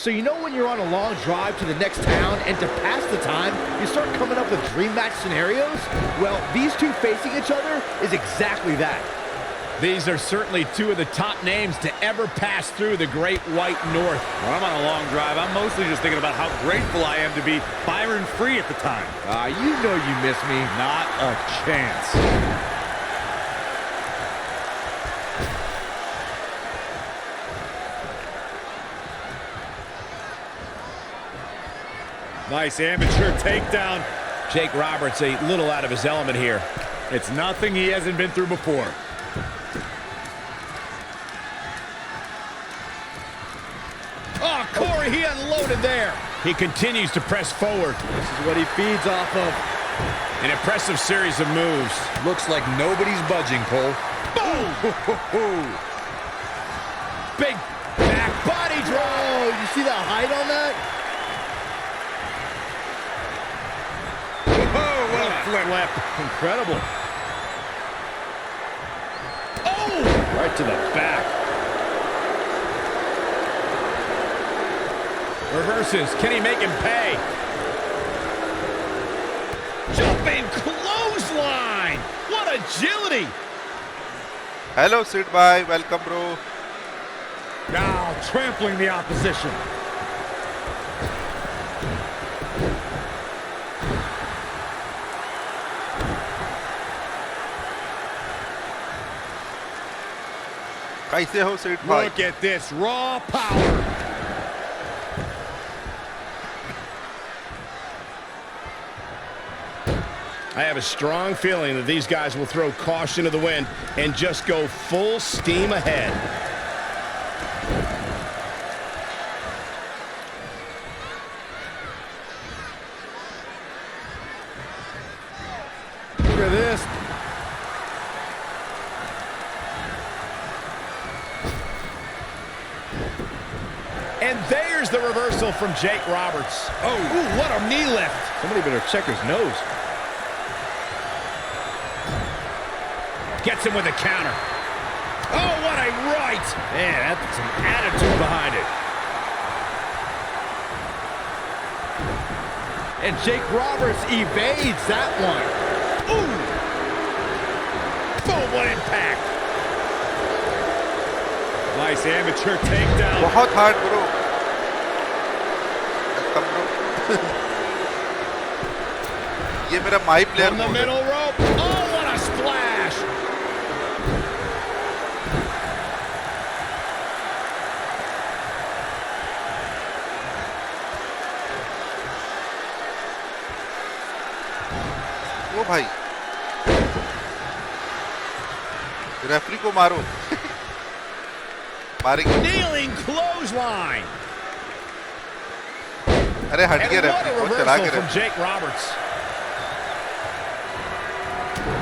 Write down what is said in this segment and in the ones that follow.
So you know when you're on a long drive to the next town and to pass the time, you start coming up with dream match scenarios? Well, these two facing each other is exactly that. These are certainly two of the top names to ever pass through the Great White North. When I'm on a long drive, I'm mostly just thinking about how grateful I am to be Byron free at the time. You know you miss me. Not a chance. Nice amateur takedown. Jake Roberts a little out of his element here. It's nothing he hasn't been through before. Oh, Corey, he unloaded there. He continues to press forward. This is what he feeds off of. An impressive series of moves. Looks like nobody's budging, Cole. Boom! Big back body drop. Oh, you see the height on that? Oh, what a flip. Incredible. Oh! Right to the back. Reverses. Can he make him pay? Jumping clothesline. What agility. Hello, Sid Bhai. Welcome, bro. Now trampling the opposition. कैसे हो Sid Bhai? Look at this raw power. I have a strong feeling that these guys will throw caution to the wind and just go full steam ahead. Look at this. And there's the reversal from Jake Roberts. Oh, ooh, what a knee lift. Somebody better check his nose. Gets him with a counter. Oh, what a right. Man, that's some attitude behind it. And Jake Roberts evades that one. Ooh. Boom, what impact. Nice amateur takedown. बहुत hard, bro. Welcome, bro. ये मेरा MyPlayer From the Mode है. middle rope. Oh, what a splash. ओ भाई, referee को मारो. मारेंगे. Kneeling clothesline. अरे हट And गया what a रेफरी को चला reversal के from Jake Roberts.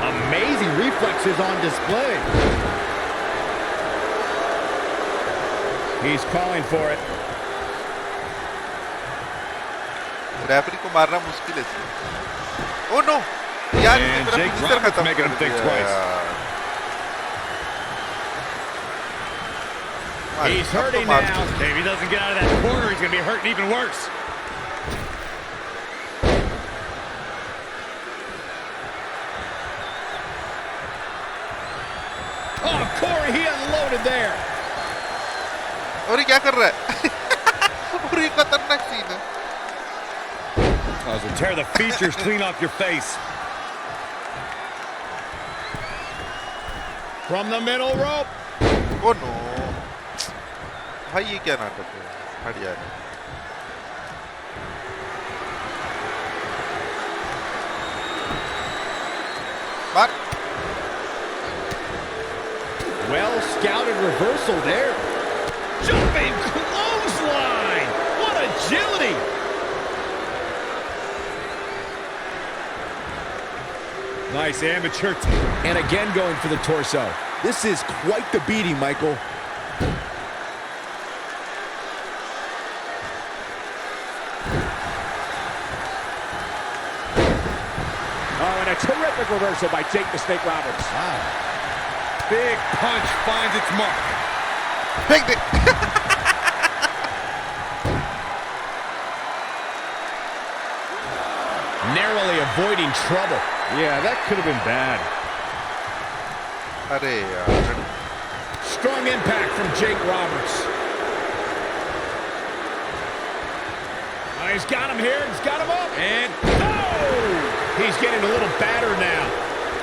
Amazing reflexes on display. He's calling for it. Referee को मारना मुश्किल है इसमें. Oh no! यार And मेरा Jake finisher Roberts खत्म making कर him think दिया twice. यार. He's अब तो hurting मार now. दो. If he doesn't get out of that corner, he's going to be hurting even worse. Oh, Corey, he unloaded there. और ये क्या कर रहा है? और ये खतरनाक सीन है. Oh, so tear the features clean off your face. From the middle rope. Oh no! भाई ये क्या नाटक है? हट यार. मार. Well scouted reversal there. Jumping clothesline. What agility. Nice amateur. And again going for the torso. This is quite the beating, Michael. Oh, and a terrific reversal by Jake the Snake Roberts. Wow. Big punch finds its mark. फेंक दे. narrowly avoiding trouble. Yeah, that could have been bad. अरे यार. Strong impact from Jake Roberts. Oh, he's got him here. He's got him up. And oh! He's getting a little battered now.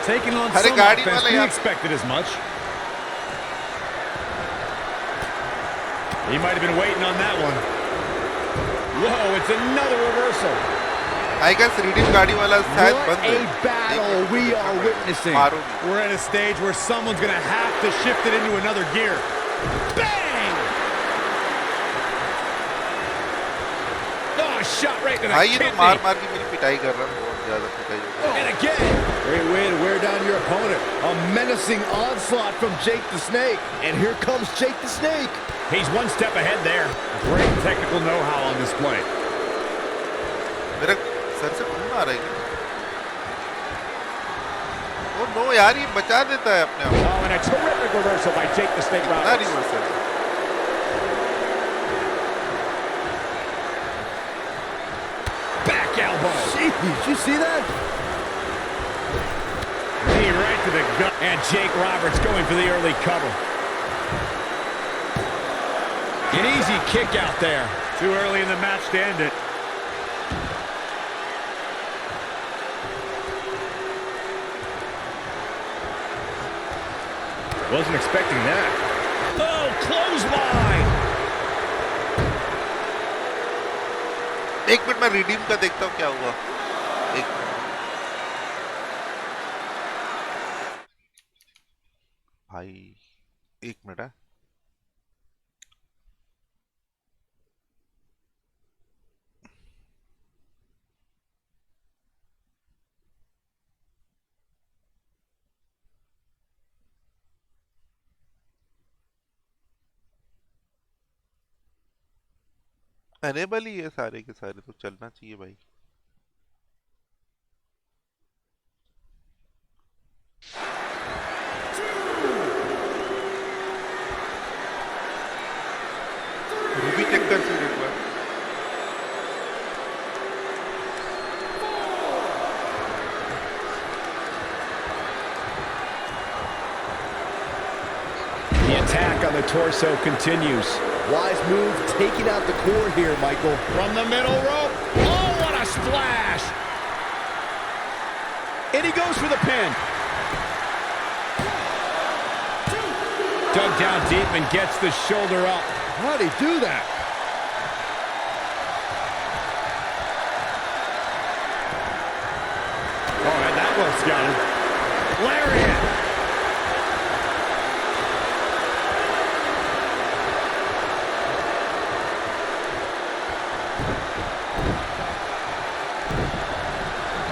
Taking on अरे some गाड़ी offense, वाला we यार. expected as much. He might have been waiting on that one. Whoa, it's another reversal. I guess redeem गाड़ी वाला शायद What बंद a है. battle we are witnessing. मारूंगी. We're at a stage where someone's going to have to shift it into another gear. Bang! Oh, shot right to the भाई ये तो kidney. मार मार के मेरी पिटाई कर रहा है. बहुत ज़्यादा पिटाई हो रही है. And again. Great way to wear down your opponent. A menacing onslaught from Jake the Snake. And here comes Jake the Snake. He's one step ahead there. Great technical know-how on display. मेरे sir से खून आ रहा है. Oh no यार ये बचा देता है अपने आप. Oh, and a terrific reversal by Jake the Snake ना Roberts. Reversal. Back elbow. Jeez, did you see that? Knee right to the gut. And Jake Roberts going for the early cover. An easy kick out there. Too early in the match to end it. Wasn't expecting that. Oh, clothesline. एक minute मैं redeem का देखता हूँ क्या हुआ. एक भाई एक मिनट है. एनेबल ही है सारे के सारे तो चलना चाहिए भाई. रूबी चेक कर फिर एक बार. The attack on the torso continues. Wise move, taking out the core here, Michael. From the middle rope. Oh, what a splash. And he goes for the pin. Dug down deep and gets the shoulder up. How'd he do that? Oh, and that one's got him. Lariat.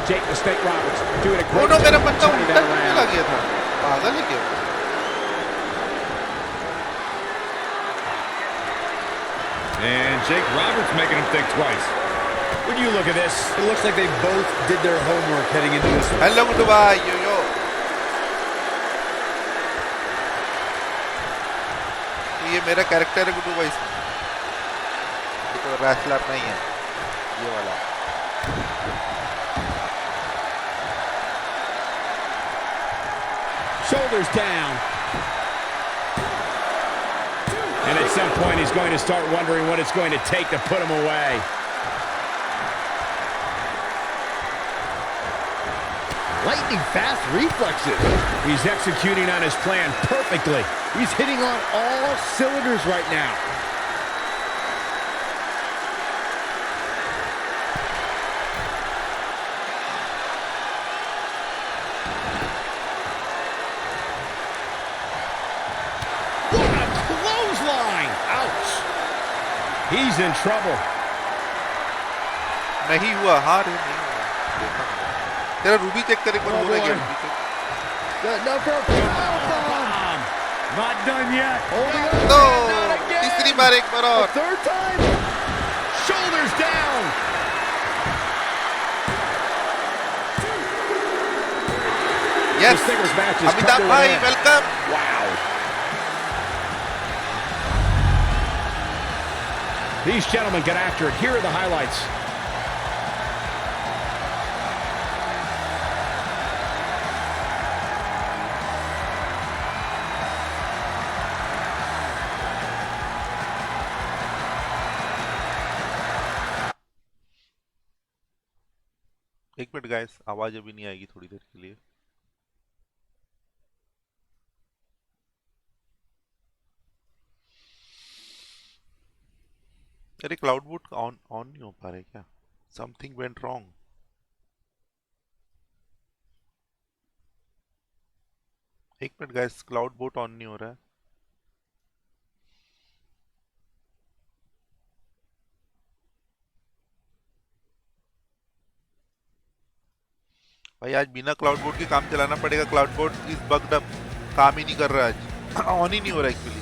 Jake the Snake Roberts doing a great दोनों मेरा job of बच्चा turning उल्टा that क्यों around. लग गया था. पागल है क्या? And Jake Roberts making him think twice. When you look at this, It looks like they both did their homework heading into this one. Hello good bye yo yo. ये मेरा character है गुड्डू भाई. ये तो रेसलर नहीं है ये वाला. shoulders down. And at some point, he's going to start wondering what it's going to take to put him away. Lightning fast reflexes. He's executing on his plan perfectly. He's hitting on all cylinders right now. What a clothesline! Ouch! He's in trouble. नहीं हुआ. हार है नहीं हुआ. देखा मैंने. तेरा Ruby check कर एक बार. Oh, हो रहा है boy. Ruby check. No, for a power bomb. Bomb. Not done yet. Holding on. No. Not again. तीसरी बार एक बार A और. third time. Shoulders down. Yes. The singles match is Amitabh come to an भाई end. Welcome. Wow. These gentlemen get after it. Here are the highlights. एक minute guys, आवाज अभी नहीं आएगी थोड़ी देर के लिए। अरे क्लाउड बोट ऑन ऑन नहीं हो पा रहा है क्या? Something went wrong. एक minute guys, cloud bot on नहीं हो रहा है। भाई आज बिना क्लाउड बोट के काम चलाना पड़ेगा। Cloud boat is bugged up, काम ही नहीं कर रहा आज। ऑन ही नहीं हो रहा actually.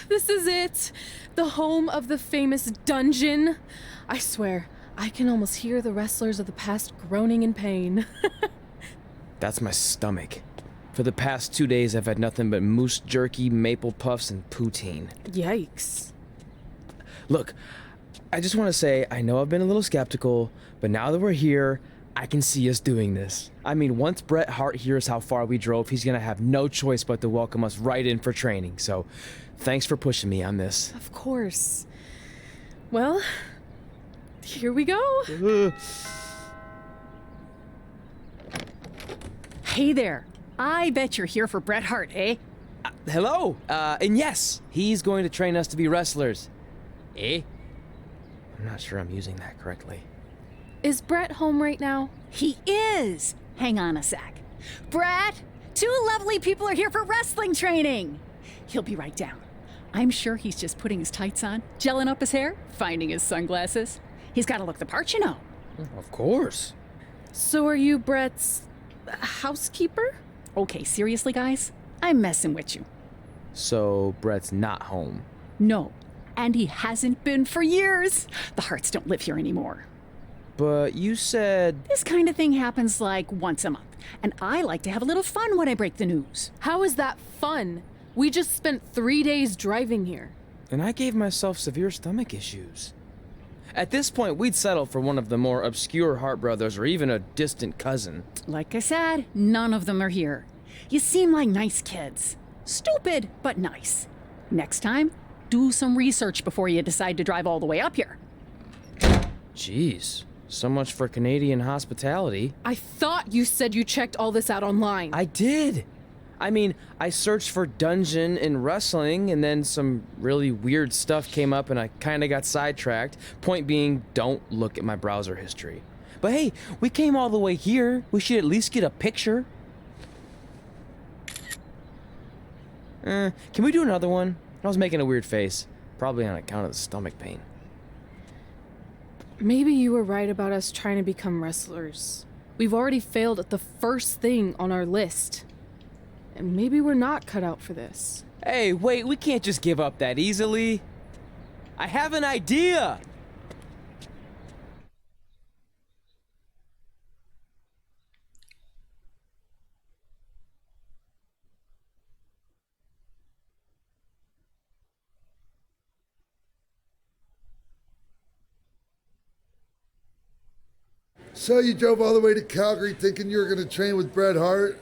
This is it. The home of the famous dungeon. I swear, I can almost hear the wrestlers of the past groaning in pain. That's my stomach. For the past 2 days, I've had nothing but moose jerky, maple puffs, and poutine. Yikes. Look, I just want to say, I know I've been a little skeptical, but now that we're here, I can see us doing this. I mean, once Bret Hart hears how far we drove, he's gonna have no choice but to welcome us right in for training. So, thanks for pushing me on this. Of course. Well, here we go. Hey there. I bet you're here for Bret Hart, eh? Hello, and yes, he's going to train us to be wrestlers. Eh? I'm not sure I'm using that correctly. Is Brett home right now? He is! Hang on a sec. Bret, 2 lovely people are here for wrestling training. He'll be right down. I'm sure he's just putting his tights on, gelling up his hair, finding his sunglasses. He's got to look the part, you know. Of course. So are you Brett's housekeeper? Okay, seriously, guys? I'm messing with you. So, Brett's not home. No, and he hasn't been for years. The Harts don't live here anymore. But you said... This kind of thing happens like once a month, and I like to have a little fun when I break the news. How is that fun? We just spent 3 days driving here. And I gave myself severe stomach issues. At this point, we'd settle for one of the more obscure Hart brothers or even a distant cousin. Like I said, none of them are here. You seem like nice kids. Stupid, but nice. Next time, do some research before you decide to drive all the way up here. Jeez, so much for Canadian hospitality. I thought you said you checked all this out online. I did. I mean, I searched for dungeon in wrestling, and then some really weird stuff came up, and I kind of got sidetracked. Point being, don't look at my browser history. But hey, we came all the way here. We should at least get a picture. Can we do another one? I was making a weird face, probably on account of the stomach pain. Maybe you were right about us trying to become wrestlers. We've already failed at the first thing on our list. And maybe we're not cut out for this. Hey, wait, we can't just give up that easily. I have an idea! So you drove all the way to Calgary thinking you were going to train with Bret Hart?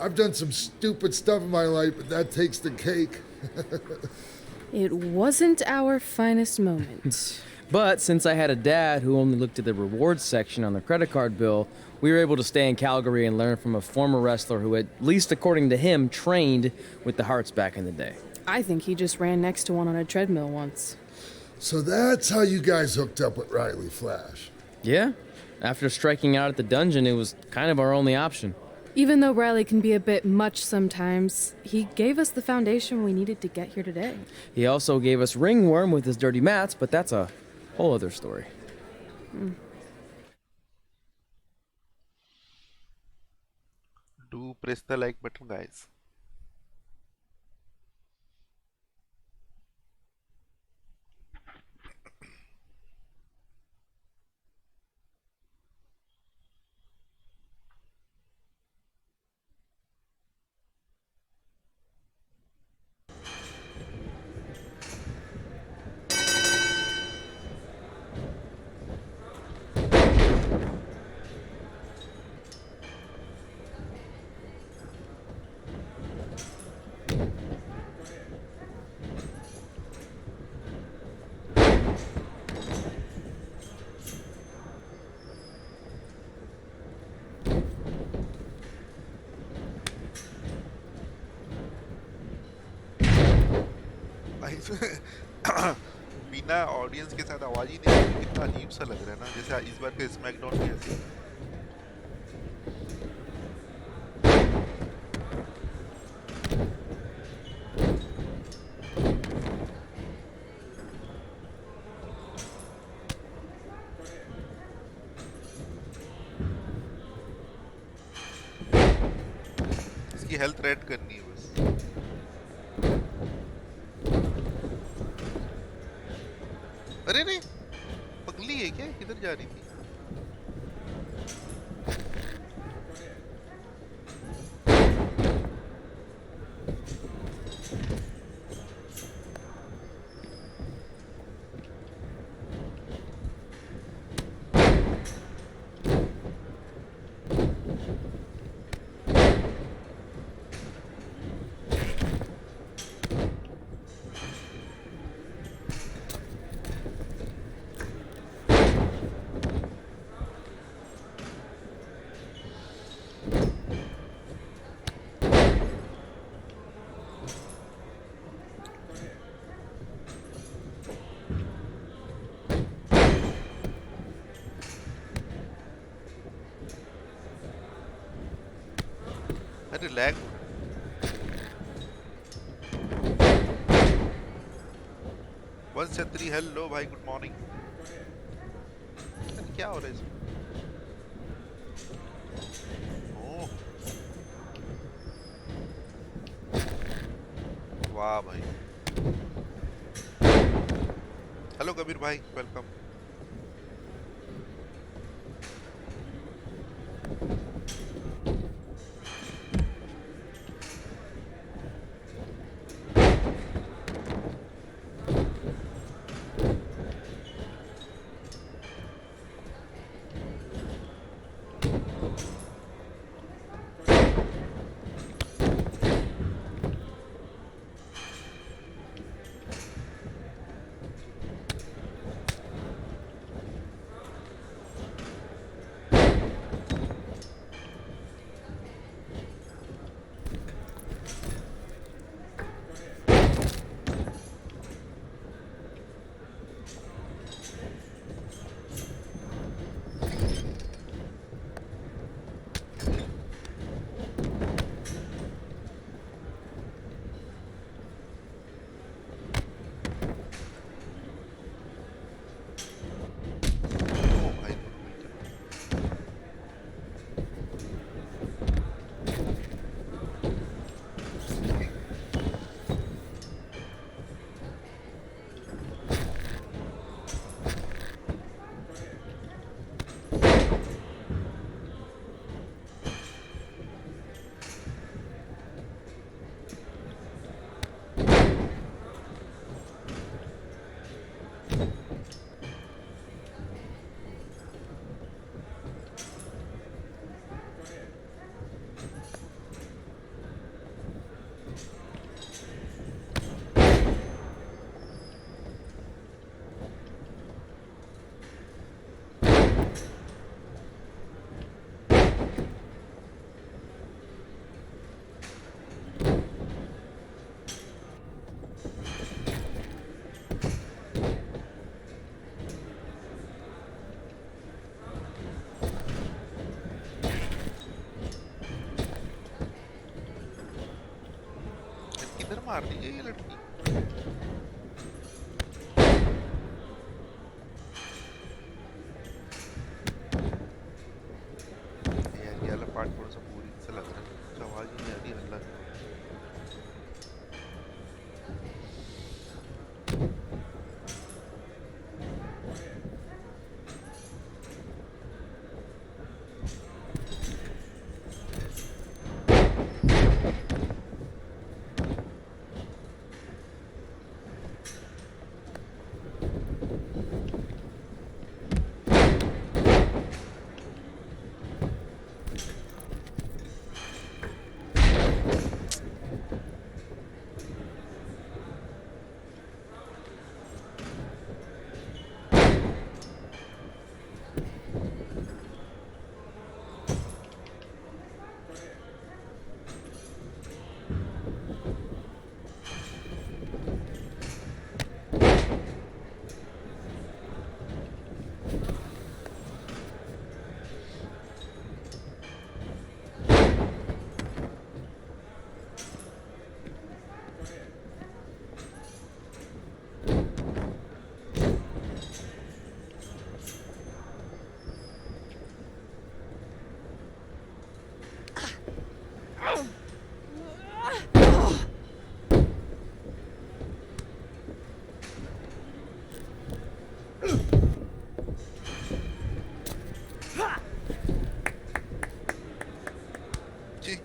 I've done some stupid stuff in my life, but that takes the cake. It wasn't our finest moment. But since I had a dad who only looked at the rewards section on the credit card bill, we were able to stay in Calgary and learn from a former wrestler who, at least according to him, trained with the Harts back in the day. I think he just ran next to one on a treadmill once. So that's how you guys hooked up with Riley Flash. Yeah. After striking out at the dungeon, it was kind of our only option. Even though Riley can be a bit much sometimes, he gave us the foundation we needed to get here today. He also gave us ringworm with his dirty mats, but that's a whole other story. Do press the like button, guys. बिना audience के साथ आवाज ही नहीं कितना अजीब सा लग रहा है ना जैसे इस बार के स्मैकडाउन में ऐसे इसकी हेल्थ रेड करनी है बस अरे नहीं पगली है क्या किधर जा रही थी अरे लैग वन छतरी हेलो भाई गुड मॉर्निंग क्या हो रहा है इसमें ओह वाह भाई हेलो कबीर भाई वेलकम मार रही है ये लड़की। यार ये वाला पार्ट थोड़ा सा बोरिंग सा लग रहा है, कुछ आवाज ही नहीं आ रही अल्लाह की।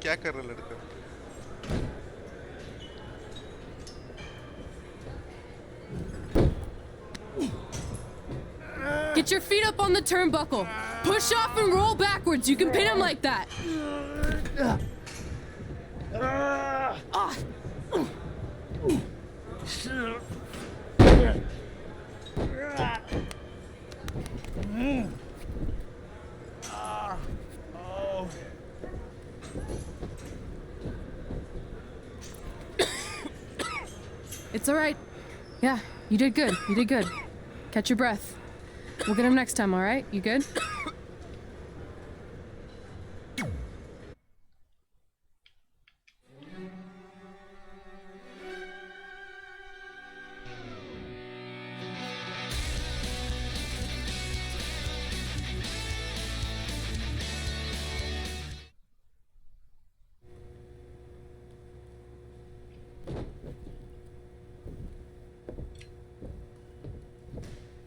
क्या कर रहा लड़का? Get your feet up on the turnbuckle. Push off and roll backwards. You can pin him like that. It's all right. Yeah, you did good. You did good. Catch your breath. We'll get him next time, all right? You good?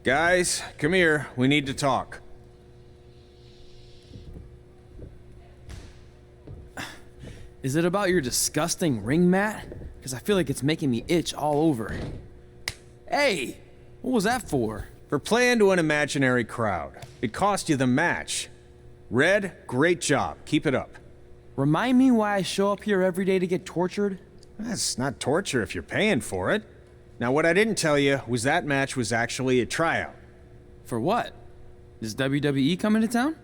Guys, come here. We need to talk. Is it about your disgusting ring mat? Because I feel like it's making me itch all over. Hey! What was that for? For playing to an imaginary crowd. It cost you the match. Red, great job. Keep it up. Remind me why I show up here every day to get tortured? That's not torture if you're paying for it. Now, what I didn't tell you was that match was actually a tryout. For what? Is WWE coming to town?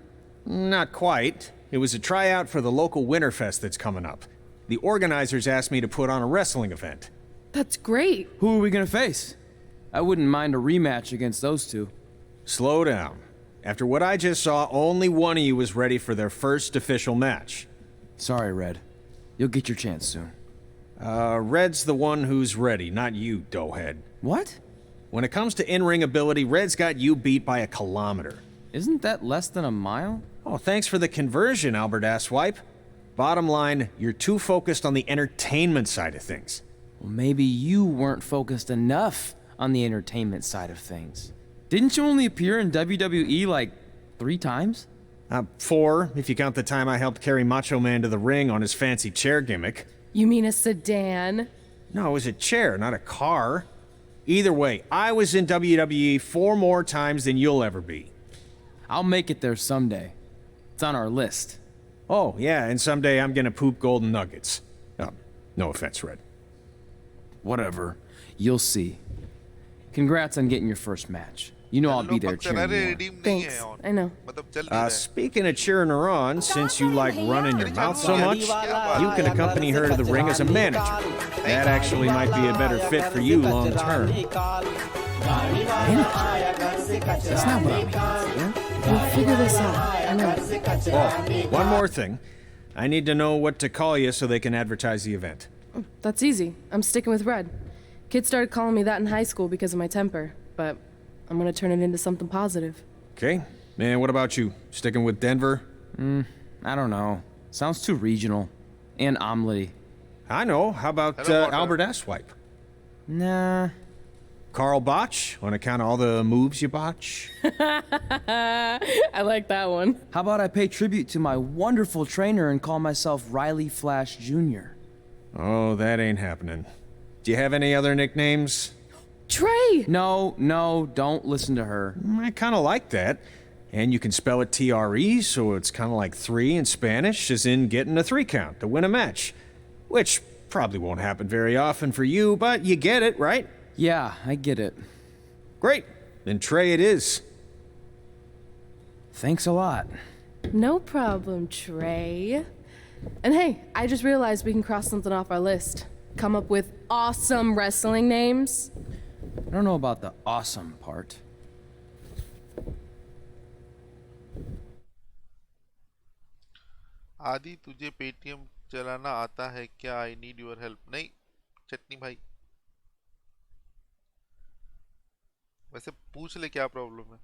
Not quite. It was a tryout for the local Winterfest that's coming up. The organizers asked me to put on a wrestling event. That's great. Who are we gonna face? I wouldn't mind a rematch against those two. Slow down. After what I just saw, only one of you was ready for their first official match. Sorry, Red. You'll get your chance soon. Red's the one who's ready, not you, doughhead. What? When it comes to in-ring ability, Red's got you beat by a kilometer. Isn't that less than a mile? Oh, thanks for the conversion, Albert Asswipe. Bottom line, you're too focused on the entertainment side of things. Well, maybe you weren't focused enough on the entertainment side of things. Didn't you only appear in WWE like 3 times? 4, if you count the time I helped carry Macho Man to the ring on his fancy chair gimmick. You mean a sedan? No, it was a chair, not a car. Either way, I was in WWE 4 more times than you'll ever be. I'll make it there someday. It's on our list. Oh, yeah, and someday I'm gonna poop golden nuggets. No offense, Red. Whatever. You'll see. Congrats on getting your first match. You know I'll be there cheering you on. Thanks. I know. Speaking of cheering her on, since you like running your mouth so much, you can accompany her to the ring as a manager. That actually might be a better fit for you long term. That's not what I'm here for. We'll figure this out. I know. Oh, one more thing. I need to know what to call you so they can advertise the event. That's easy. I'm sticking with red. Kids started calling me that in high school because of my temper, but I'm gonna turn it into something positive. Okay. And what about you? Sticking with Denver? I don't know. Sounds too regional. And omelette-y. I know. How about Albert Asswipe? Nah. Carl Botch, on account of all the moves you botch? I like that one. How about I pay tribute to my wonderful trainer and call myself Riley Flash Jr.? Oh, that ain't happening. Do you have any other nicknames? Trey! No, don't listen to her. I kind of like that. And you can spell it T-R-E, so it's kind of like three in Spanish, as in getting a 3 count to win a match. Which probably won't happen very often for you, but you get it, right? Yeah, I get it. Great. Then Trey it is. Thanks a lot. No problem, Trey. And hey, I just realized we can cross something off our list. Come up with awesome wrestling names. I don't know about the awesome part. आदि तुझे Paytm चलाना आता है क्या? I need your help. नहीं चटनी भाई, वैसे पूछ ले क्या प्रॉब्लम है.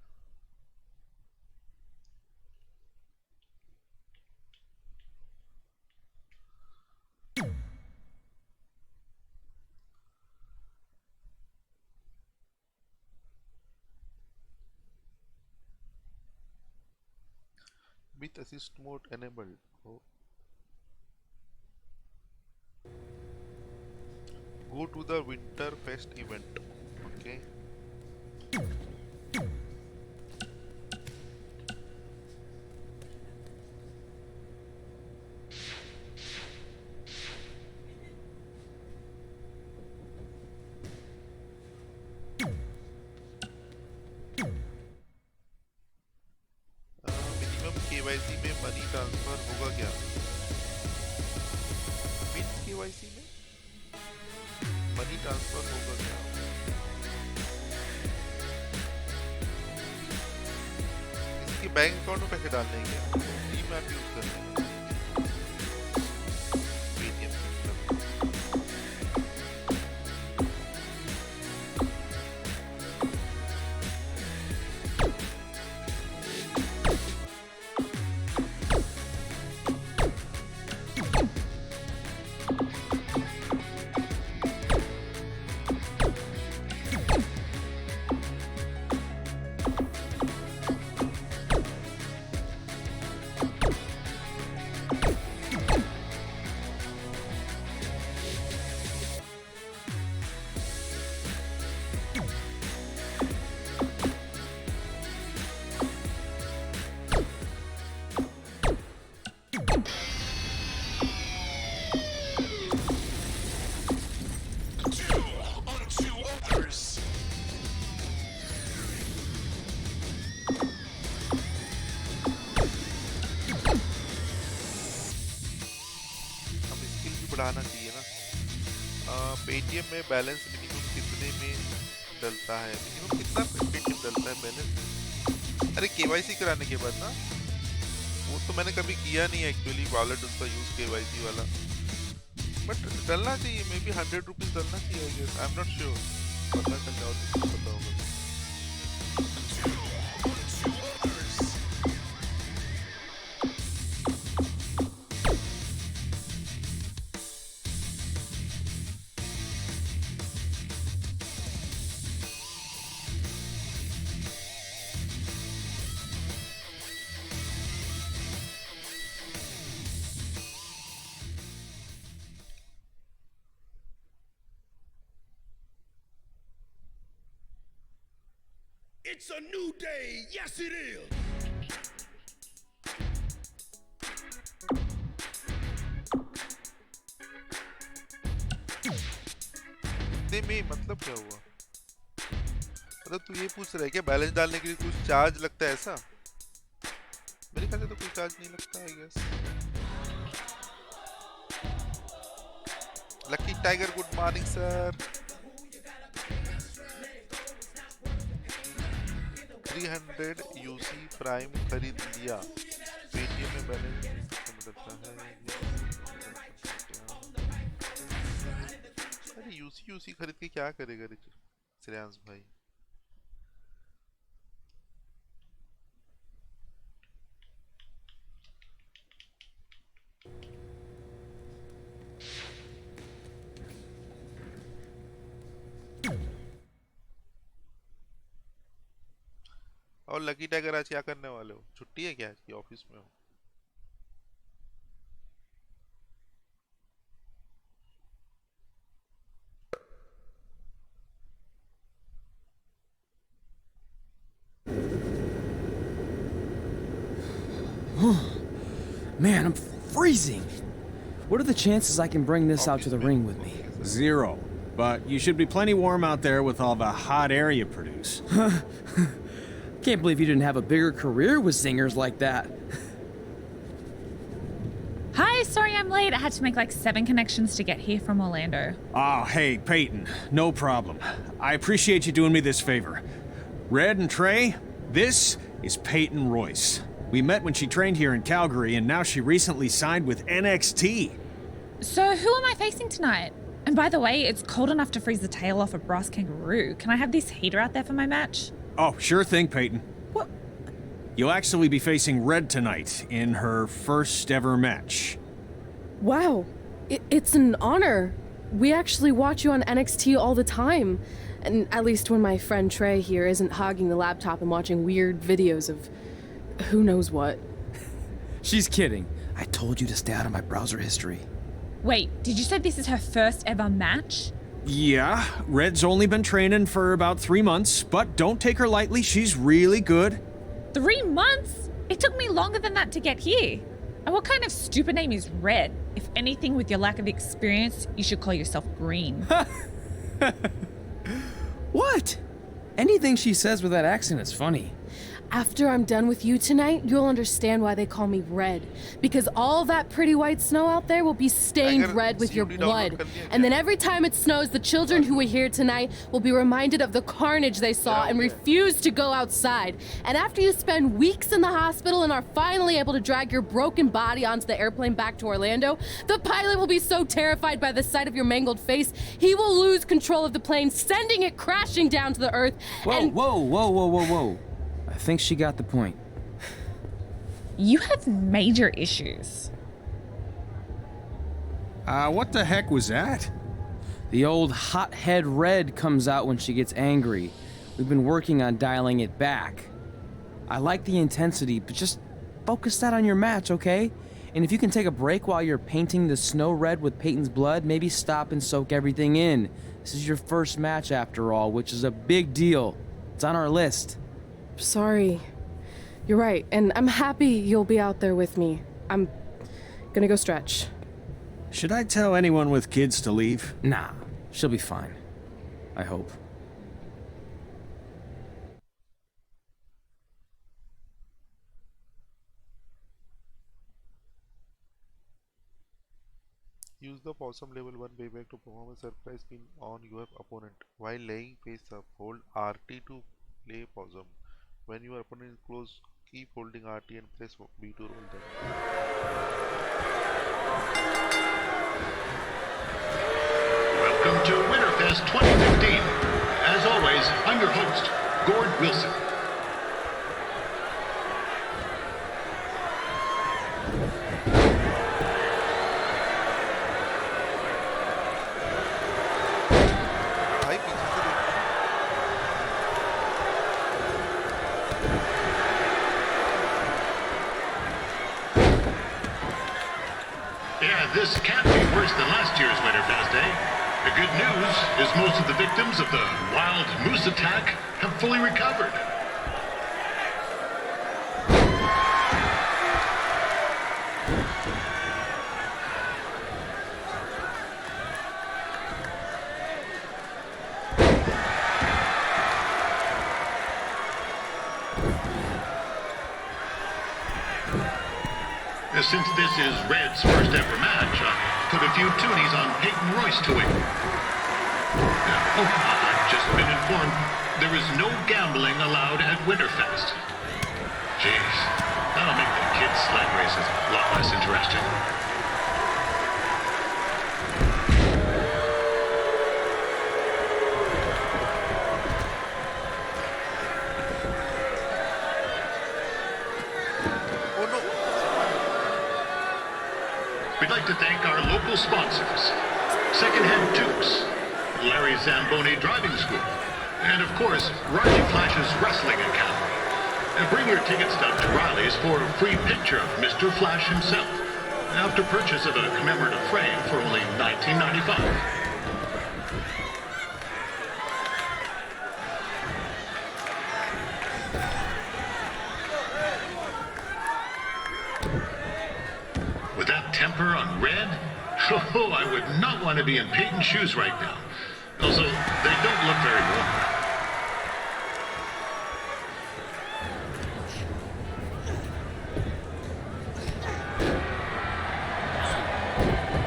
With assist mode enabled. Oh. Go to the Winterfest event. Okay. Minimum KYC में मनी ट्रांसफर होगा क्या? मीन्स केवाईसी में मनी ट्रांसफर होगा क्या? इसके बैंक अकाउंट में पैसे डालने हैं क्या? डीमैट यूज करने हैं पेटीएम सिस्टम. बढ़ाना चाहिए ना. पेटीएम में बैलेंस मिनिमम कितने में डलता है? मिनिमम कितना पेटीएम डलता है बैलेंस? अरे केवाईसी कराने के बाद ना, वो तो मैंने कभी किया नहीं है एक्चुअली वॉलेट उसका यूज केवाईसी वाला, बट डलना चाहिए. मे बी 100 रुपीज डलना चाहिए. I guess, I am not sure. पता चल जाओ तो पता होगा. It's a new day. Yes, it is. इतने में मतलब क्या हुआ? मतलब तू ये पूछ रहा है क्या बैलेंस डालने के लिए कुछ चार्ज लगता है ऐसा? मेरे ख्याल से तो कोई चार्ज नहीं लगता है. Guess. Lucky tiger good morning sir. 300 UC prime खरीद लिया. पेटीएम में बैलेंस बदलता है. यूसी खरीद के क्या करेगा श्रेयांश भाई? और लकी टाइगर आज क्या करने वाले हो? छुट्टी है क्या आज की? ऑफिस में हो? Man, I'm freezing. What are the chances I can bring this out to the ring with me? 0. But you should be plenty warm out there with all the hot air you produce. Can't believe you didn't have a bigger career with singers like that. Hi, sorry I'm late. I had to make like 7 connections to get here from Orlando. Oh, hey, Peyton. No problem. I appreciate you doing me this favor. Red and Trey, this is Peyton Royce. We met when she trained here in Calgary, and now she recently signed with NXT. So who am I facing tonight? And by the way, it's cold enough to freeze the tail off a brass kangaroo. Can I have this heater out there for my match? Oh, sure thing, Peyton. What? You'll actually be facing Red tonight in her first ever match. Wow, it's an honor. We actually watch you on NXT all the time. And at least when my friend Trey here isn't hogging the laptop and watching weird videos of who knows what. She's kidding. I told you to stay out of my browser history. Wait, did you say this is her first ever match? Yeah, Red's only been training for about 3 months, but don't take her lightly, she's really good. 3 months? It took me longer than that to get here. And what kind of stupid name is Red? If anything, with your lack of experience, you should call yourself Green. What? Anything she says with that accent is funny. After I'm done with you tonight, you'll understand why they call me Red. Because all that pretty white snow out there will be stained red with your blood. And then every time it snows, the children who were here tonight will be reminded of the carnage they saw and refuse to go outside. And after you spend weeks in the hospital and are finally able to drag your broken body onto the airplane back to Orlando, the pilot will be so terrified by the sight of your mangled face, he will lose control of the plane, sending it crashing down to the earth. Whoa. I think she got the point. You have major issues. What the heck was that? The old hothead Red comes out when she gets angry. We've been working on dialing it back. I like the intensity, but just focus that on your match, okay? And if you can take a break while you're painting the snow red with Peyton's blood, maybe stop and soak everything in. This is your first match after all, which is a big deal. It's on our list. Sorry. You're right, and I'm happy you'll be out there with me. I'm gonna go stretch. Should I tell anyone with kids to leave? Nah, she'll be fine. I hope. Use the possum level 1 payback to perform a surprise spin on your opponent. While laying face up, hold RT to play possum. When your opponent is close, keep holding RT and press B to roll them. Welcome to Winterfest 2015. As always, I'm your host, Gord Wilson. This can't be worse than last year's Winterfest, eh? The good news is most of the victims of the wild moose attack have fully recovered. Since this is Red's first ever match, I put a few toonies on Peyton Royce to him. I've just been informed there is no gambling allowed at Winterfest. Jeez, that'll make the kids' sled races a lot less interesting. like to thank our local sponsors, Secondhand Dukes, Larry Zamboni Driving School, and of course, Riley Flash's Wrestling Academy. And bring your ticket stub to Riley's for a free picture of Mr. Flash himself, after purchase of a commemorative frame for only $19.95. With that temper on Red, oh, I would not want to be in Peyton's shoes right now. Also, they don't look very warm.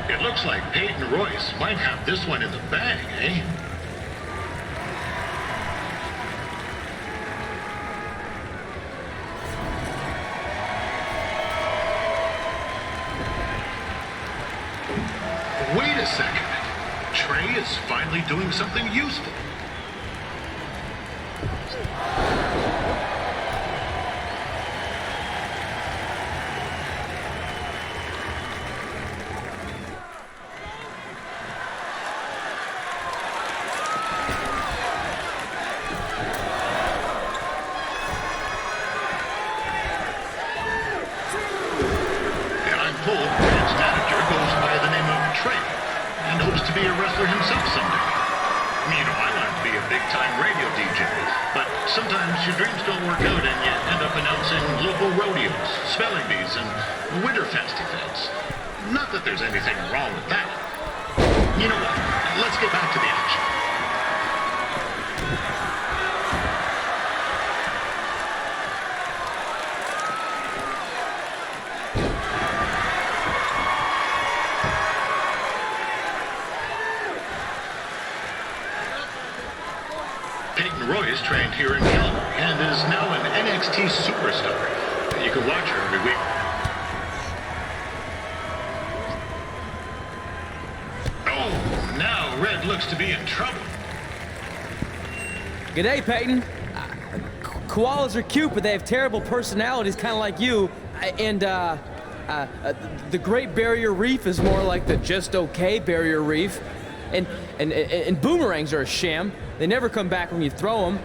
It looks like Peyton Royce might have this one in the bag, eh? Wait a second. Trey is finally doing something useful. And I'm told Red's manager goes by the name of Trey and hopes to be a wrestler himself someday. You know, I wanted to be a big-time radio DJ, but sometimes your dreams don't work out and you end up announcing local rodeos, spelling bees, and Winterfest events. Not that there's anything wrong with that. You know what? Let's get back to the action. Peyton Royce trained here in Canada and is now an NXT superstar. You can watch her every week. Oh, now Red looks to be in trouble. G'day, Peyton. Koalas are cute, but they have terrible personalities, kind of like you. The Great Barrier Reef is more like the just okay Barrier Reef. And boomerangs are a sham. They never come back when you throw them.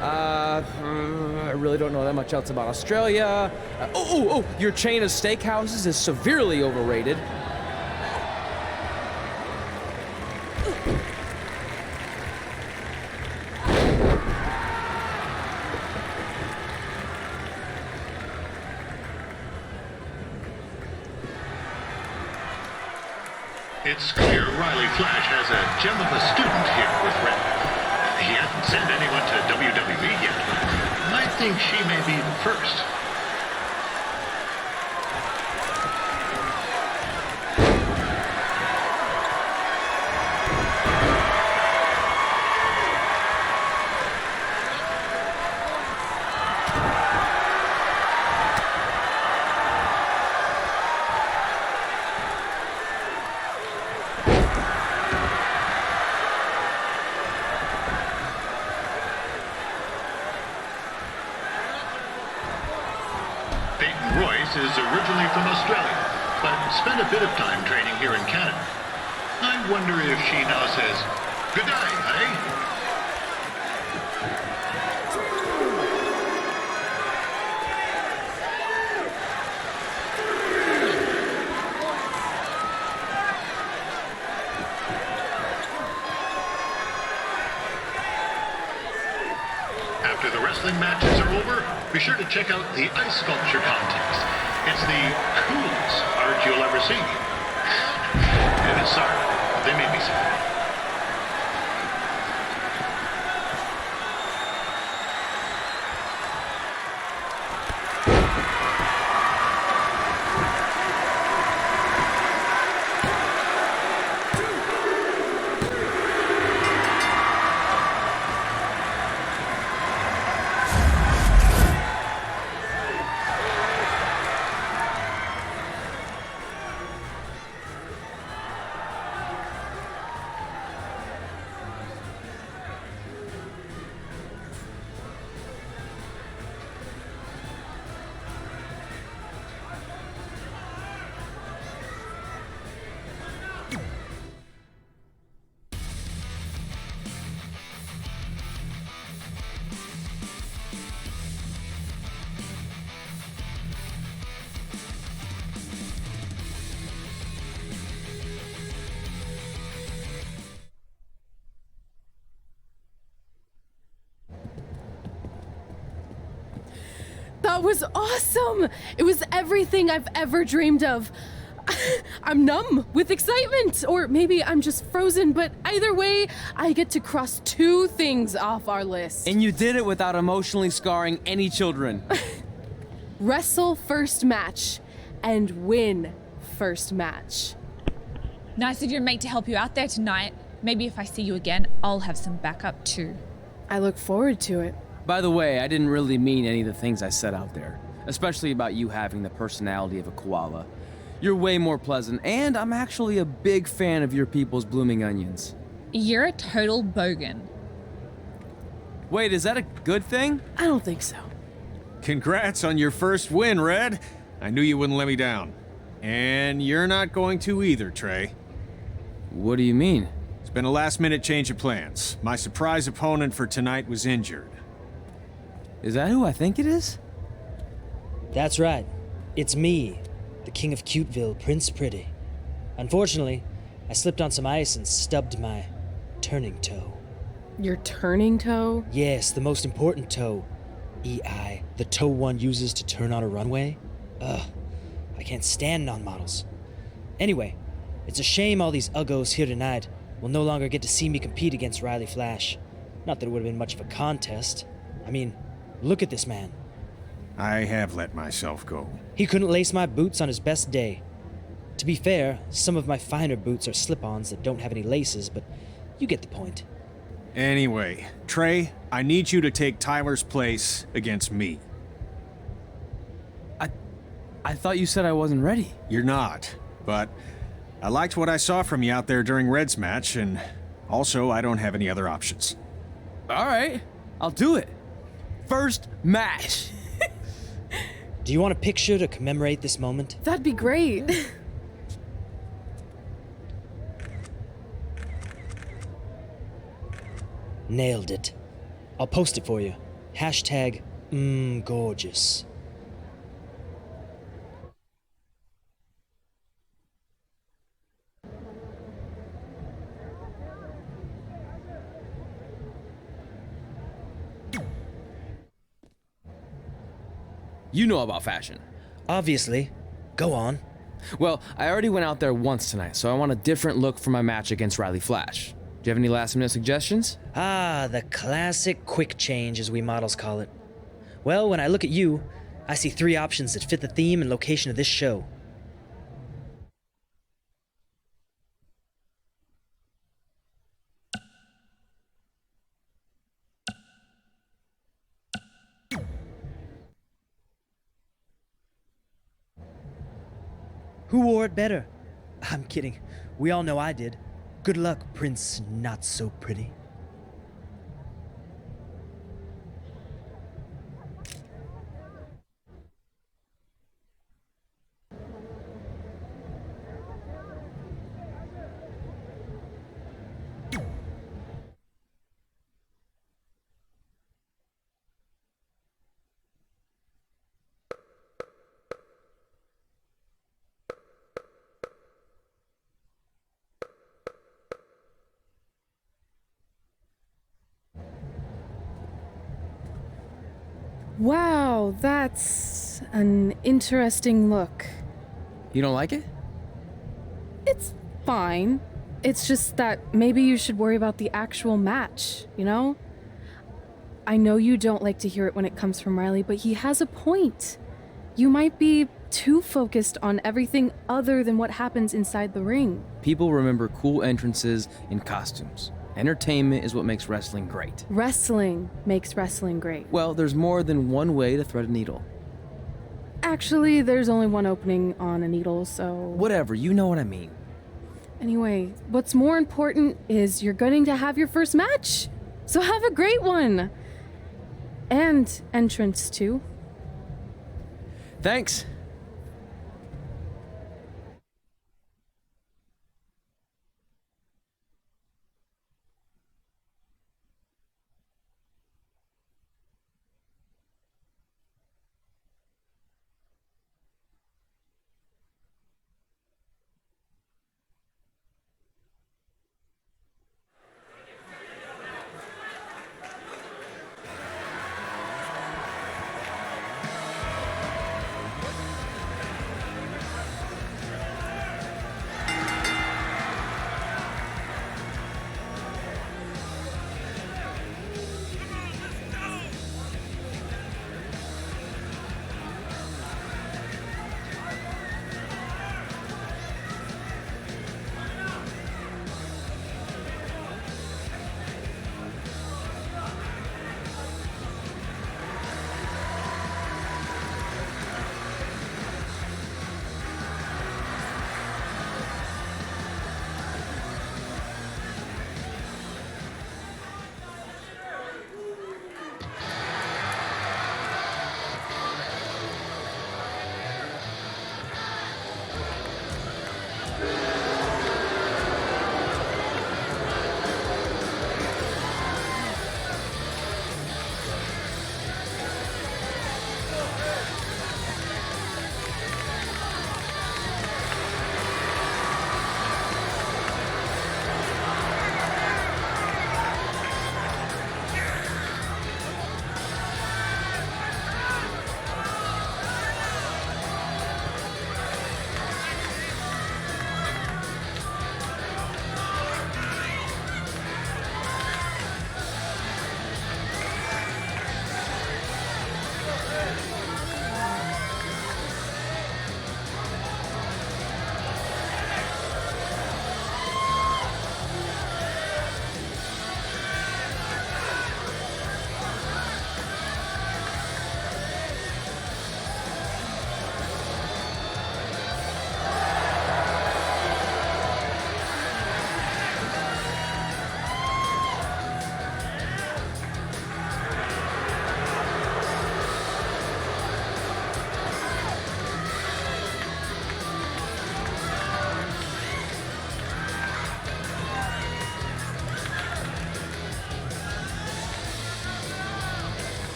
I really don't know that much else about Australia. Your chain of steakhouses is severely overrated. It's clear Riley Flash has a gem of a student here with Red. He hasn't sent anyone to WWE yet, but I think she may be the first. Peyton Royce is originally from Australia, but spent a bit of time training here in Canada. I wonder if she now says, "Good day, eh?" After the wrestling matches are over, be sure to check out the ice sculpture contest. It's the coolest art you'll ever see. Sorry, they made me sorry. That was awesome! It was everything I've ever dreamed of. I'm numb with excitement, or maybe I'm just frozen, but either way, I get to cross 2 things off our list. And you did it without emotionally scarring any children. Wrestle first match and win first match. Nice of your mate to help you out there tonight. Maybe if I see you again, I'll have some backup too. I look forward to it. By the way, I didn't really mean any of the things I said out there, especially about you having the personality of a koala. You're way more pleasant, and I'm actually a big fan of your people's blooming onions. You're a total bogan. Wait, is that a good thing? I don't think so. Congrats on your first win, Red. I knew you wouldn't let me down. And you're not going to either, Trey. What do you mean? It's been a last-minute change of plans. My surprise opponent for tonight was injured. Is that who I think it is? That's right. It's me, the King of Cuteville, Prince Pretty. Unfortunately, I slipped on some ice and stubbed my turning toe. Your turning toe? Yes, the most important toe. EI, the toe one uses to turn on a runway. Ugh, I can't stand non-models. Anyway, it's a shame all these uggos here tonight will no longer get to see me compete against Riley Flash. Not that it would have been much of a contest. I mean, look at this man. I have let myself go. He couldn't lace my boots on his best day. To be fair, some of my finer boots are slip-ons that don't have any laces, but you get the point. Anyway, Trey, I need you to take Tyler's place against me. I thought you said I wasn't ready. You're not, but I liked what I saw from you out there during Red's match, and also I don't have any other options. All right, I'll do it. First match. Do you want a picture to commemorate this moment? That'd be great. Nailed it. I'll post it for you. Hashtag gorgeous. You know about fashion. Obviously. Go on. Well, I already went out there once tonight, so I want a different look for my match against Riley Flash. Do you have any last-minute suggestions? Ah, the classic quick change, as we models call it. Well, when I look at you, I see 3 options that fit the theme and location of this show. Who wore it better? I'm kidding. We all know I did. Good luck, Prince Not So Pretty. Wow, that's an interesting look. You don't like it? It's fine. It's just that maybe you should worry about the actual match, you know? I know you don't like to hear it when it comes from Riley, but he has a point. You might be too focused on everything other than what happens inside the ring. People remember cool entrances and costumes. Entertainment is what makes wrestling great. Wrestling makes wrestling great. Well, there's more than one way to thread a needle. Actually, there's only one opening on a needle, so... Whatever, you know what I mean. Anyway, what's more important is you're going to have your first match. So have a great one. And entrance, too. Thanks.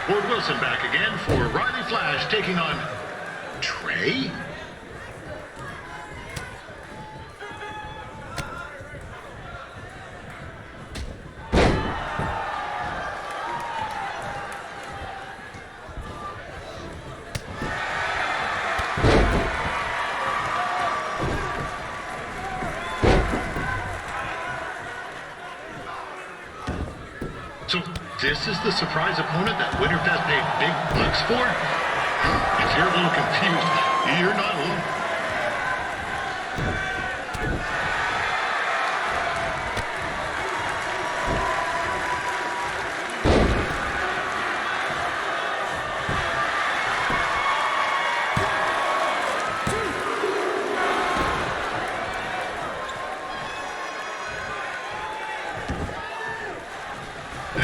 Ward Wilson back again for Riley Flash taking on Trey? So this is the surprise opponent that Winterfest paid big bucks for? If you're a little confused, you're not alone.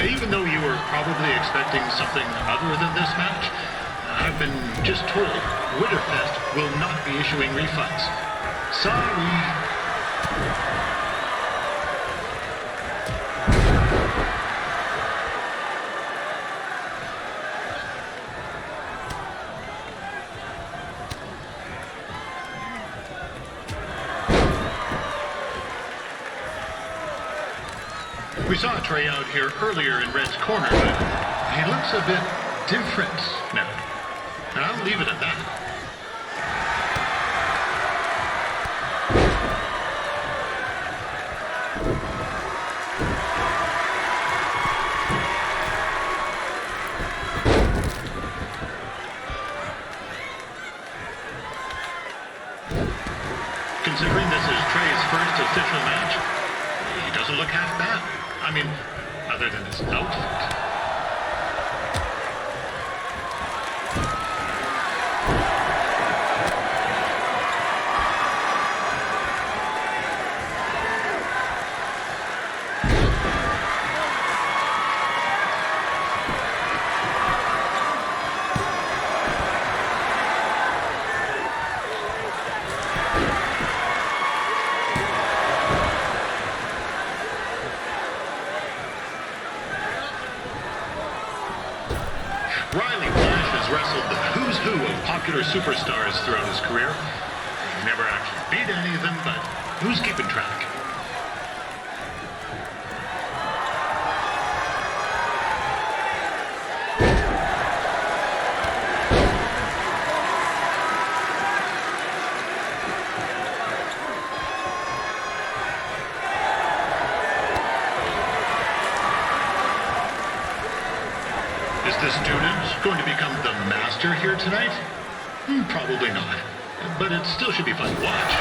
Even though you were probably expecting something other than this match, I've been just told Winterfest will not be issuing refunds. Sorry. We saw Trey out here earlier in Red's corner, but he looks a bit different now. And I'll leave it at that. Considering this is Trey's first official match, he doesn't look half bad. I mean, other than his outfit. Riley Flash has wrestled the who's who of popular superstars throughout his career. He's never actually beat any of them, but who's keeping track? Is the student going to become the master here tonight? Probably not. But it still should be fun to watch.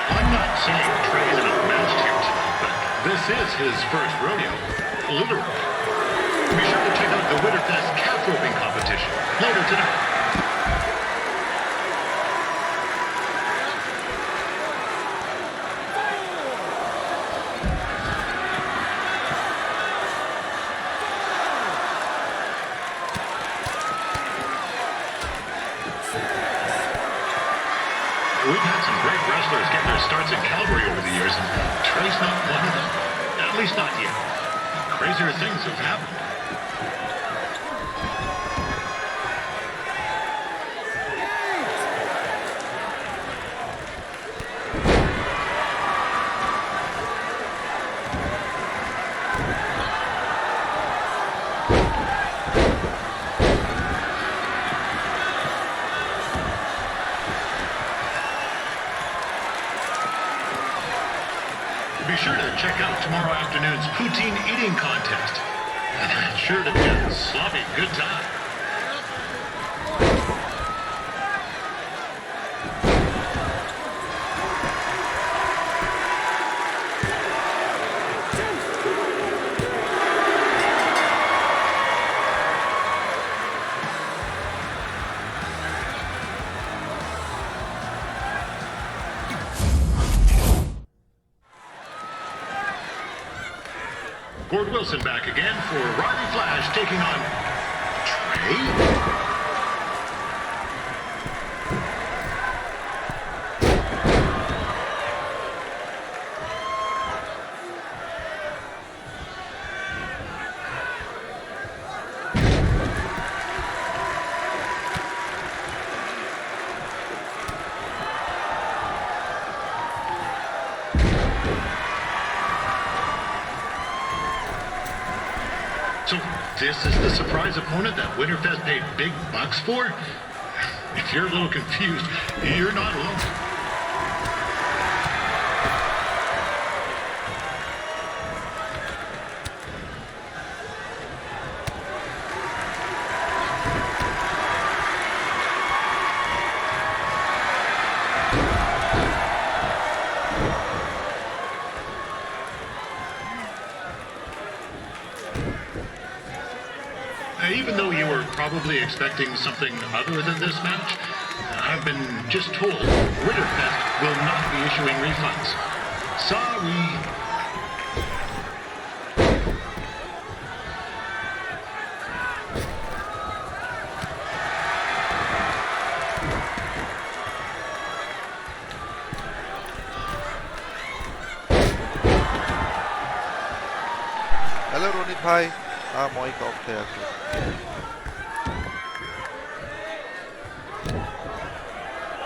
I'm not saying Trey's outmatched here tonight, but this is his first rodeo, literally. Be sure to check out the Winterfest calf roping competition later tonight. We've had some great wrestlers get their starts in Calgary over the years, and Trey's not one of them. At least not yet. Crazier things have happened. Be sure to check out tomorrow afternoon's poutine eating contest. Sure to be a sloppy good time. Gord Wilson back again for Riley Flash taking on Trey. So this is the surprise opponent that Winterfest paid big bucks for? If you're a little confused, you're not alone. Even though you were probably expecting something other than this match, I've been just told Winterfest will not be issuing refunds. Sorry. Hello Ronit bhai. Mic off there.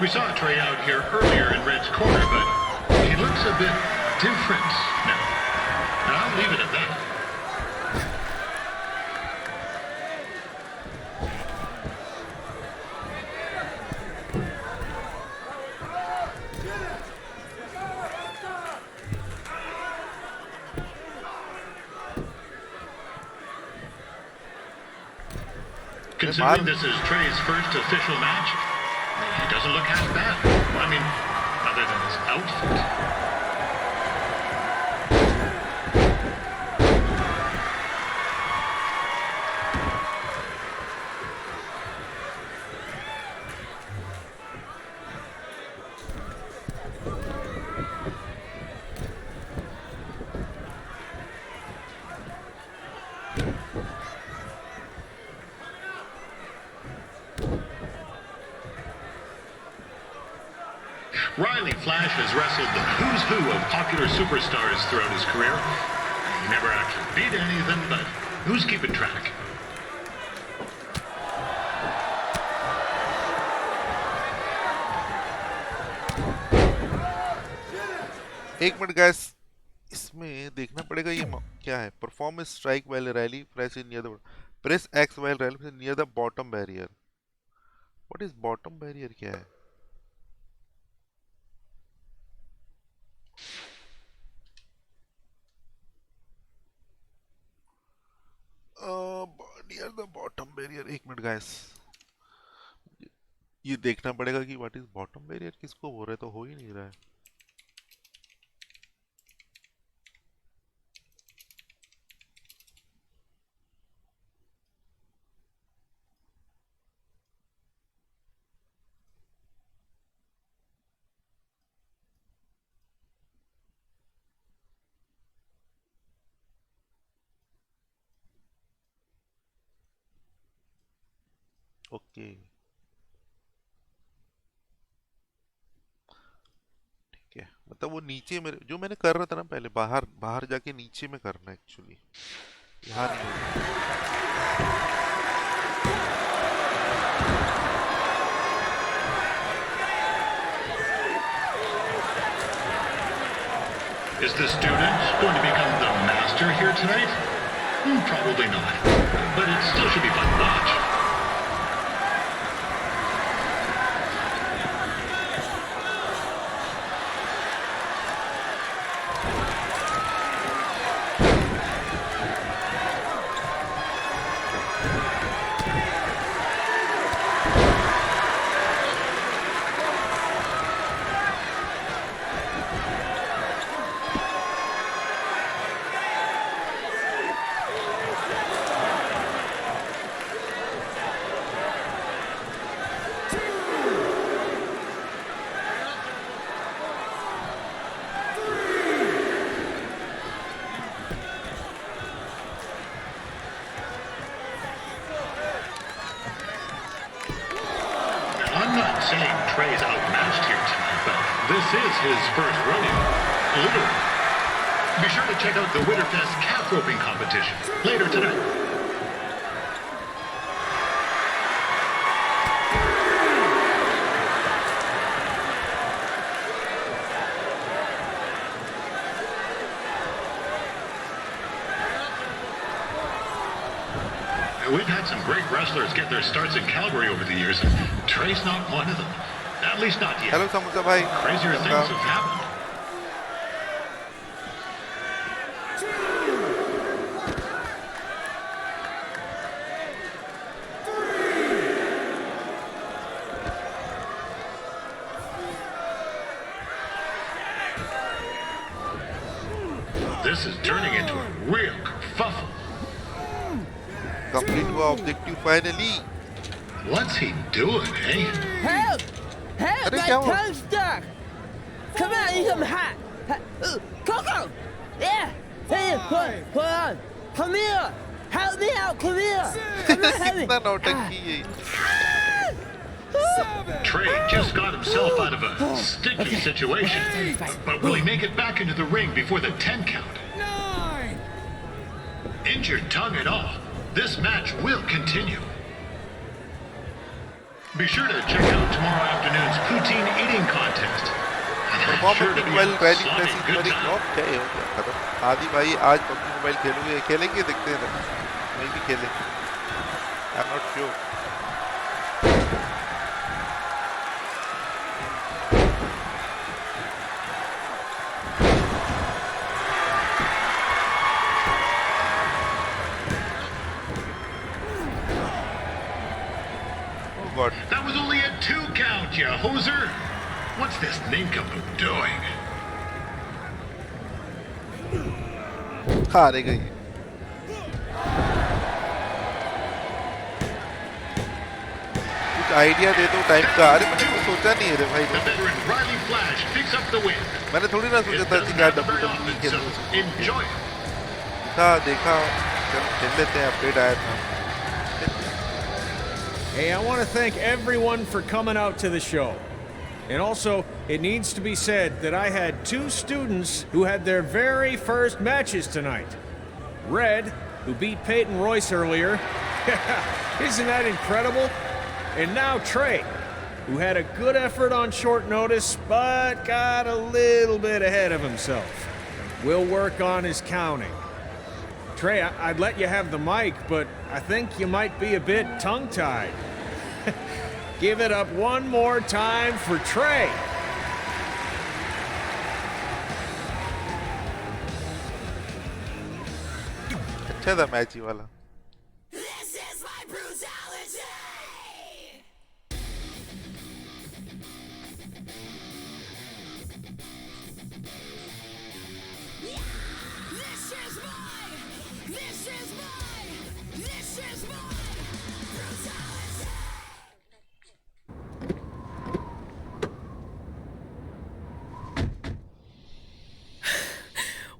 We saw Trey out here earlier in Red's corner, but he looks a bit different now. And I'll leave it at that. Considering this is Trey's first official match, he doesn't look half bad. I mean, other than his outfit. Riley Flash has wrestled the who's who of popular superstars throughout his career. He never actually beat any of them, but who's keeping track? एक minute guys, इसमें देखना पड़ेगा ये क्या है. Perform a strike while rally press in near the press X while rally press near the bottom barrier. What is bottom barrier क्या है? Near the bottom barrier. एक मिनट guys, ये देखना पड़ेगा कि what is bottom barrier किसको हो रहा है, तो हो ही नहीं रहा है. ओके ठीक है, मतलब वो नीचे मेरे जो मैंने कर रहा था ना पहले, बाहर बाहर जाके नीचे में करना एक्चुअली, यहाँ नहीं होता. Is the student going to become the master here tonight? Probably not, but it still should be fun to watch. Trey's outmatched here tonight, but this is his first rodeo. Literally. Be sure to check out the Winterfest calf roping competition later tonight. We've had some great wrestlers get their starts in Calgary over the years, and Trey's not one of them. At least not yet. Hello, Samusa bhai. Crazier things have happened. This is turning into a real kerfuffle. Complete our objective finally. What's he doing, eh? Help! Help! Arey, My kya hua? tongue's stuck! Come on, need some hot! Coco! Yeah! Hey, hold on! Come here! Help me out! Come here! Come on, help me! कितना नौटंकी है? Trey just got himself out of a sticky situation. But will he make it back into the ring before the 10 count? 9! Injured tongue and all, this match will continue. Be sure to check out tomorrow afternoon's poutine eating contest. Performance mobile rally press is very off. क्या है हो गया खत्म. आदि भाई आज PUBG Mobile खेलेंगे देखते हैं ना. मैं भी खेलेंगे. I'm not sure. God. That was only a 2 count, you hoser. What's this nincompoop doing? हारे गई. कुछ आइडिया दे दो टाइम का. अरे मैंने तो सोचा नहीं है रे भाई. The veteran Riley Flash picks up the win. मैंने थोड़ी ना सोचा था कि क्या WWE खेल So enjoy it. था देखा. चलो खेल लेते हैं. अपडेट आया था. Hey, I want to thank everyone for coming out to the show. And also, it needs to be said that I had 2 students who had their very first matches tonight. Red, who beat Peyton Royce earlier. Isn't that incredible? And now Trey, who had a good effort on short notice, but got a little bit ahead of himself. We'll work on his counting. Trey, I'd let you have the mic, but I think you might be a bit tongue-tied. Give it up one more time for Trey. अच्छा था match ही वाला. This is my brutality!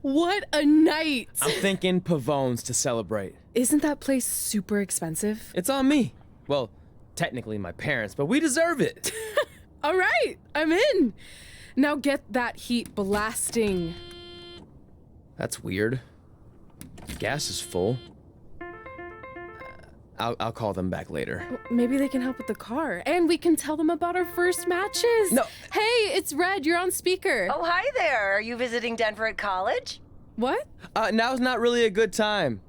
What a night! I'm thinking Pavone's to celebrate. Isn't that place super expensive? It's on me. Well, technically my parents, but we deserve it. All right, I'm in. Now get that heat blasting. That's weird. Gas is full. I'll call them back later. Maybe they can help with the car. And we can tell them about our first matches. No. Hey, it's Red. You're on speaker. Oh, hi there. Are you visiting Denver at college? What? Now's not really a good time.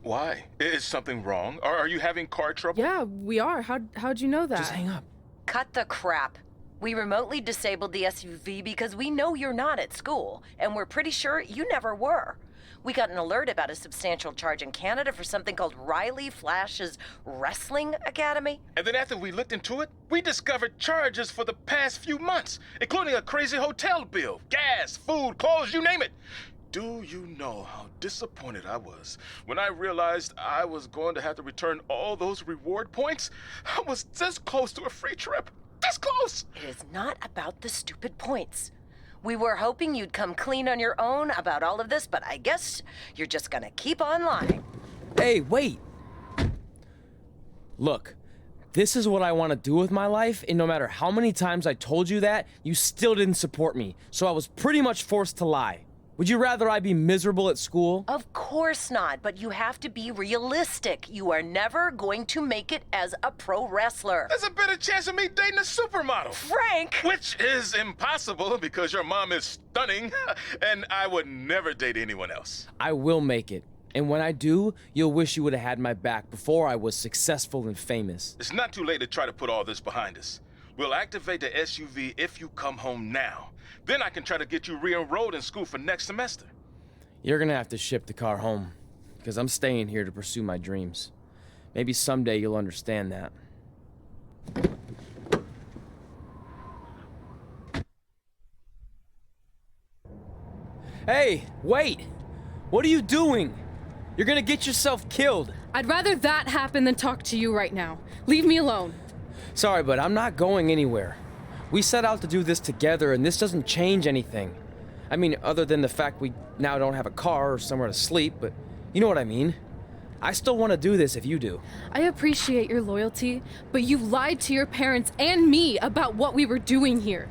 Why? Is something wrong? Or are you having car trouble? Yeah, we are. How'd you know that? Just hang up. Cut the crap. We remotely disabled the SUV because we know you're not at school, and we're pretty sure you never were. We got an alert about a substantial charge in Canada for something called Riley Flash's Wrestling Academy. And then after we looked into it, we discovered charges for the past few months, including a crazy hotel bill, gas, food, clothes, you name it. Do you know how disappointed I was when I realized I was going to have to return all those reward points? I was this close to a free trip. This close! It is not about the stupid points. We were hoping you'd come clean on your own about all of this, but I guess you're just gonna keep on lying. Hey, wait! Look, This is what I want to do with my life, and no matter how many times I told you that, you still didn't support me, so I was pretty much forced to lie. Would you rather I be miserable at school? Of course not, but you have to be realistic. You are never going to make it as a pro wrestler. There's a better chance of me dating a supermodel. Frank! Which is impossible because your mom is stunning, and I would never date anyone else. I will make it. And when I do, you'll wish you would have had my back before I was successful and famous. It's not too late to try to put all this behind us. We'll activate the SUV if you come home now. Then I can try to get you re-enrolled in school for next semester. You're gonna have to ship the car home, because I'm staying here to pursue my dreams. Maybe someday you'll understand that. Hey, wait! What are you doing? You're gonna get yourself killed. I'd rather that happen than talk to you right now. Leave me alone. Sorry, but I'm not going anywhere. We set out to do this together, and this doesn't change anything. I mean, other than the fact we now don't have a car or somewhere to sleep, but you know what I mean. I still want to do this if you do. I appreciate your loyalty, but you lied to your parents and me about what we were doing here.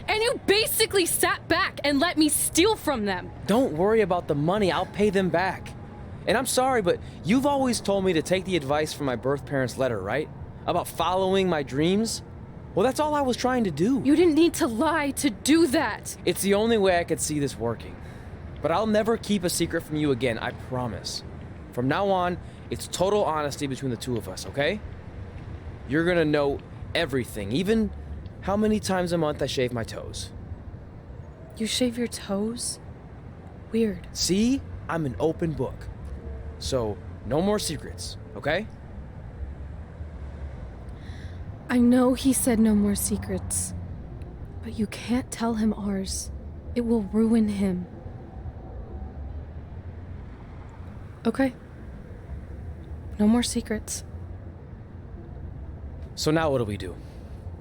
And you basically sat back and let me steal from them. Don't worry about the money, I'll pay them back. And I'm sorry, but you've always told me to take the advice from my birth parents' letter, right? About following my dreams? Well, that's all I was trying to do. You didn't need to lie to do that. It's the only way I could see this working. But I'll never keep a secret from you again, I promise. From now on, it's total honesty between the two of us, okay? You're gonna know everything, even how many times a month I shave my toes. You shave your toes? Weird. See? I'm an open book. So, no more secrets, okay? I know he said no more secrets, but you can't tell him ours. It will ruin him. Okay. No more secrets. So now what do we do?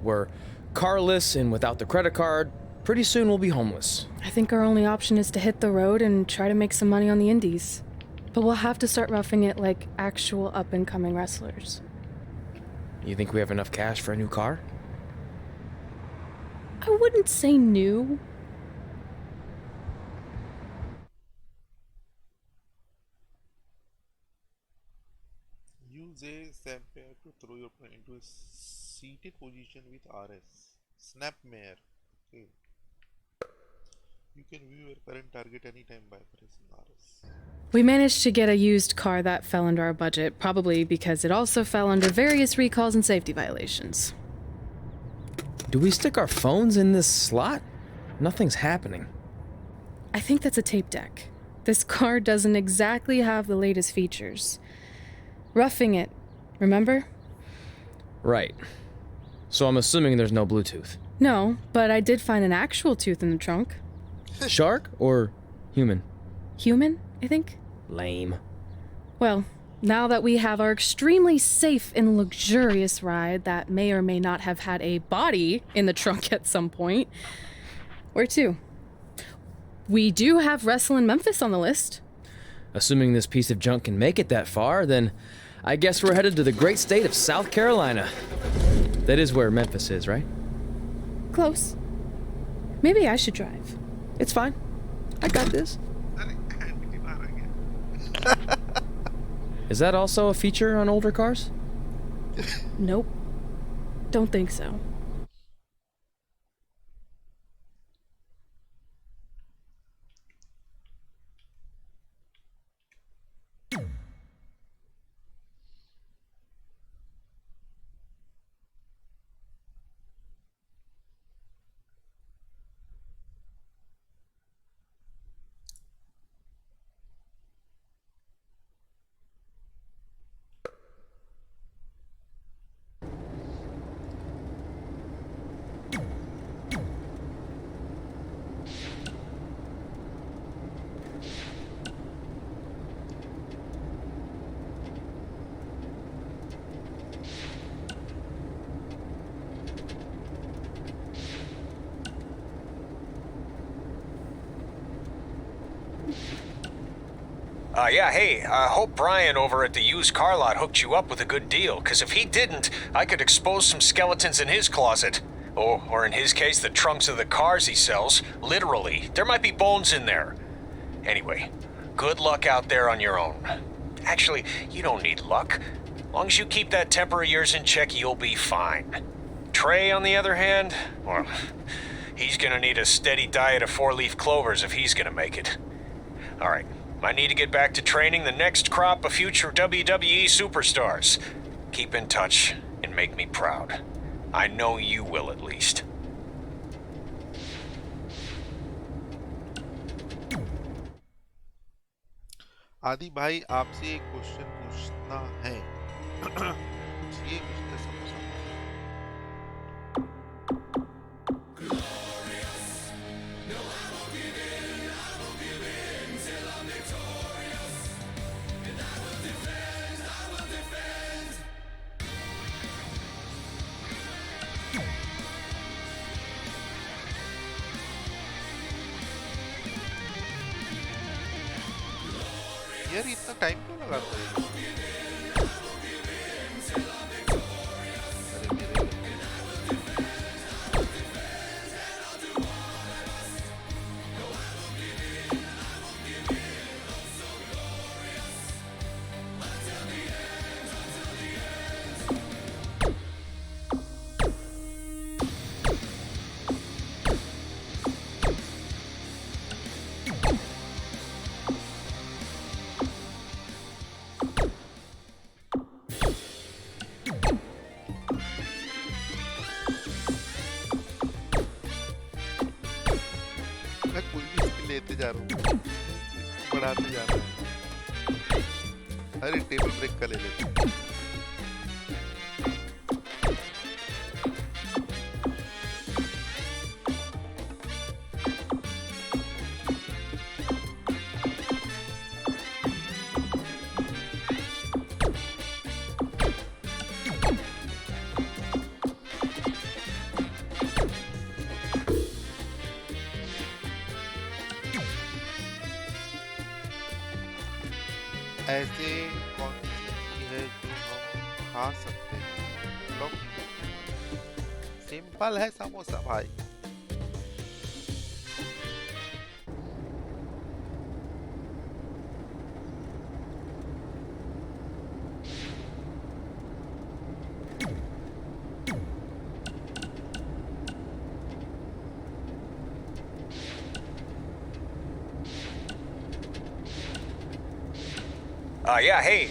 We're carless and without the credit card. Pretty soon we'll be homeless. I think our only option is to hit the road and try to make some money on the indies. But we'll have to start roughing it like actual up-and-coming wrestlers. You think we have enough cash for a new car? I wouldn't say new. Use a Sampair to throw your opponent into a seated position with RS. Snapmare. Okay. You can view your current target anytime by pressing RS. We managed to get a used car that fell under our budget, probably because it also fell under various recalls and safety violations. Do we stick our phones in this slot? Nothing's happening. I think that's a tape deck. This car doesn't exactly have the latest features. Roughing it, remember? Right. So I'm assuming there's no Bluetooth. No, but I did find an actual tooth in the trunk. Shark or human? Human, I think. Lame. Well, now that we have our extremely safe and luxurious ride that may or may not have had a body in the trunk at some point, where to? We do have Wrestle in Memphis on the list. Assuming this piece of junk can make it that far, then I guess we're headed to the great state of South Carolina. That is where Memphis is, right? Close. Maybe I should drive. It's fine. I got this. Is that also a feature on older cars? Nope. Don't think so. Yeah, hey, I hope Brian over at the used car lot hooked you up with a good deal, because if he didn't, I could expose some skeletons in his closet. Or in his case, the trunks of the cars he sells. Literally. There might be bones in there. Anyway, good luck out there on your own. Actually, you don't need luck. As long as you keep that temper of yours in check, you'll be fine. Trey, on the other hand, well, he's gonna need a steady diet of 4-leaf clovers if he's gonna make it. All right. I need to get back to training the next crop of future WWE superstars. Keep in touch and make me proud. I know you will at least. आदि भाई आपसे एक question पूछना है पूछिए mister samosa यार इतना time क्यों लगाता है जा रहा हूँ बढ़ाते जा रहा हूँ अरे टेबल ब्रेक का ले लेते हैं ऐसे कौन सी चीज है जो हम खा सकते हैं लौकी सिंपल है समोसा भाई Yeah, hey.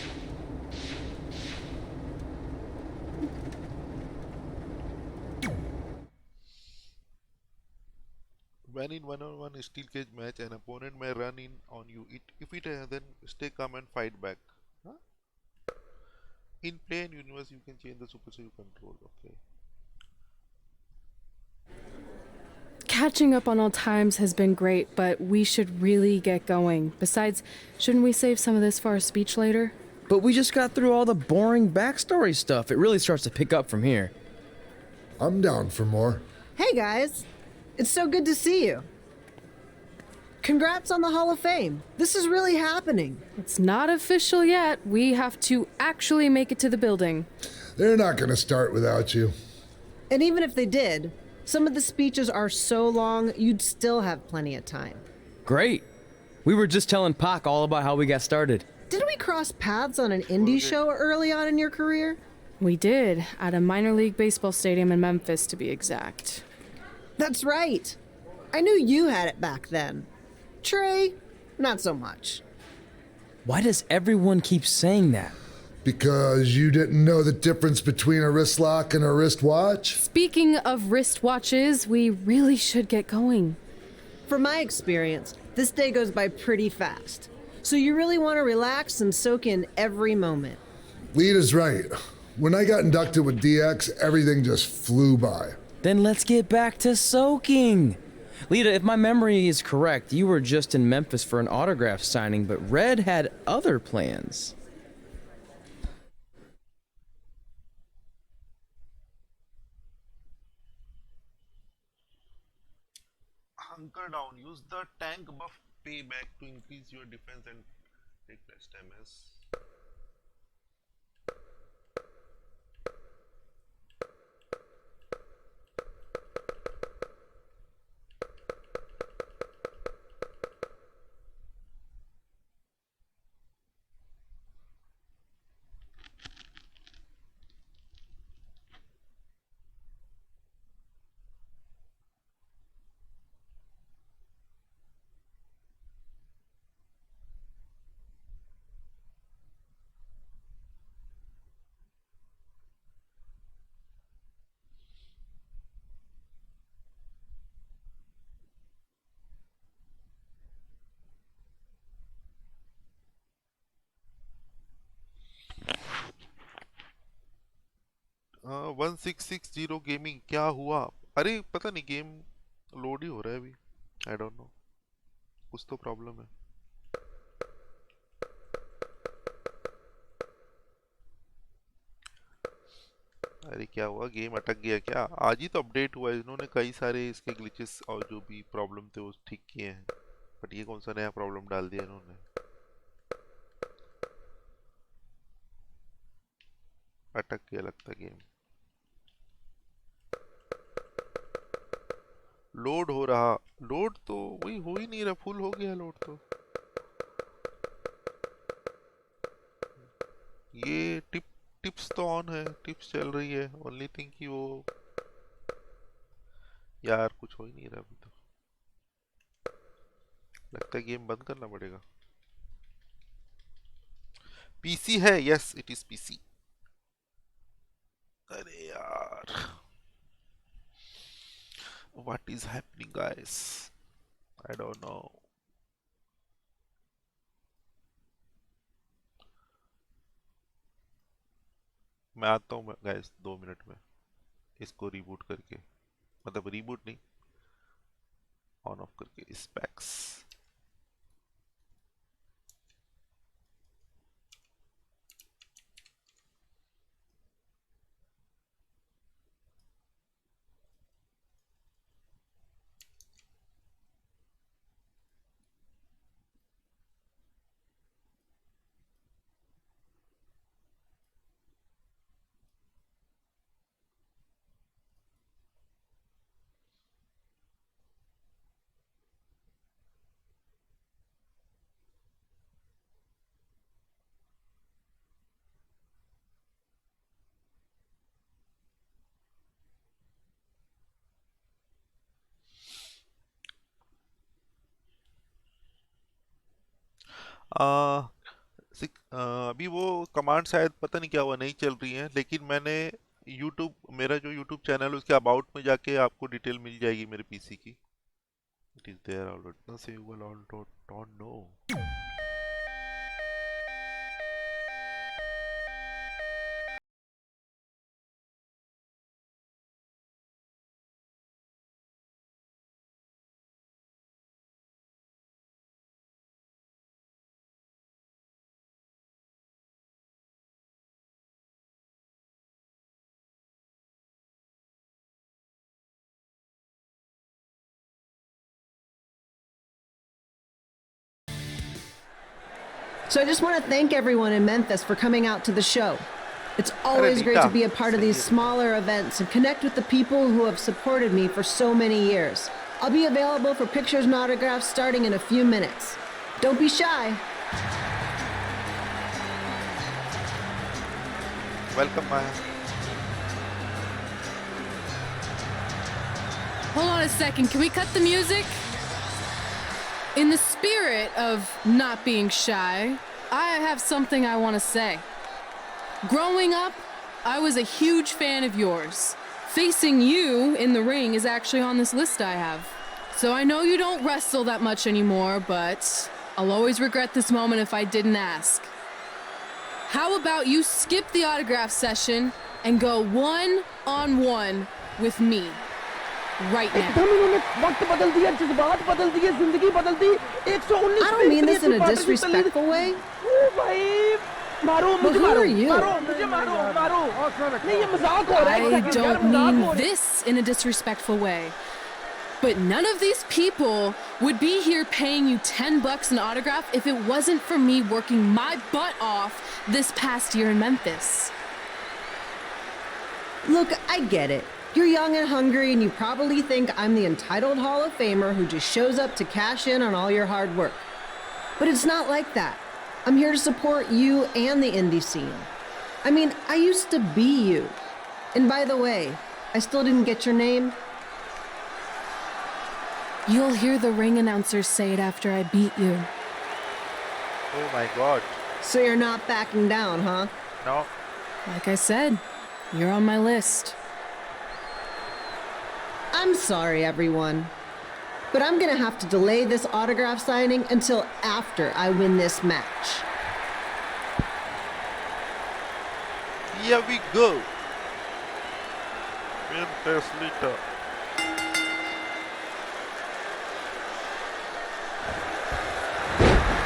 When in one-on-one steel cage match, an opponent may run in on you. If it then stay calm and fight back. Huh? In play and universe, you can change the super so you control. Okay. Catching up on all times has been great, but we should really get going. Besides, shouldn't we save some of this for our speech later? But we just got through all the boring backstory stuff. It really starts to pick up from here. I'm down for more. Hey guys, it's so good to see you. Congrats on the Hall of Fame. This is really happening. It's not official yet. We have to actually make it to the building. They're not going to start without you. And even if they did, some of the speeches are so long, you'd still have plenty of time. Great. We were just telling Pac all about how we got started. Didn't we cross paths on an indie show early on in your career? We did, at a minor league baseball stadium in Memphis, to be exact. That's right. I knew you had it back then. Trey, not so much. Why does everyone keep saying that? Because you didn't know the difference between a wrist lock and a wristwatch? Speaking of wristwatches, we really should get going. From my experience, this day goes by pretty fast. So you really want to relax and soak in every moment. Lita's right. When I got inducted with DX, everything just flew by. Then let's get back to soaking. Lita, if my memory is correct, you were just in Memphis for an autograph signing, but Red had other plans. Hunker down. Use the tank buff payback to increase your defense and Take best MS. हाँ 1660 gaming क्या हुआ? अरे पता नहीं game load ही हो रहा है अभी। आई डोंट नो, कुछ तो प्रॉब्लम है। अरे क्या हुआ, गेम अटक गया क्या? आज ही तो अपडेट हुआ है, इन्होंने कई सारे इसके ग्लिचेस और जो भी प्रॉब्लम थे वो ठीक किए हैं, बट ये कौन सा नया प्रॉब्लम डाल दिया इन्होंने? अटक गया लगता गेम। लोड हो रहा, लोड तो वही हो ही नहीं रहा, फुल हो गया लोड तो। ये टिप्स तो ऑन है, टिप्स चल रही है, ओनली थिंग कि वो यार कुछ हो ही नहीं रहा अभी तो। लगता है गेम बंद करना पड़ेगा। पीसी है, यस इट इज पीसी। अरे यार what is happening guys, I don't know. मैं आता हूँ गाइस 2 मिनट में, इसको रिबूट करके, मतलब रिबूट नहीं, ऑन ऑफ करके स्पेक्स। अभी वो कमांड शायद पता नहीं क्या हुआ नहीं चल रही है, लेकिन मैंने YouTube, मेरा जो YouTube चैनल है उसके अबाउट में जाके आपको डिटेल मिल जाएगी मेरे पीसी की। It is there already, so you will all don't know. So I just want to thank everyone in Memphis for coming out to the show. It's always great to be a part of these smaller events and connect with the people who have supported me for so many years. I'll be available for pictures and autographs starting in a few minutes. Don't be shy. Welcome, Maya. Hold on a second, can we cut the music? In the spirit of not being shy, I have something I want to say. Growing up, I was a huge fan of yours. Facing you in the ring is actually on this list I have. So I know you don't wrestle that much anymore, but I'll always regret this moment if I didn't ask. How about you skip the autograph session and go one-on-one with me? Right now. I don't mean this in a disrespectful way. But who are you? I don't mean this in a disrespectful way. But none of these people would be here paying you $10 an autograph if it wasn't for me working my butt off this past year in Memphis. Look, I get it. You're young and hungry, and you probably think I'm the entitled Hall of Famer who just shows up to cash in on all your hard work. But it's not like that. I'm here to support you and the indie scene. I mean, I used to be you. And by the way, I still didn't get your name. You'll hear the ring announcer say it after I beat you. Oh my god. So you're not backing down, huh? No. Like I said, you're on my list. I'm sorry, everyone. But I'm gonna have to delay this autograph signing until after I win this match. Here we go. Memphis later.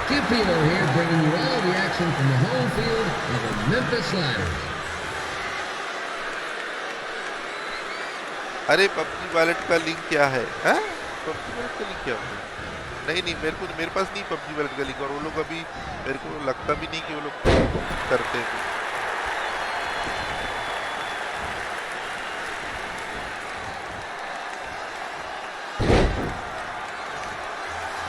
Skip Pino here, bringing you all the action from the home field of the Memphis Sliders. अरे PUBG wallet का link क्या है? हैं? PUBG wallet का link क्या है? नहीं मेरे पास नहीं PUBG वॉलेट का लिंक और वो लोग अभी मेरे को लगता भी नहीं कि वो लोग करते हैं।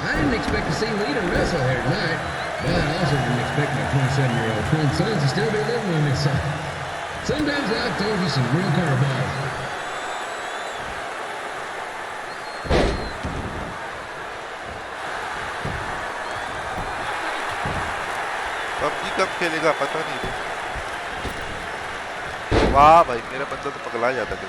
I didn't expect to see Lita wrestle here tonight, but I also didn't expect my 27-year-old twin sons to still be living with me, so sometimes life throws you some real curveballs. PUBG कब खेलेगा पता नहीं। वाह भाई मेरा बंदा तो पगला जाता है।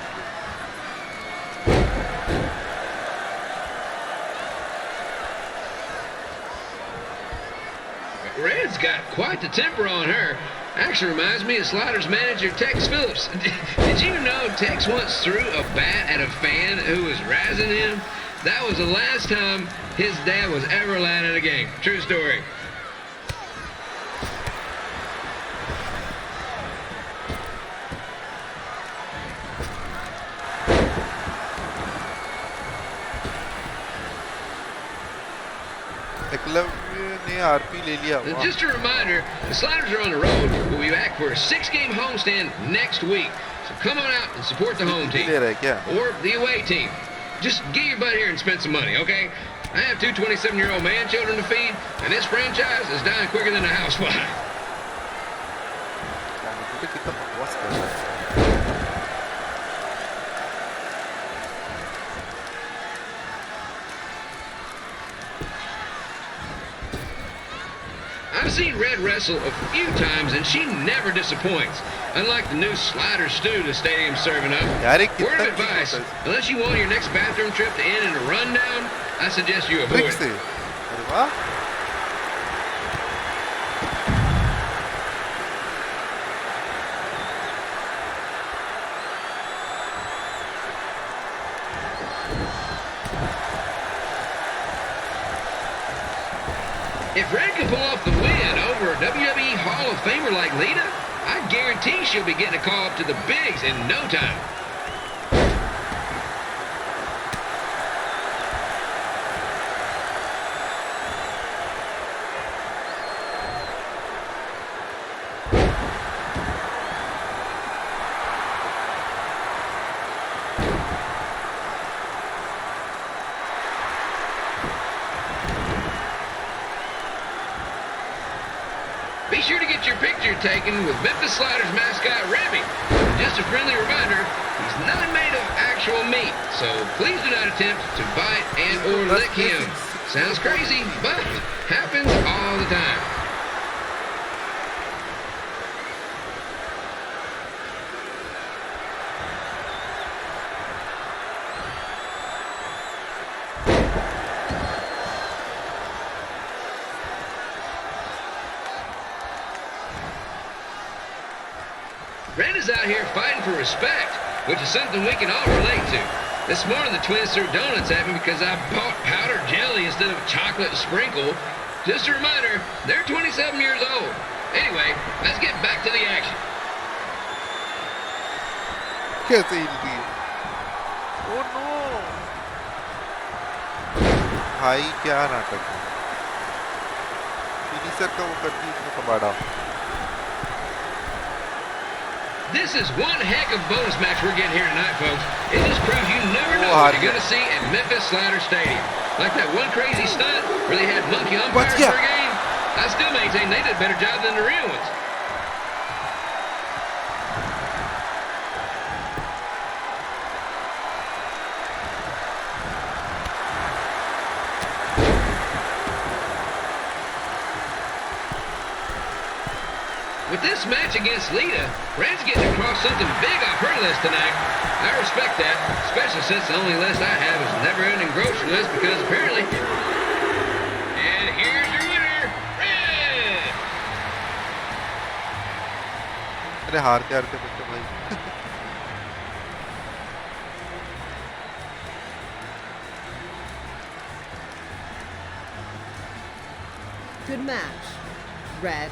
Red's got quite the temper on her. Actually reminds me of Sliders manager Tex Phillips. Did you know Tex once threw a bat at a fan who was razzing him? That was the last time his dad was ever allowed at a game. True story. Just a reminder, the Sliders are on the road. We'll be back for a 6-game homestand next week. So come on out and support the home team. Or the away team. Just get your butt here and spend some money, okay? I have 2 27-year-old man children to feed, and this franchise is dying quicker than a house fire. I've seen Red wrestle a few times, and she never disappoints. Unlike the new Slider stew the stadium's serving up. Word of advice, unless you want your next bathroom trip to end in a rundown, I suggest you avoid it. If Red can pull off the win over a WWE Hall of Famer like Lita, I guarantee she'll be getting a call up to the bigs in no time. Be sure to get your picture taken with Memphis Sliders mascot Remy. Just a friendly reminder, he's not made of actual meat, so please do not attempt to bite and or lick him. Sounds crazy, but happens all the time. Red is out here fighting for respect, which is something we can all relate to. This morning the twins threw donuts at me because I bought powdered jelly instead of chocolate sprinkle. Just a reminder, they're 27 years old. Anyway, let's get back to the action. कैसे हिल गई? Oh no! भाई क्या नाटक है finisher का वो कर दी इसने कबाड़ा This is one heck of a bonus match we're getting here tonight, folks. It just proves you never know what you're going to see at Memphis Slider Stadium. Like that one crazy stunt where they had monkey umpires for a game. I still maintain they did a better job than the real ones. With this match against Lita, Red's getting across something big off her list tonight. I respect that, especially since the only list I have is a never-ending grocery list because apparently... And here's your winner, Red! अरे हारते हारते बच्चे भाई Good match, Red.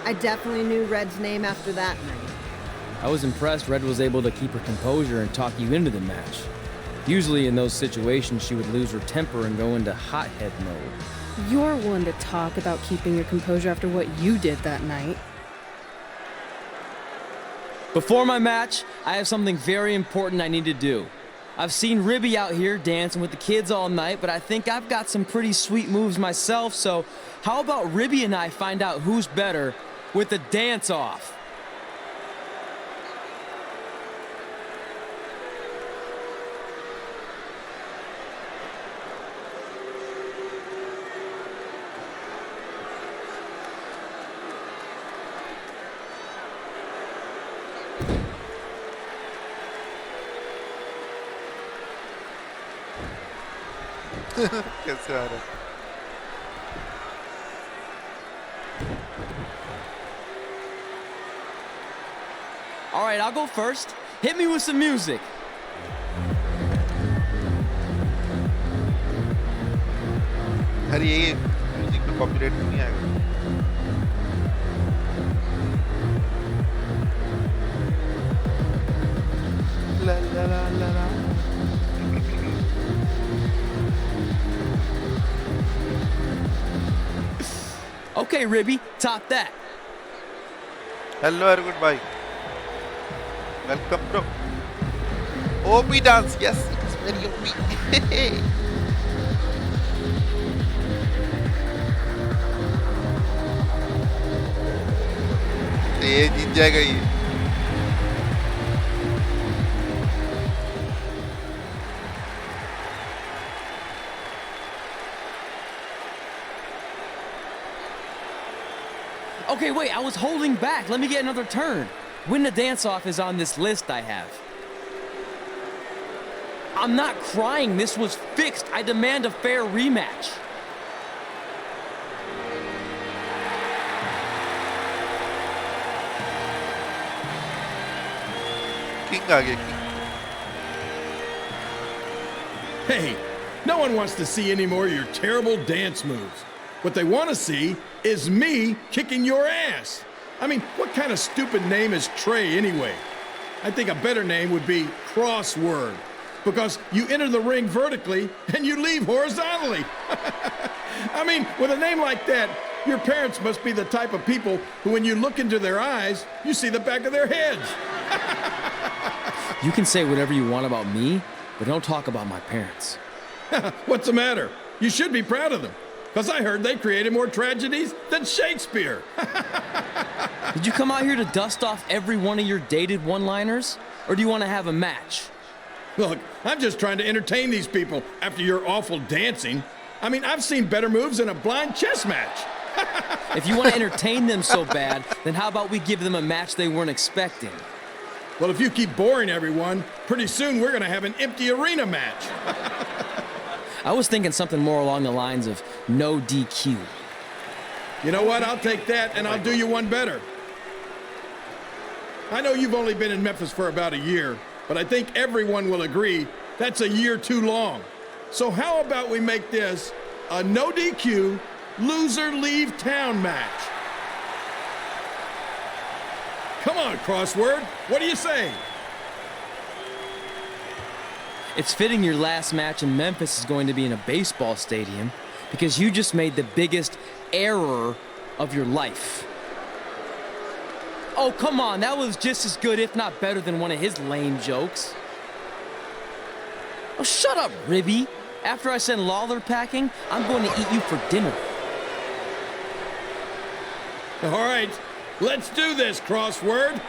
I definitely knew Red's name after that night. I was impressed Red was able to keep her composure and talk you into the match. Usually in those situations, she would lose her temper and go into hothead mode. You're one to talk about keeping your composure after what you did that night. Before my match, I have something very important I need to do. I've seen Ribby out here dancing with the kids all night, but I think I've got some pretty sweet moves myself, so how about Ribby and I find out who's better with the dance-off? कैसे आ रहा है All right, I'll go first. Hit me with some music. अरे ये music पे copyright नहीं आएगा ला ला ला ला ला Okay, Ribby, top that. Hello, very good bye. Welcome, bro. OP dance, yes, it's very OP. ये जीत जाएगा ये Okay, wait, I was holding back. Let me get another turn. Win the dance-off is on this list I have. I'm not crying. This was fixed. I demand a fair rematch. King आ गया King. Hey, no one wants to see any more of your terrible dance moves. What they want to see is me kicking your ass. I mean, what kind of stupid name is Trey anyway? I think a better name would be Crossword, because you enter the ring vertically and you leave horizontally. I mean, with a name like that, your parents must be the type of people who, when you look into their eyes, you see the back of their heads. You can say whatever you want about me, but don't talk about my parents. What's the matter? You should be proud of them, because I heard they created more tragedies than Shakespeare. Did you come out here to dust off every one of your dated one-liners? Or do you want to have a match? Look, I'm just trying to entertain these people after your awful dancing. I mean, I've seen better moves in a blind chess match. If you want to entertain them so bad, then how about we give them a match they weren't expecting? Well, if you keep boring everyone, pretty soon we're going to have an empty arena match. I was thinking something more along the lines of no DQ. You know what? I'll take that, and I'll do you one better. I know you've only been in Memphis for about a year, but I think everyone will agree that's a year too long. So how about we make this a no DQ, loser leave town match? Come on, Crossword. What do you say? It's fitting your last match in Memphis is going to be in a baseball stadium because you just made the biggest error of your life. Oh, come on. That was just as good, if not better, than one of his lame jokes. Oh, shut up, Ribby. After I send Lawler packing, I'm going to eat you for dinner. All right. Let's do this, Crossword.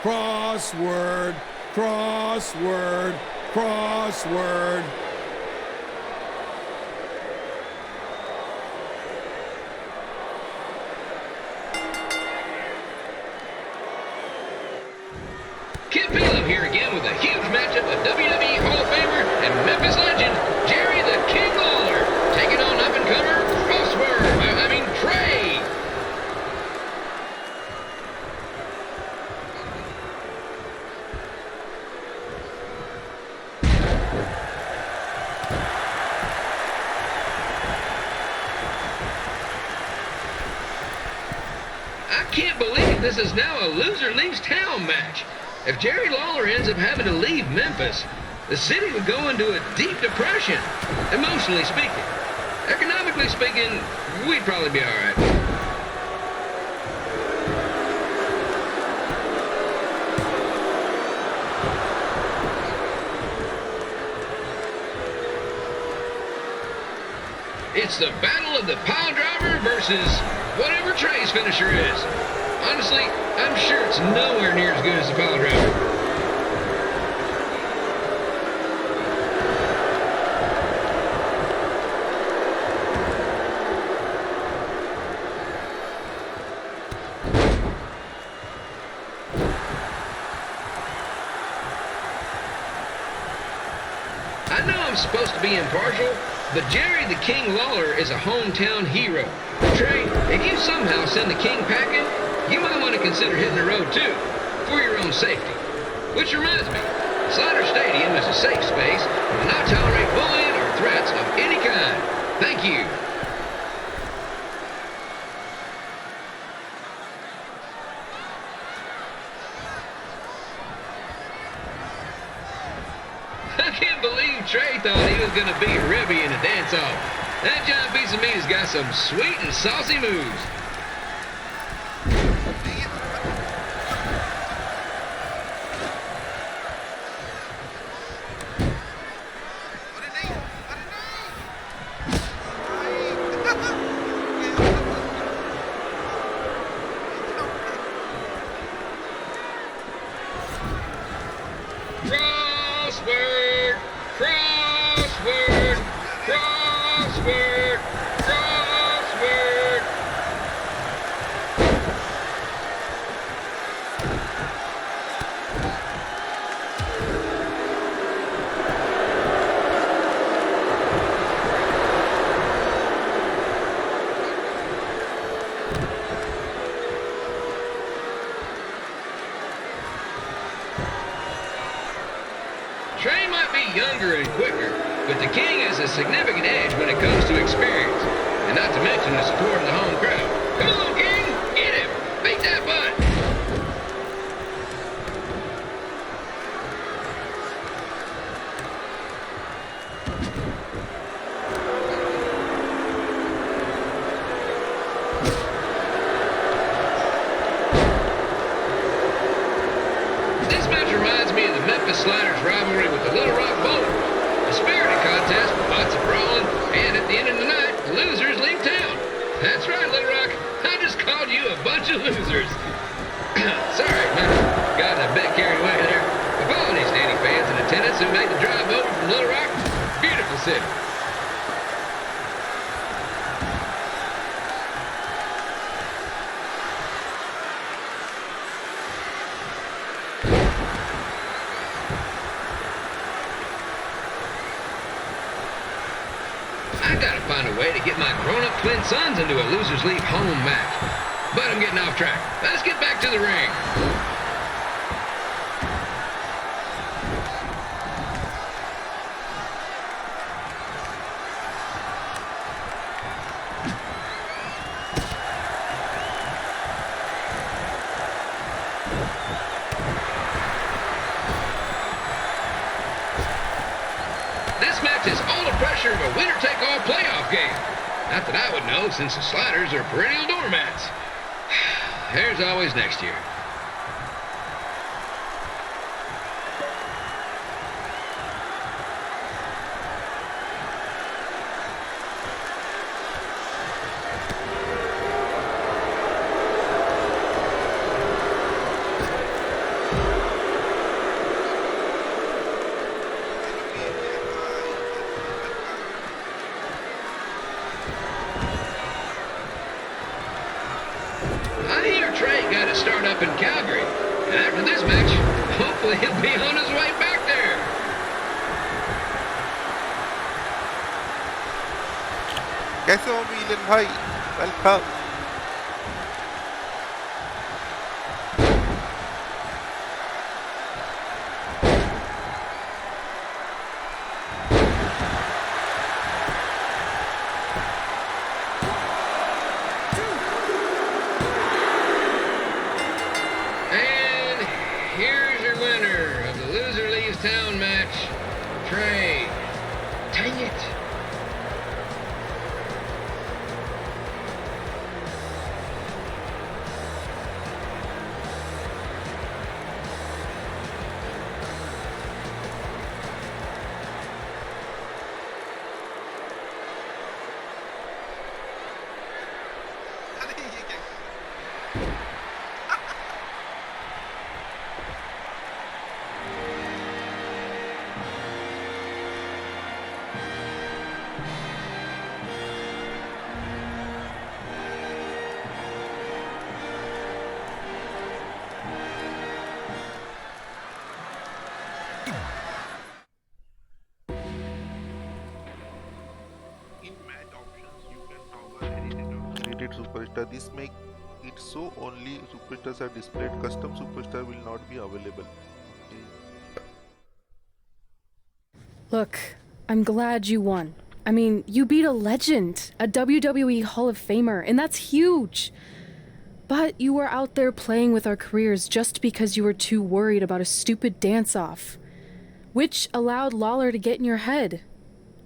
Crossword, crossword, crossword. Kid Balaam here again with a huge matchup of WWE Hall of Famer and Memphis legend, Jerry the King Lawler, taking on up-and-comer Trey. I can't believe this is now a loser leaves town match. If Jerry Lawler ends up having to leave Memphis, the city would go into a deep depression, emotionally speaking. Economically speaking, we'd probably be all right. It's the battle of the pile driver versus whatever Trey's finisher is. Honestly, I'm sure it's nowhere near as good as the pile driver. I know I'm supposed to be impartial, but Jerry the King Lawler is a hometown hero. Trey, if you somehow send the King packing, you might want to consider hitting the road too, for your own safety. Which reminds me, Slider Stadium is a safe space and will not tolerate bullying or threats of any kind. Thank you. I can't believe Trey thought he was going to beat Ribby in a dance-off. That giant piece of meat has got some sweet and saucy moves. Crossword, crossword, crossword, crossword. Trey might be younger and quicker, but the King has a significant edge when it comes to experience, and not to mention the support of the home crowd. Come on, King, get him! Beat that butt! This match reminds me of the Memphis Sliders rivalry with the Little Rock Bowler. A spirited contest with lots of brawling, and at the end of the night, the losers leave town. That's right, Little Rock. I just I gotta find a way to get my grown-up twin sons into a losers leave home match. But I'm getting off track. Let's get back to the ring. This match is all the pressure of a winner-take-all playoff game. Not that I would know, since the Sliders are perennial doormats. There's always next year. I hear Trey got a start up in Calgary. And after this match, hopefully he'll be on his way back there. कैसे हो मिलन भाई? Welcome. And here's your winner of the Loser Leaves Town match, Trey. Dang it. Created superstar. This make it so only superstars are displayed. Custom superstar will not be available. Look, I'm glad you won. I mean, you beat a legend, a WWE Hall of Famer, and that's huge. But you were out there playing with our careers just because you were too worried about a stupid dance-off, which allowed Lawler to get in your head.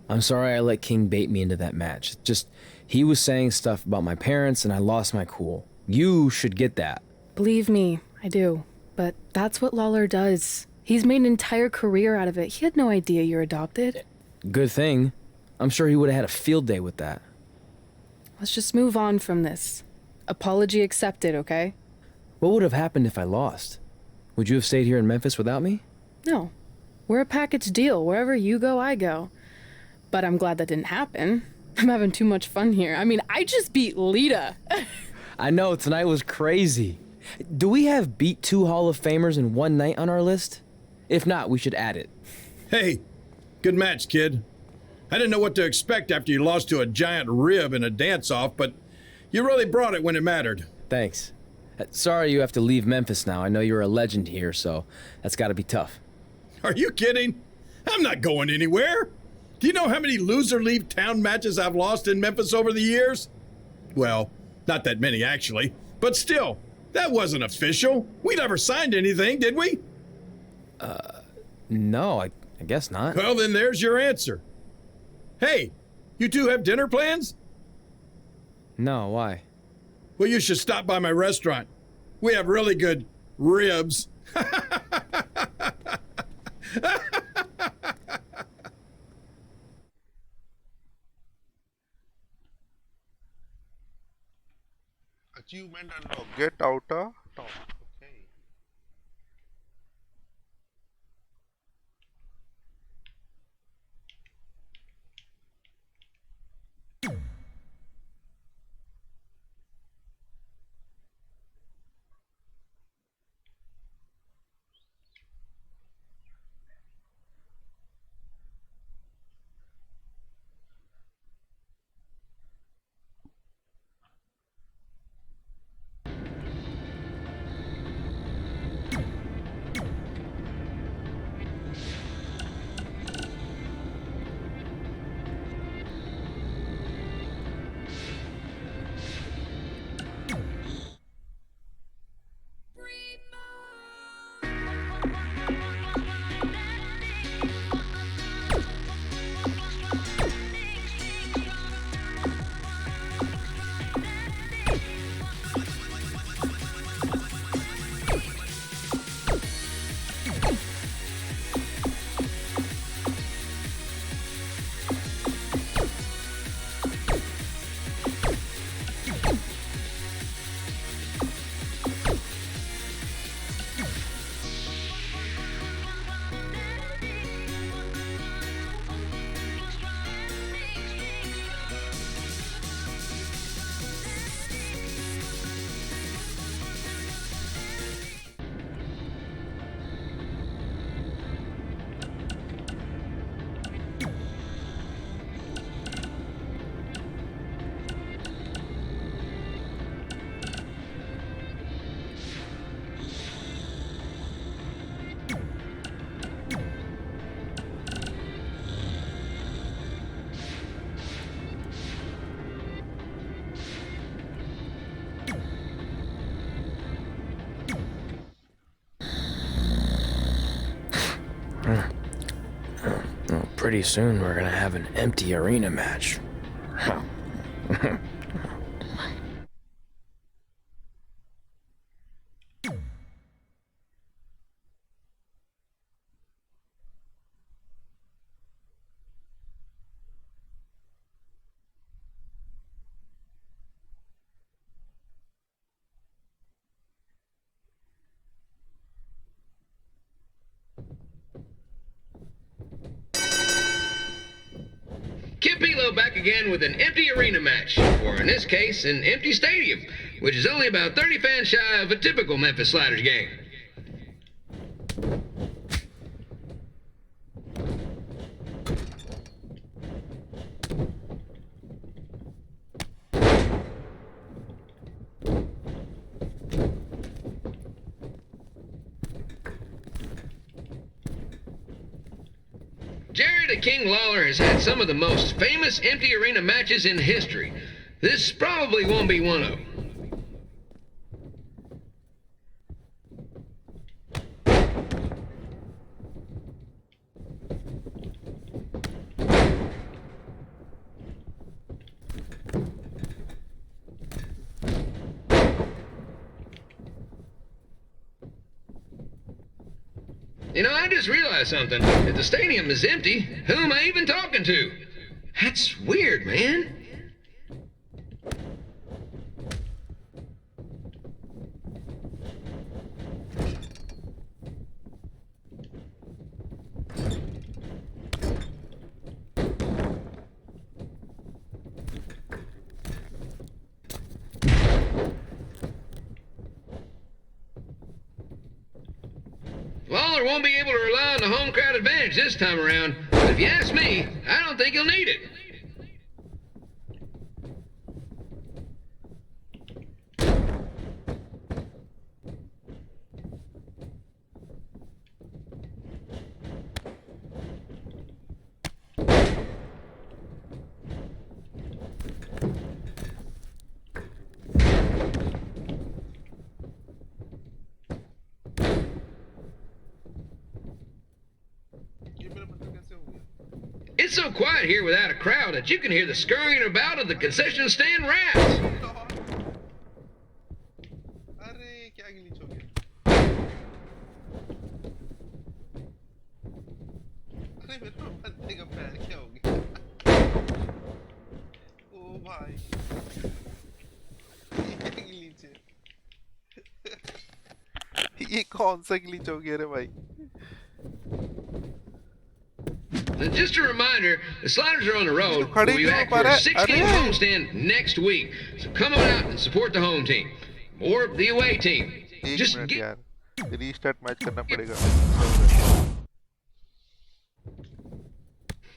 I'm sorry I let King bait me into that match. Just, he was saying stuff about my parents and I lost my cool. You should get that. Believe me, I do. But that's what Lawler does. He's made an entire career out of it. He had no idea you're adopted. Good thing. I'm sure he would have had a field day with that. Let's just move on from this. Apology accepted, okay? What would have happened if I lost? Would you have stayed here in Memphis without me? No. We're a package deal. Wherever you go, I go. But I'm glad that didn't happen. I'm having too much fun here. I mean, I just beat Lita. I know, tonight was crazy. Do we have beat 2 Hall of Famers in one night on our list? If not, we should add it. Hey, good match, kid. I didn't know what to expect after you lost to a giant rib in a dance-off, but you really brought it when it mattered. Thanks. Sorry you have to leave Memphis now. I know you're a legend here, so that's gotta be tough. Are you kidding? I'm not going anywhere. Do you know how many loser leave town matches I've lost in Memphis over the years? Well, not that many actually, but still, that wasn't official. We never signed anything, did we? No, I guess not. Well, then there's your answer. Hey, you two have dinner plans? No, why? Well, you should stop by my restaurant. We have really good ribs. Achievement unlocked. Get out a top. Okay. pretty soon we're gonna have an empty arena match. Back again with an empty arena match, or in this case, an empty stadium, which is only about 30 fans shy of a typical Memphis Sliders game. King Lawler has had some of the most famous empty arena matches in history. This probably won't be one of them. You know, I just realized something. If the stadium is empty, who am I even talking to? That's weird, man. Lawler won't be able to rely on the home crowd advantage this time around. But if you ask me, I don't think he'll need it. It's so quiet here without a crowd that you can hear the scurrying about of the concession stand rats. ये कौन सा glitch हो गया रे भाई? And just a reminder, the Sliders are on the road. We'll be back for a 6-game homestand next week. So come on out and support the home team. Or the away team. Just get... Restart match करना पड़ेगा.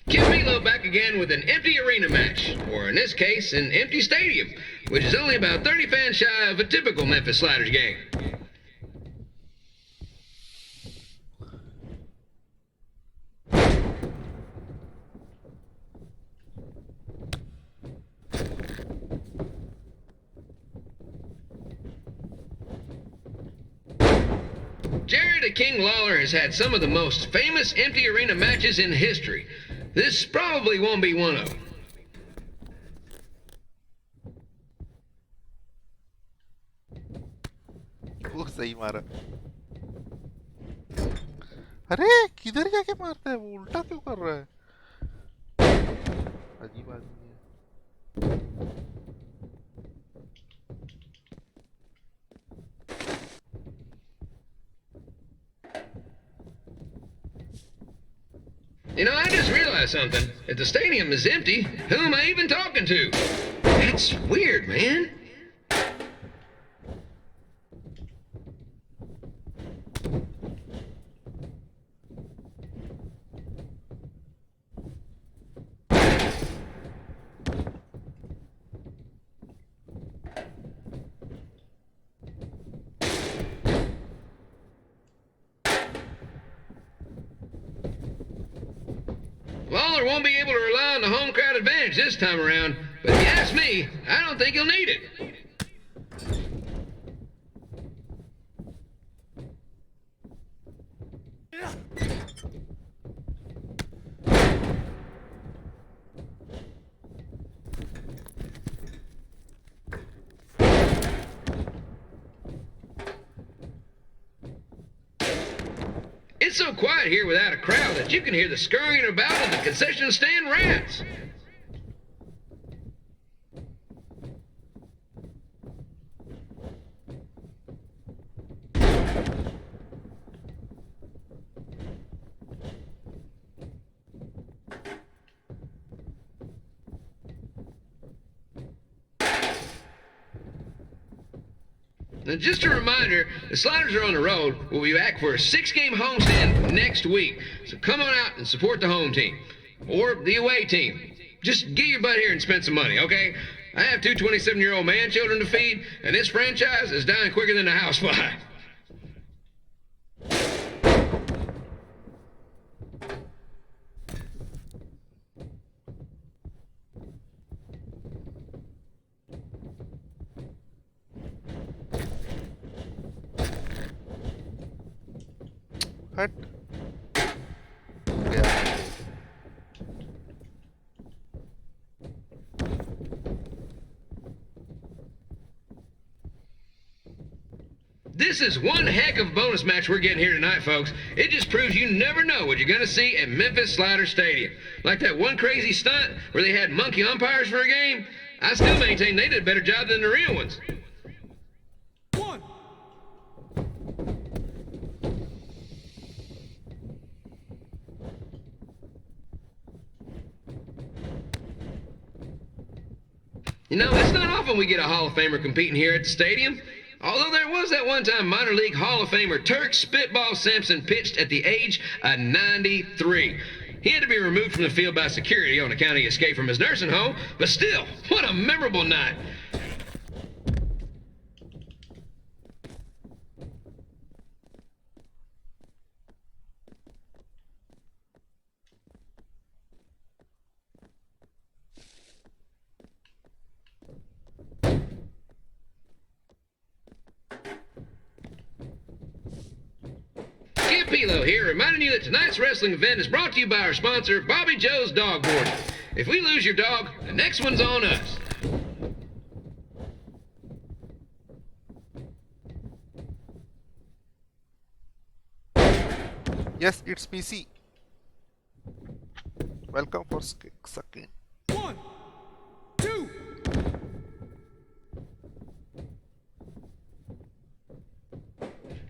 Get Milo back again with an empty arena match. Or in this case, an empty stadium. Which is only about 30 fans shy of a typical Memphis Sliders game. King Lawler has had some of the most famous empty arena matches in history. This probably won't be one of them. वो सही मारा. अरे किधर जाके मारता है वो? उल्टा क्यों कर रहा है? अजीब आदमी है. You know, I just realized something. If the stadium is empty, who am I even talking to? That's weird, man. Lawler won't be able to rely on the home crowd advantage this time around, but if you ask me, I don't think he'll need it. It's so quiet here without a crowd that you can hear the scurrying about of the concession stand rats. Now, just a reminder, the Sliders are on the road. We'll be back for a 6-game homestand next week. So come on out and support the home team. Or the away team. Just get your butt here and spend some money, okay? I have 2 27-year-old man-children to feed, and this franchise is dying quicker than a housefly. हट This is one heck of a bonus match we're getting here tonight, folks. It just proves you never know what you're going to see at Memphis Slider Stadium. Like that one crazy stunt where they had monkey umpires for a game. I still maintain they did a better job than the real ones. You know, it's not often we get a Hall of Famer competing here at the stadium. Although there was that one time minor league Hall of Famer Turk Spitball Sampson pitched at the age of 93. He had to be removed from the field by security on account he escaped from his nursing home, but still, what a memorable night. Pilo here, reminding you that tonight's wrestling event is brought to you by our sponsor, Bobby Joe's Dog Boarding. If we lose your dog, the next one's on us. Yes, it's PC. Welcome for sucking. 1, 2.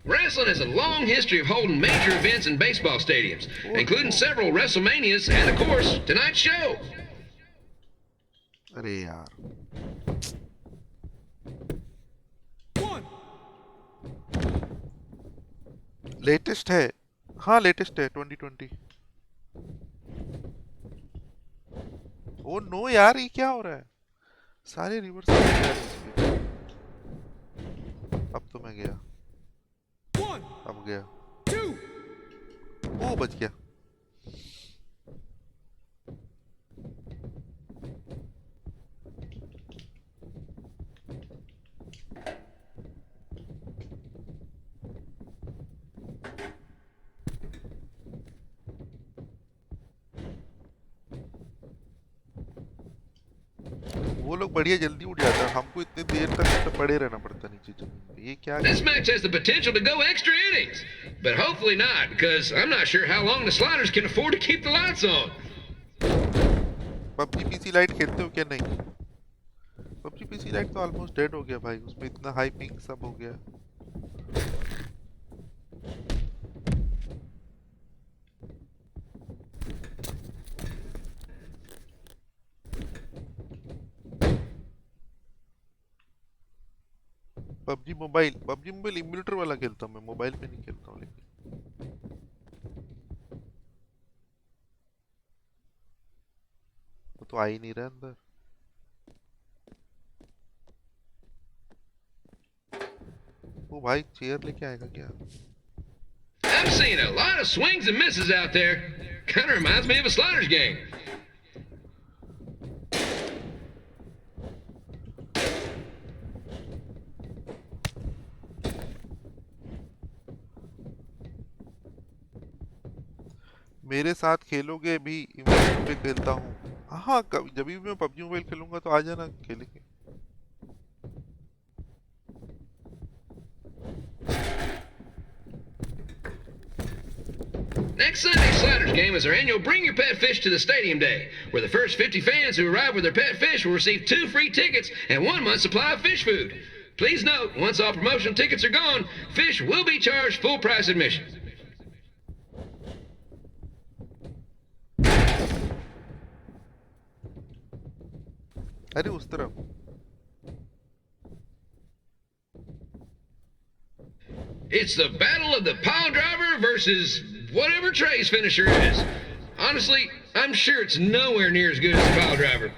Wrestling has a long history of holding major events in baseball stadiums, including several WrestleManias and, of course, tonight's show. अरे यार. 1. Latest है. हाँ latest है 2020. Oh no यार ये क्या हो रहा है? सारे रिवर्स हो रहे हैं. अब तो मैं गया. अब गया. ओ बच गया. वो लोग बढ़िया जल्दी उठ जाता है. हमको इतने देर तक पड़े रहना पड़ता नीचे जमीन पे. ये क्या? This match has the potential to go extra innings, but hopefully not, because I'm not sure how long the Sliders can afford to keep the lights on. PUBG PC light खेलते हो क्या? नहीं. PUBG PC लाइट तो almost dead हो गया भाई. उसमें इतना हाई पिंग सब हो गया. PUBG मोबाइल इम्यूलेटर वाला खेलता हूँ मैं. मोबाइल पे नहीं खेलता हूँ. लेकिन वो तो आ ही नहीं रहा अंदर. वो भाई चेयर लेके आएगा क्या? I'm seeing a lot of swings and misses out there. Kind of reminds me of a Sliders game. मेरे साथ खेलोगे भी? इमोट पे खेलता हूँ. हाँ जब भी मैं PUBG मोबाइल खेलूंगा तो आ जाना खेलेंगे. Next Sunday's Sliders game is our annual Bring Your Pet Fish to the Stadium Day, where the first 50 fans who arrive with their pet fish will receive 2 free tickets and 1 month's supply of fish food. Please note, once all promotional tickets are gone, fish will be charged full price admission. अरे उस तरफ It's the battle of the pile driver versus whatever Trey's finisher is. Honestly, I'm sure it's nowhere near as good as the pile driver.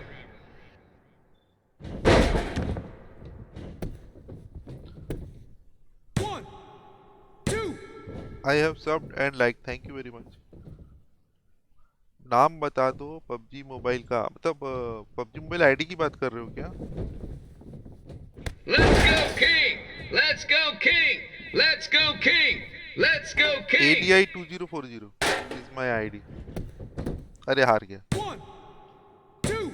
I have subbed and like. Thank you very much. नाम बता दो PUBG mobile का, मतलब PUBG mobile ID की बात कर रहे हो क्या? Let's go King! Let's go King! Let's go King! Let's go King! ADI 2040 is my ID. अरे हार गया. 1, 2.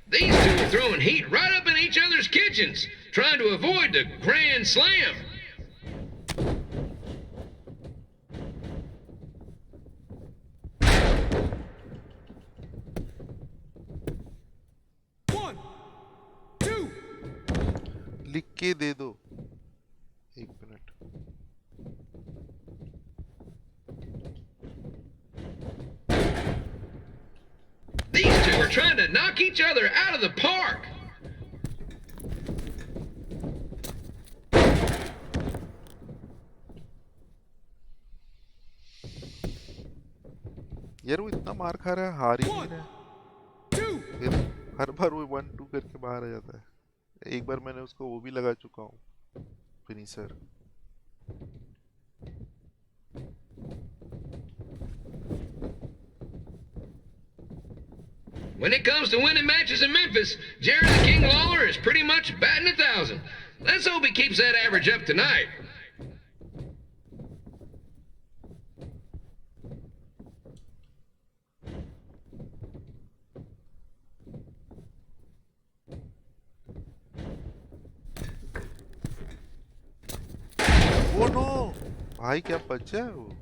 These two are throwing heat right up in each other's kitchens, trying to avoid the Grand Slam. लिख के दे दो. 1 minute. These two are trying to knock each other out of the park. यार वो इतना मार खा रहा है, हार ही नहीं रहा है. फिर हर बार वो 1-2 करके बाहर आ जाता है. एक बार मैंने उसको वो भी लगा चुका हूँ, finisher. When it comes to winning matches in Memphis, Jerry the King Lawler is pretty much batting 1,000. Let's hope he keeps that average up tonight. Oh no! भाई क्या बच्चा है वो?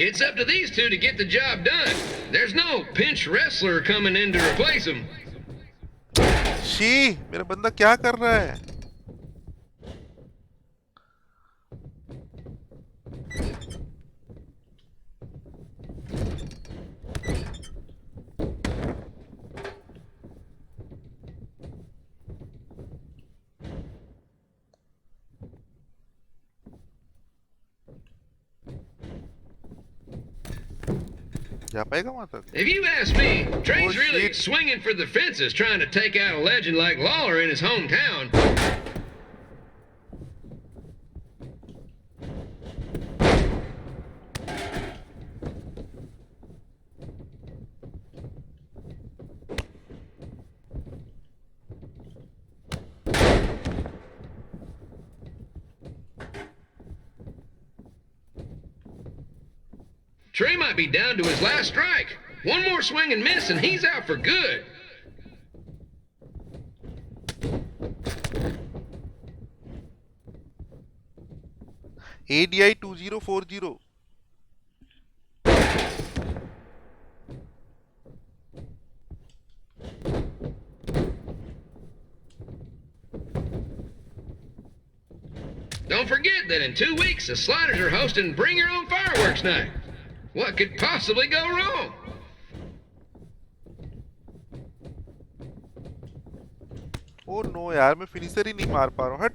It's up to these two to get the job done. There's no pinch wrestler coming in to replace him. She, मेरा बंदा क्या कर रहा है? If you ask me, Trey's really swinging for the fences trying to take out a legend like Lawler in his hometown. Trey might be down to his last strike. One more swing and miss and he's out for good. ADI 2040. Don't forget that in 2 weeks, the Sliders are hosting Bring Your Own Fireworks Night. What could possibly go wrong? Oh no यार, मैं finisher ही नहीं मार पा रहा हूँ. हट.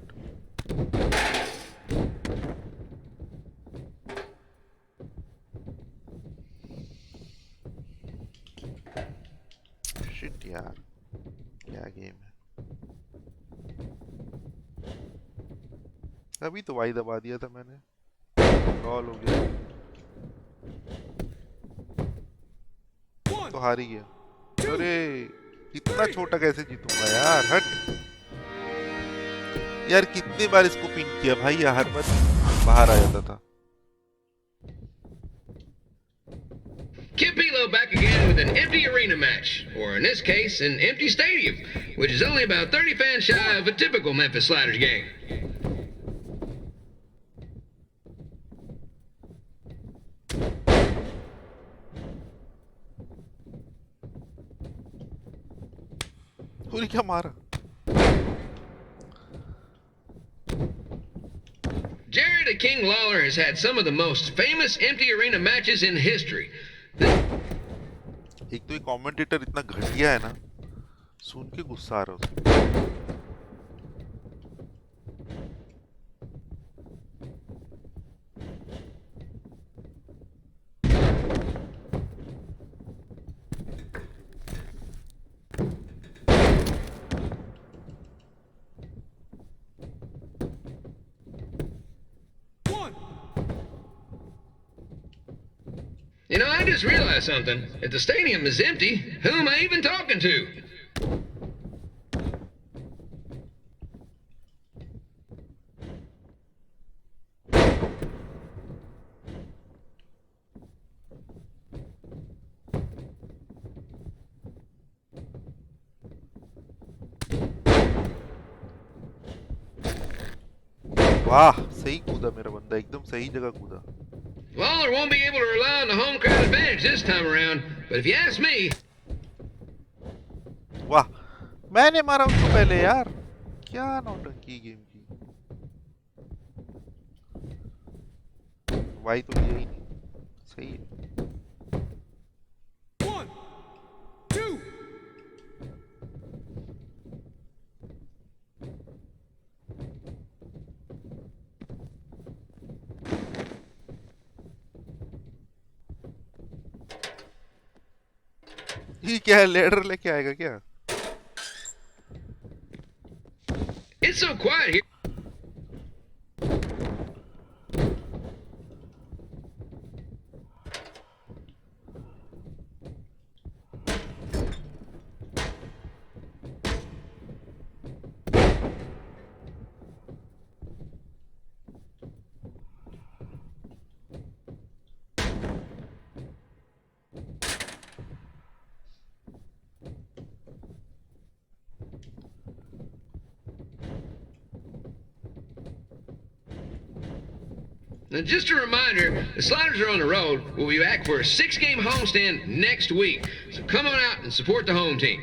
Shit यार, क्या गेम है. अभी तो वाई दबा दिया था मैंने. कॉल हो गया. तो हार ही गया. अरे इतना छोटा कैसे जीतूंगा यार. हट यार, कितनी बार इसको पिन किया भाई, यार हर बार बाहर आ जाता था. Kip Elo back again with an empty arena match, or in this case, an empty stadium, which is only about 30 fans shy of a typical Memphis Sliders game. पूरी क्या मारा? Jared the King Lawler has had some of the most famous empty arena matches in history. एक तो ये commentator इतना घटिया है ना, सुन के गुस्सा आ रहा है उसको। You know, I just realized something. If the stadium is empty, who am I even talking to? वाह, सही कूदा मेरा बंदा, एकदम सही जगह कूदा। Lawler won't be able to rely on the home crowd advantage this time around, but if you ask me... वाह, मैंने मारा उसको पहले यार, क्या नौटंकी गेम की। वाई तो यही नहीं, सही है। ये क्या है, लेडर लेके आएगा क्या? It's so quiet here. Now, just a reminder, the Sliders are on the road. We'll be back for a 6-game homestand next week. So come on out and support the home team.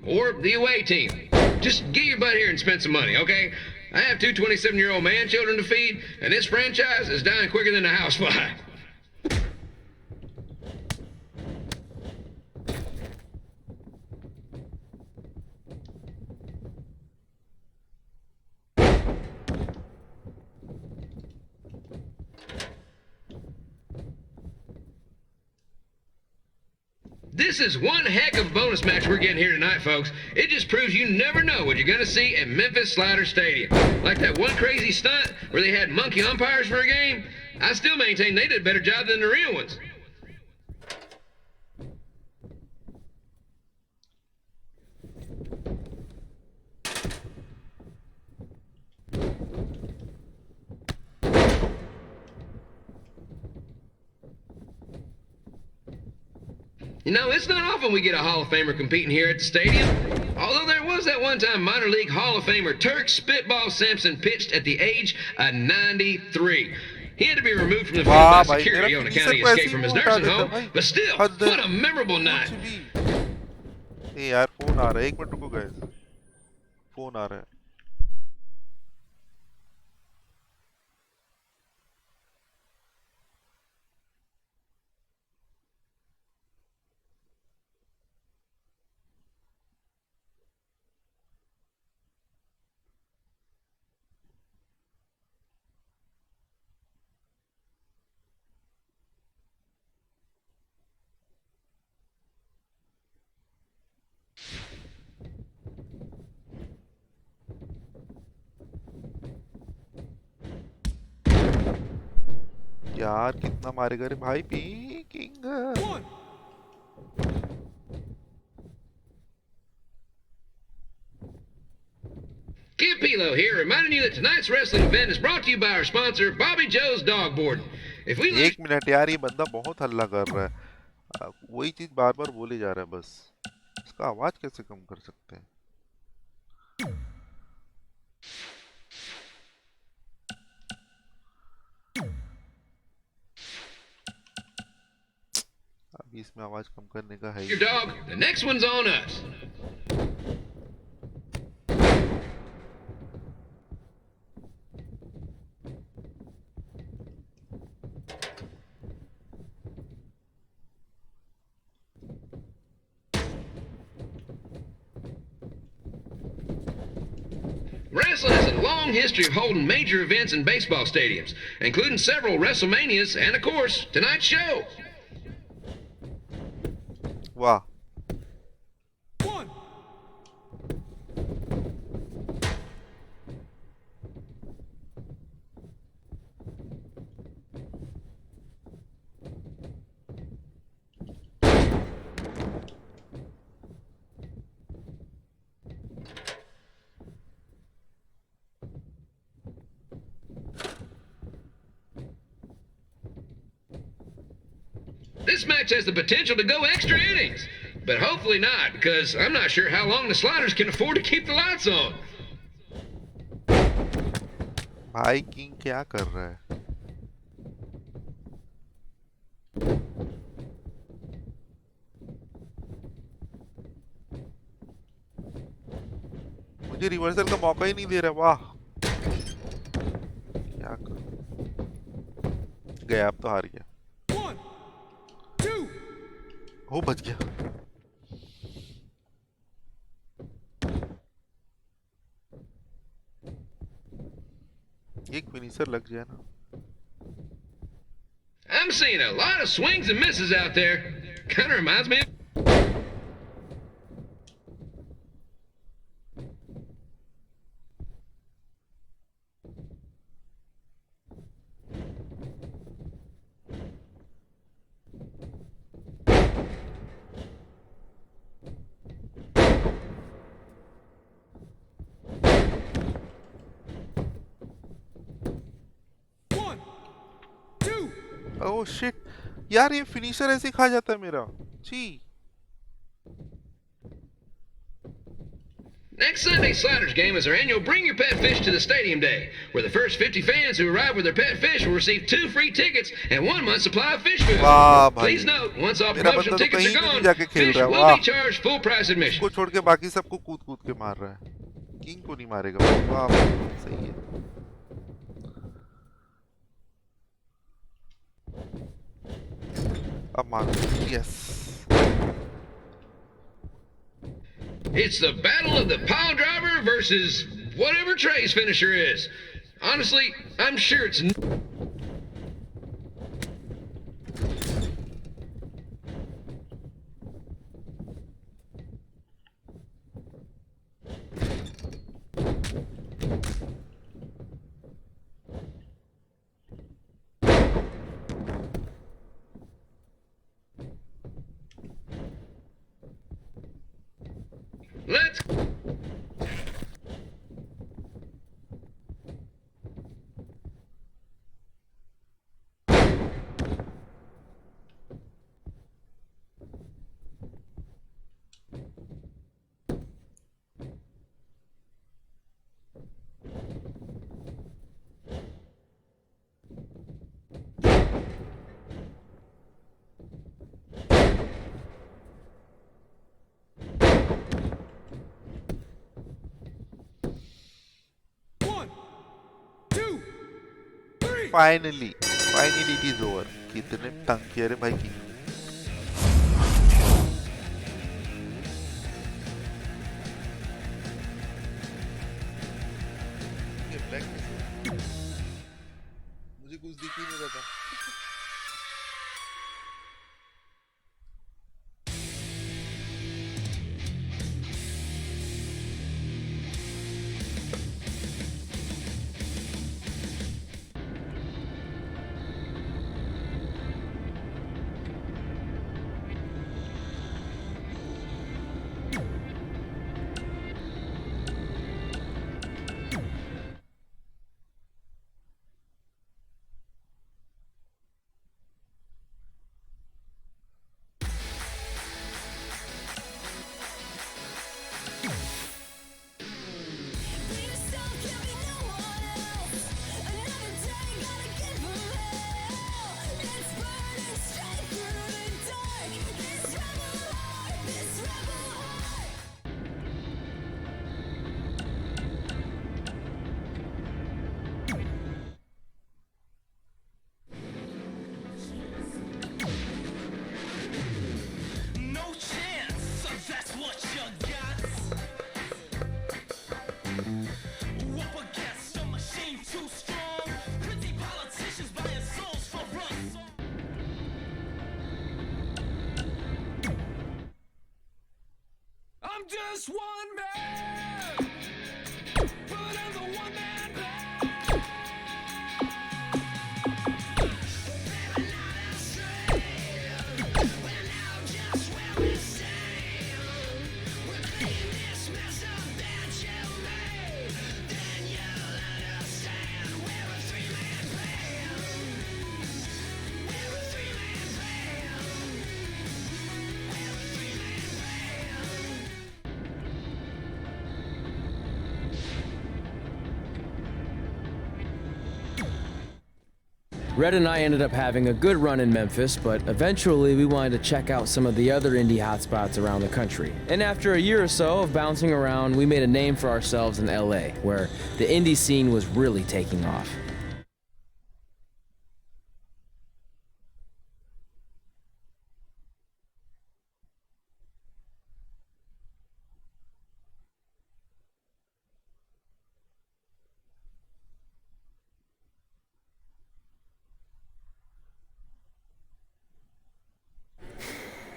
Or the away team. Just get your butt here and spend some money, okay? I have two 27-year-old man-children to feed, and this franchise is dying quicker than a housefly. This is one heck of a bonus match we're getting here tonight, folks. It just proves you never know what you're going to see at Memphis Sliders Stadium. Like that one crazy stunt where they had monkey umpires for a game. I still maintain they did a better job than the real ones. You know, it's not often we get a Hall of Famer competing here at the stadium. Although there was that one time minor league Hall of Famer Turk Spitball Sampson pitched at the age of 93. He had to be removed from the field by security on account of the escape from his nursing home. But still, what a memorable night. ए यार phone आ रहा है, 1 minute रुको guys, phone आ रहा है। यार कितना मारेगा रे भाई, P king. Kip Elo here, reminding you that tonight's wrestling event is brought to you by our sponsor, Bobby Joe's Dog Boarding. If we 1 minute यार, ये बंदा बहुत हल्ला कर रहा है। वही चीज बार बार बोले जा रहा है बस. इसका आवाज कैसे कम कर सकते हैं? अभी इसमें आवाज कम करने का है. Your dog. The next one's on us. Wrestling has a long history of holding major events in baseball stadiums, including several WrestleManias and, of course, tonight's show. Wow. This match has the potential to go extra innings, but hopefully not, because I'm not sure how long the Sliders can afford to keep the lights on. भाई king क्या कर रहा है? मुझे reversal का मौका ही नहीं दे रहा. वाह, क्या कर गया? अब तो हार गया. वो बच गया. एक फिनिशर लग जाए ना. I'm seeing a lot of swings and misses out there. Kind of reminds me of... oh shit यार, ये फिनिशर ऐसे खा जाता है मेरा. छी. Next Sunday's Sliders game is our annual Bring Your Pet Fish to the Stadium Day, where the first 50 fans who arrive with their pet fish will receive 2 free tickets and 1 month's supply of fish food. Please note, once all promotional tickets are gone, fish will be charged full price admission. को छोड़ के बाकी सबको कूद के मार रहा है. किंग को नहीं मारेगा. वाह, सही है. अब मार. Yes. It's the battle of the pile driver versus whatever Trey's finisher is. Honestly, I'm sure it's... Let's... Finally it is over. कितने तंग किया रे भाई की. मुझे कुछ दिख ही नहीं रहा था. I'm just one man, but I'm the one man band. Baby, not astray. We're now just where we stand. We're clean this mess up that you made. Then you'll understand we're a three-man band. We're a three-man band. We're a three-man band. Red and I ended up having a good run in Memphis, but eventually we wanted to check out some of the other indie hotspots around the country. And after a year or so of bouncing around, we made a name for ourselves in LA, where the indie scene was really taking off.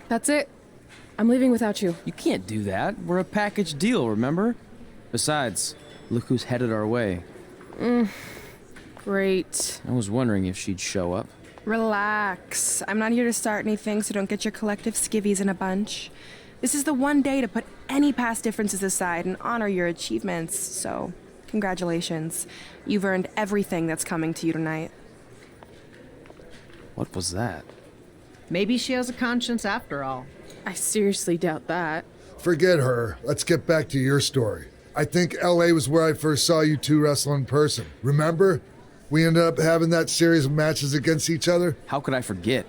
That's it. I'm leaving without you. You can't do that. We're a package deal, remember? Besides, look who's headed our way. Great. I was wondering if she'd show up. Relax. I'm not here to start anything, so don't get your collective skivvies in a bunch. This is the one day to put any past differences aside and honor your achievements, so congratulations. You've earned everything that's coming to you tonight. What was that? Maybe she has a conscience after all. I seriously doubt that. Forget her. Let's get back to your story. I think LA was where I first saw you two wrestle in person. Remember? We ended up having that series of matches against each other. How could I forget?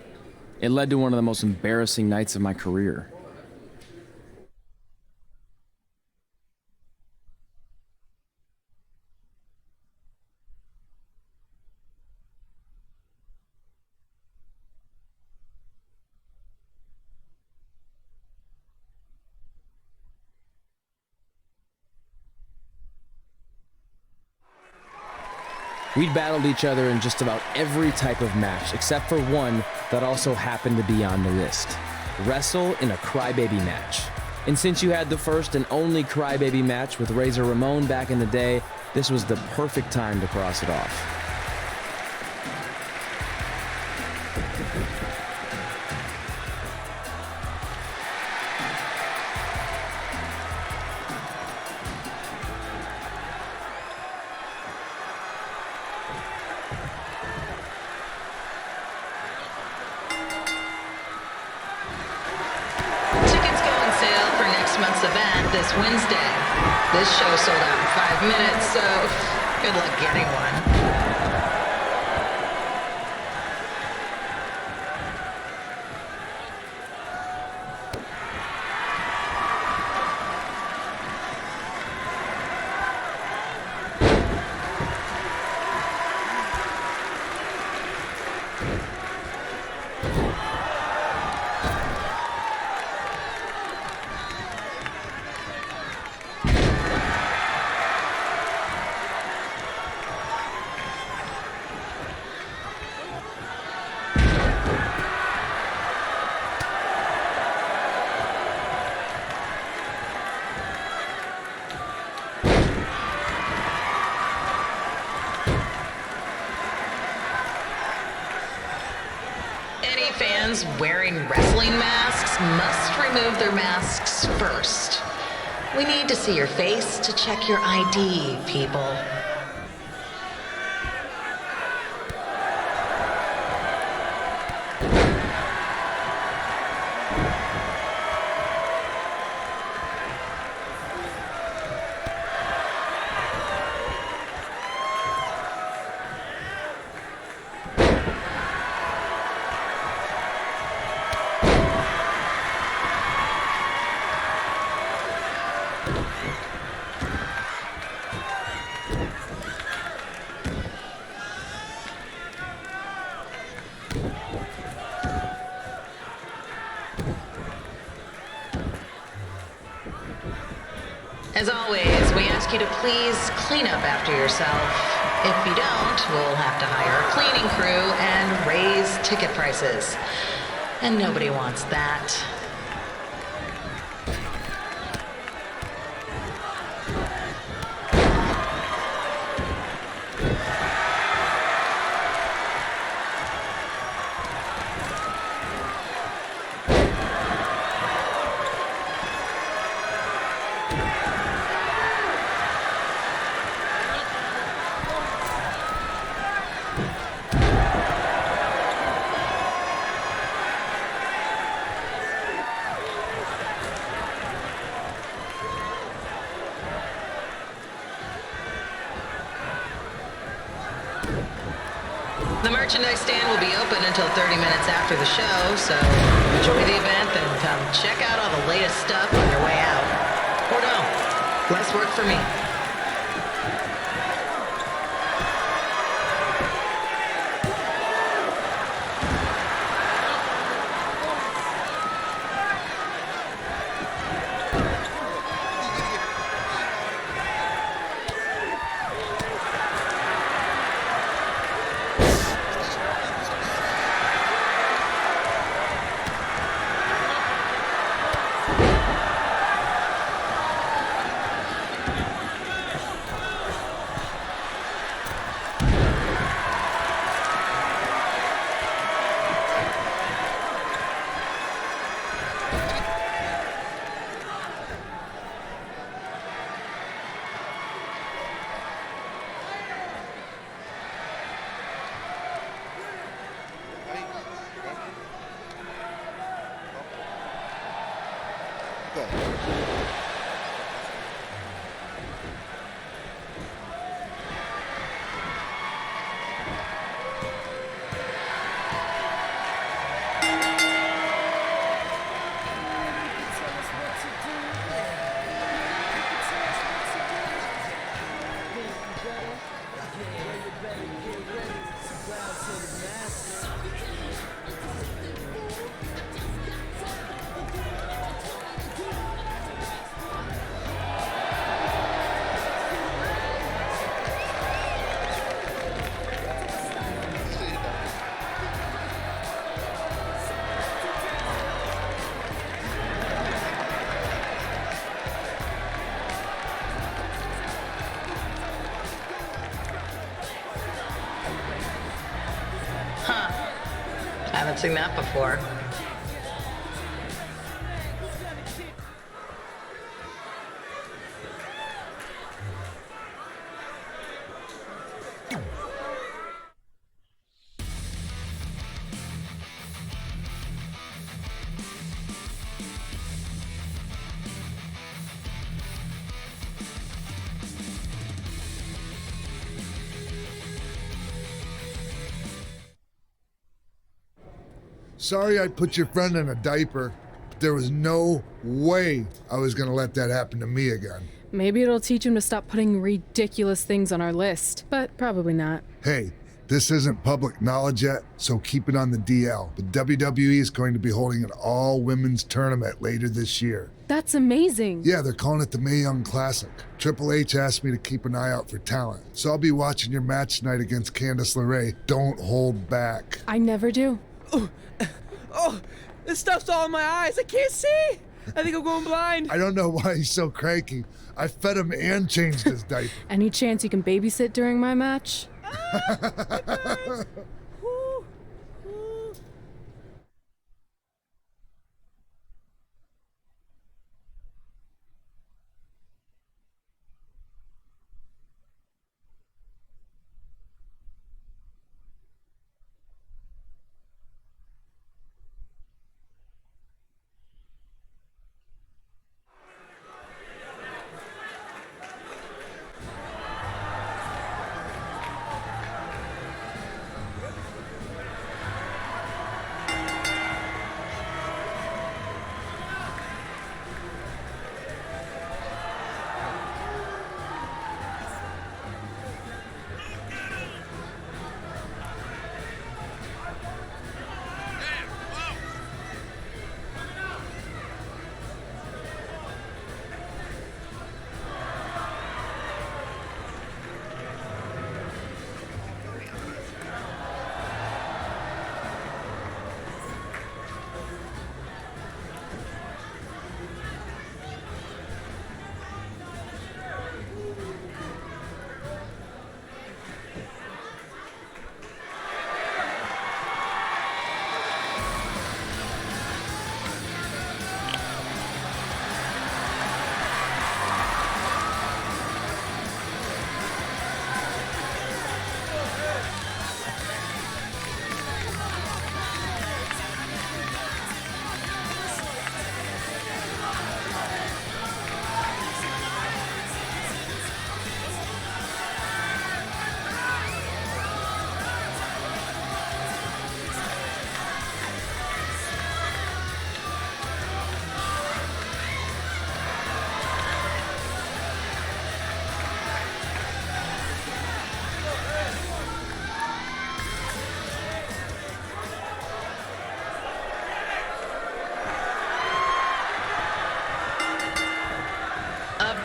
It led to one of the most embarrassing nights of my career. We'd battled each other in just about every type of match, except for one that also happened to be on the list. Wrestle in a crybaby match. And since you had the first and only crybaby match with Razor Ramon back in the day, this was the perfect time to cross it off. This Wednesday. This show sold out in 5 minutes, so good luck getting one. Fans wearing wrestling masks must remove their masks first. We need to see your face to check your ID, people. As always, we ask you to please clean up after yourself. If you don't, we'll have to hire a cleaning crew and raise ticket prices. And nobody wants that. The merchandise stand will be open until 30 minutes after the show, so enjoy the event and come check out all the latest stuff on your way out. Or no, less work for me. Haven't seen that before. Sorry I put your friend in a diaper. There was no way I was gonna let that happen to me again. Maybe it'll teach him to stop putting ridiculous things on our list, but probably not. Hey, this isn't public knowledge yet, so keep it on the DL. But WWE is going to be holding an all-women's tournament later this year. That's amazing. Yeah, they're calling it the Mae Young Classic. Triple H asked me to keep an eye out for talent, so I'll be watching your match tonight against Candice LeRae. Don't hold back. I never do. Oh, this stuff's all in my eyes. I can't see. I think I'm going blind. I don't know why he's so cranky. I fed him and changed his diaper. Any chance you can babysit during my match?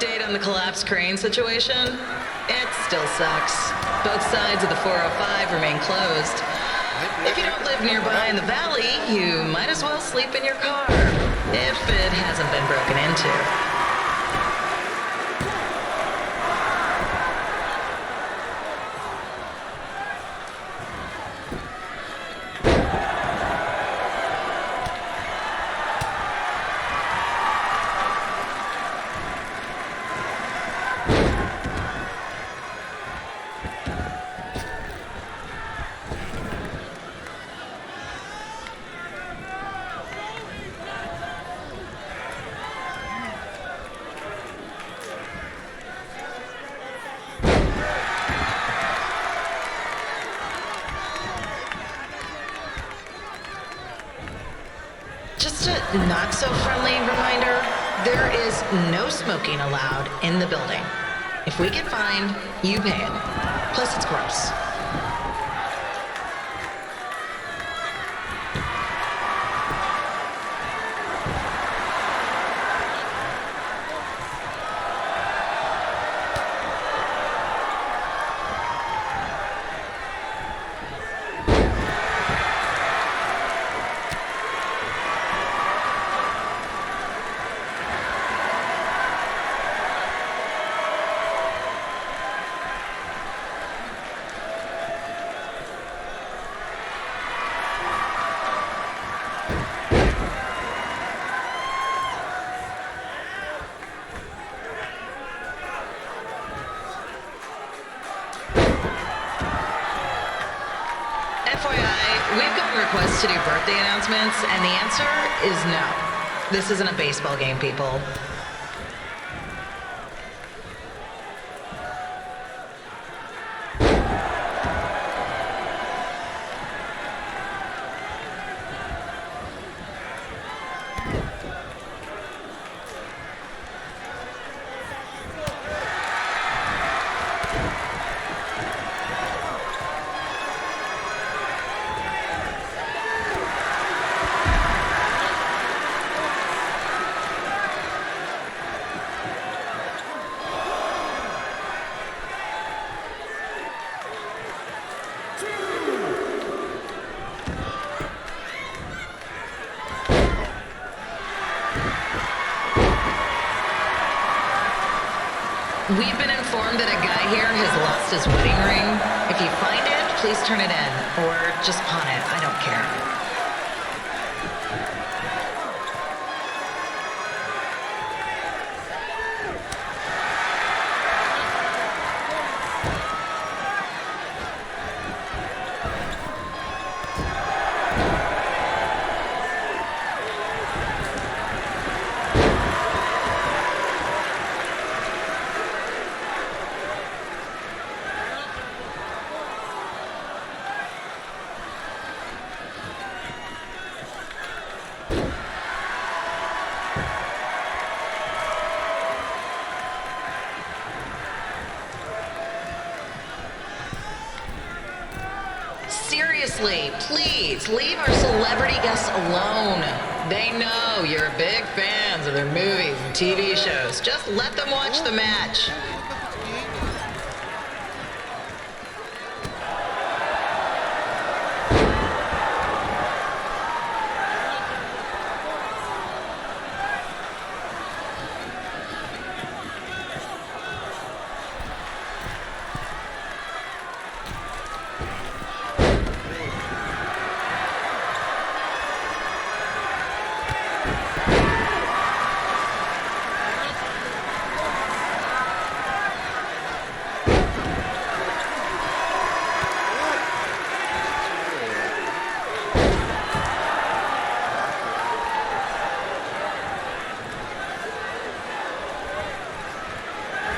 update on the collapsed crane situation? It still sucks. Both sides of the 405 remain closed. If you don't live nearby in the valley, you might as well sleep in your car, if it hasn't been broken into. Just a not-so-friendly reminder, there is no smoking allowed in the building. If we get fined, you pay it. Plus, it's gross. FYI, we've gotten requests to do birthday announcements, and the answer is no. This isn't a baseball game, people. We've been informed that a guy here has lost his wedding ring. If you find it, please turn it in, or just pawn it. I don't care. Seriously, please leave our celebrity guests alone. They know you're big fans of their movies and TV shows. Just let them watch the match.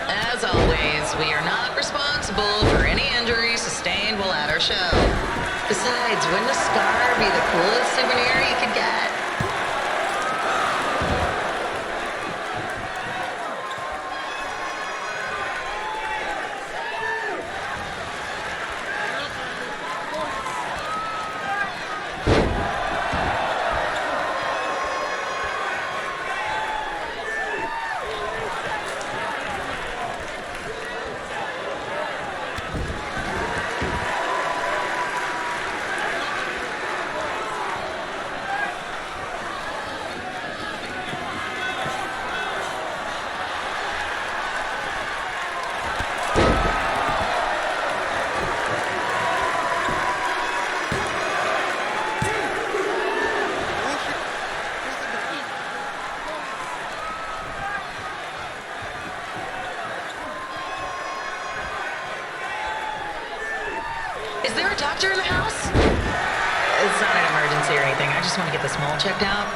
As always, we are not responsible for any injuries sustained while at our show. Besides, wouldn't a scar be the coolest souvenir you could get? doctor in the house? It's not an emergency or anything. I just want to get this mole checked out.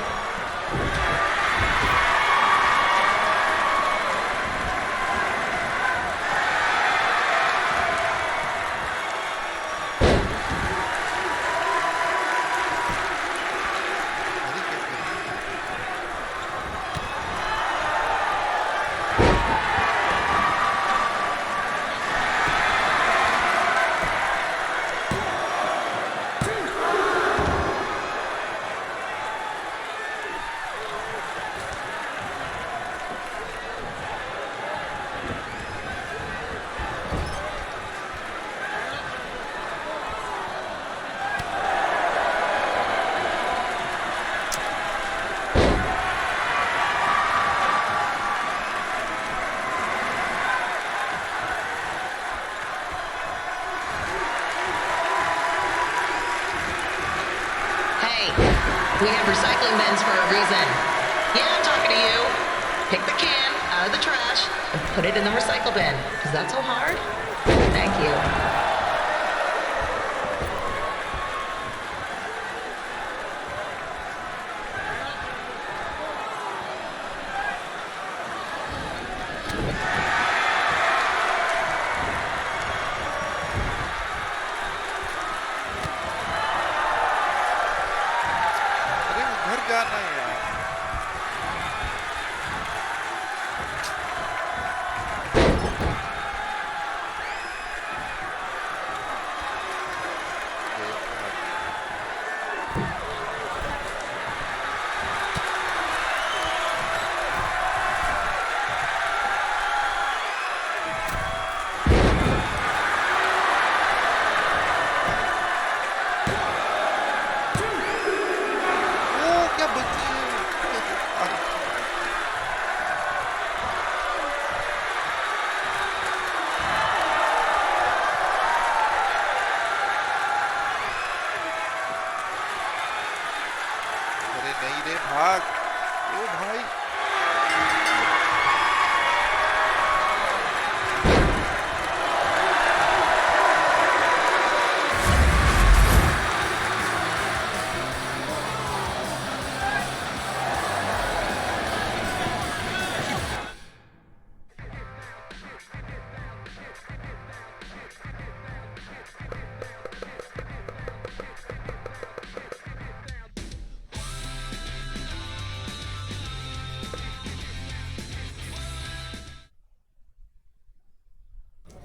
We have recycling bins for a reason. Yeah, I'm talking to you. Pick the can out of the trash and put it in the recycle bin. Is that so hard? Thank you.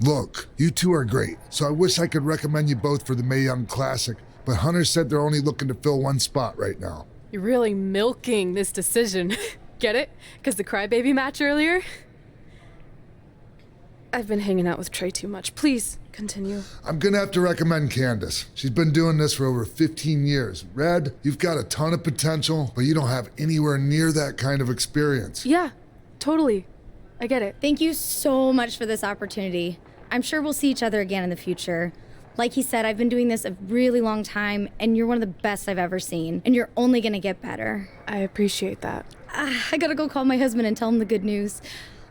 Look, you two are great, so I wish I could recommend you both for the Mae Young Classic, but Hunter said they're only looking to fill one spot right now. You're really milking this decision. Get it? Because the crybaby match earlier? I've been hanging out with Trey too much. Please, continue. I'm gonna have to recommend Candace. She's been doing this for over 15 years. Red, you've got a ton of potential, but you don't have anywhere near that kind of experience. Yeah, totally. I get it. Thank you so much for this opportunity. I'm sure we'll see each other again in the future. Like he said, I've been doing this a really long time, and you're one of the best I've ever seen, and you're only gonna get better. I appreciate that. I gotta go call my husband and tell him the good news.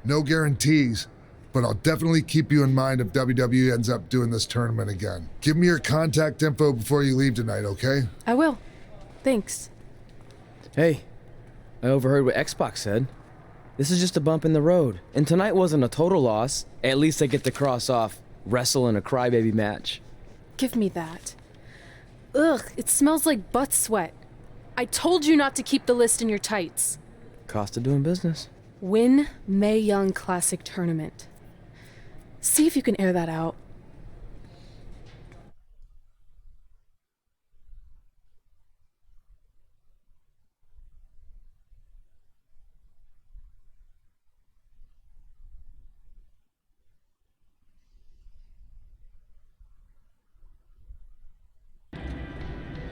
No guarantees, but I'll definitely keep you in mind if WWE ends up doing this tournament again. Give me your contact info before you leave tonight, okay? I will. Thanks. Hey, I overheard what Xbox said. This is just a bump in the road, and tonight wasn't a total loss. At least I get to cross off wrestle in a crybaby match. Give me that. Ugh, it smells like butt sweat. I told you not to keep the list in your tights. Cost of doing business. Win Mae Young Classic Tournament. See if you can air that out.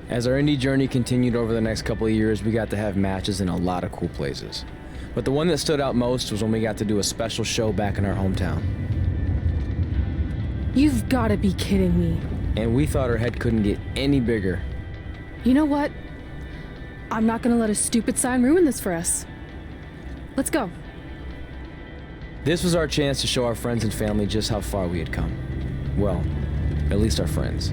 As our indie journey continued over the next couple of years, we got to have matches in a lot of cool places. But the one that stood out most was when we got to do a special show back in our hometown. You've got to be kidding me. And we thought our head couldn't get any bigger. You know what? I'm not gonna let a stupid sign ruin this for us. Let's go. This was our chance to show our friends and family just how far we had come. Well, at least our friends.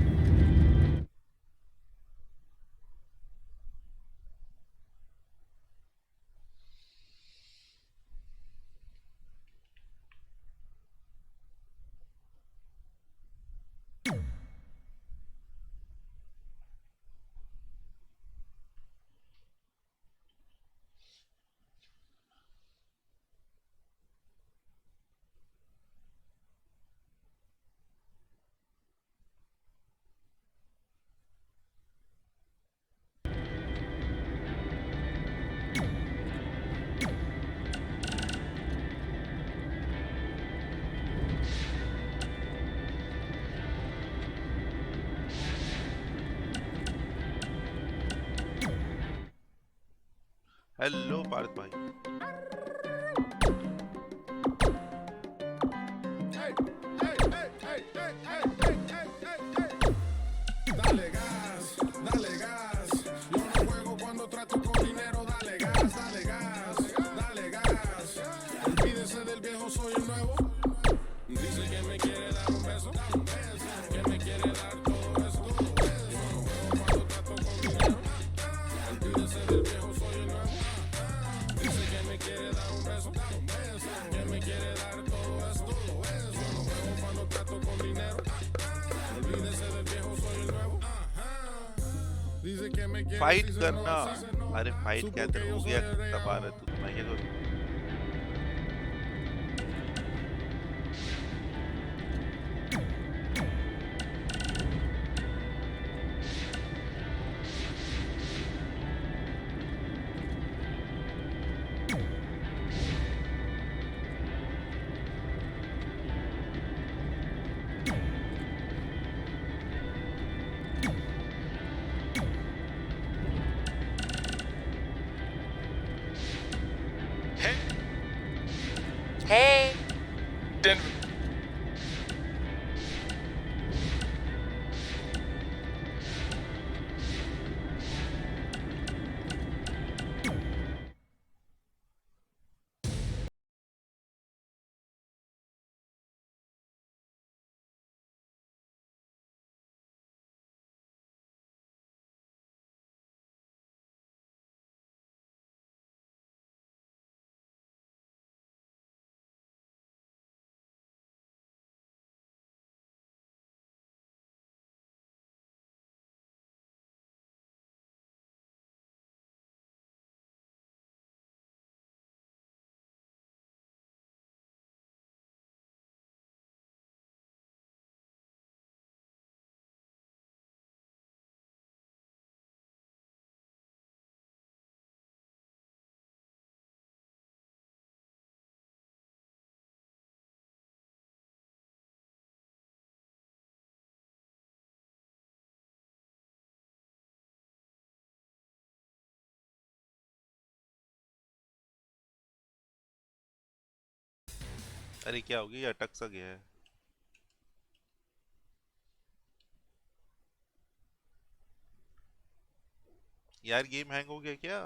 Hello Parth भाई। Dale gas, dale gas. Yo no juego cuando trato con dinero. Dale gas, dale gas, dale gas. Olvídese del viejo, soy el nuevo. Dice que me quiere dar un beso, que me quiere dar todo esto. Yo no juego cuando trato con dinero. Olvídese del viejo, soy el nuevo. Dice que me quiere dar un beso, que me quiere dar todo esto. Yo no juego cuando trato con dinero. Olvídese del viejo, soy el nuevo. Fight करना। अरे fight क्या अंदर हो गया दबा रहा तू, मैं क्या करूं? Hey. Denver. अरे क्या हो गया, ये अटक सा गया है। यार गेम हैंग हो गया क्या?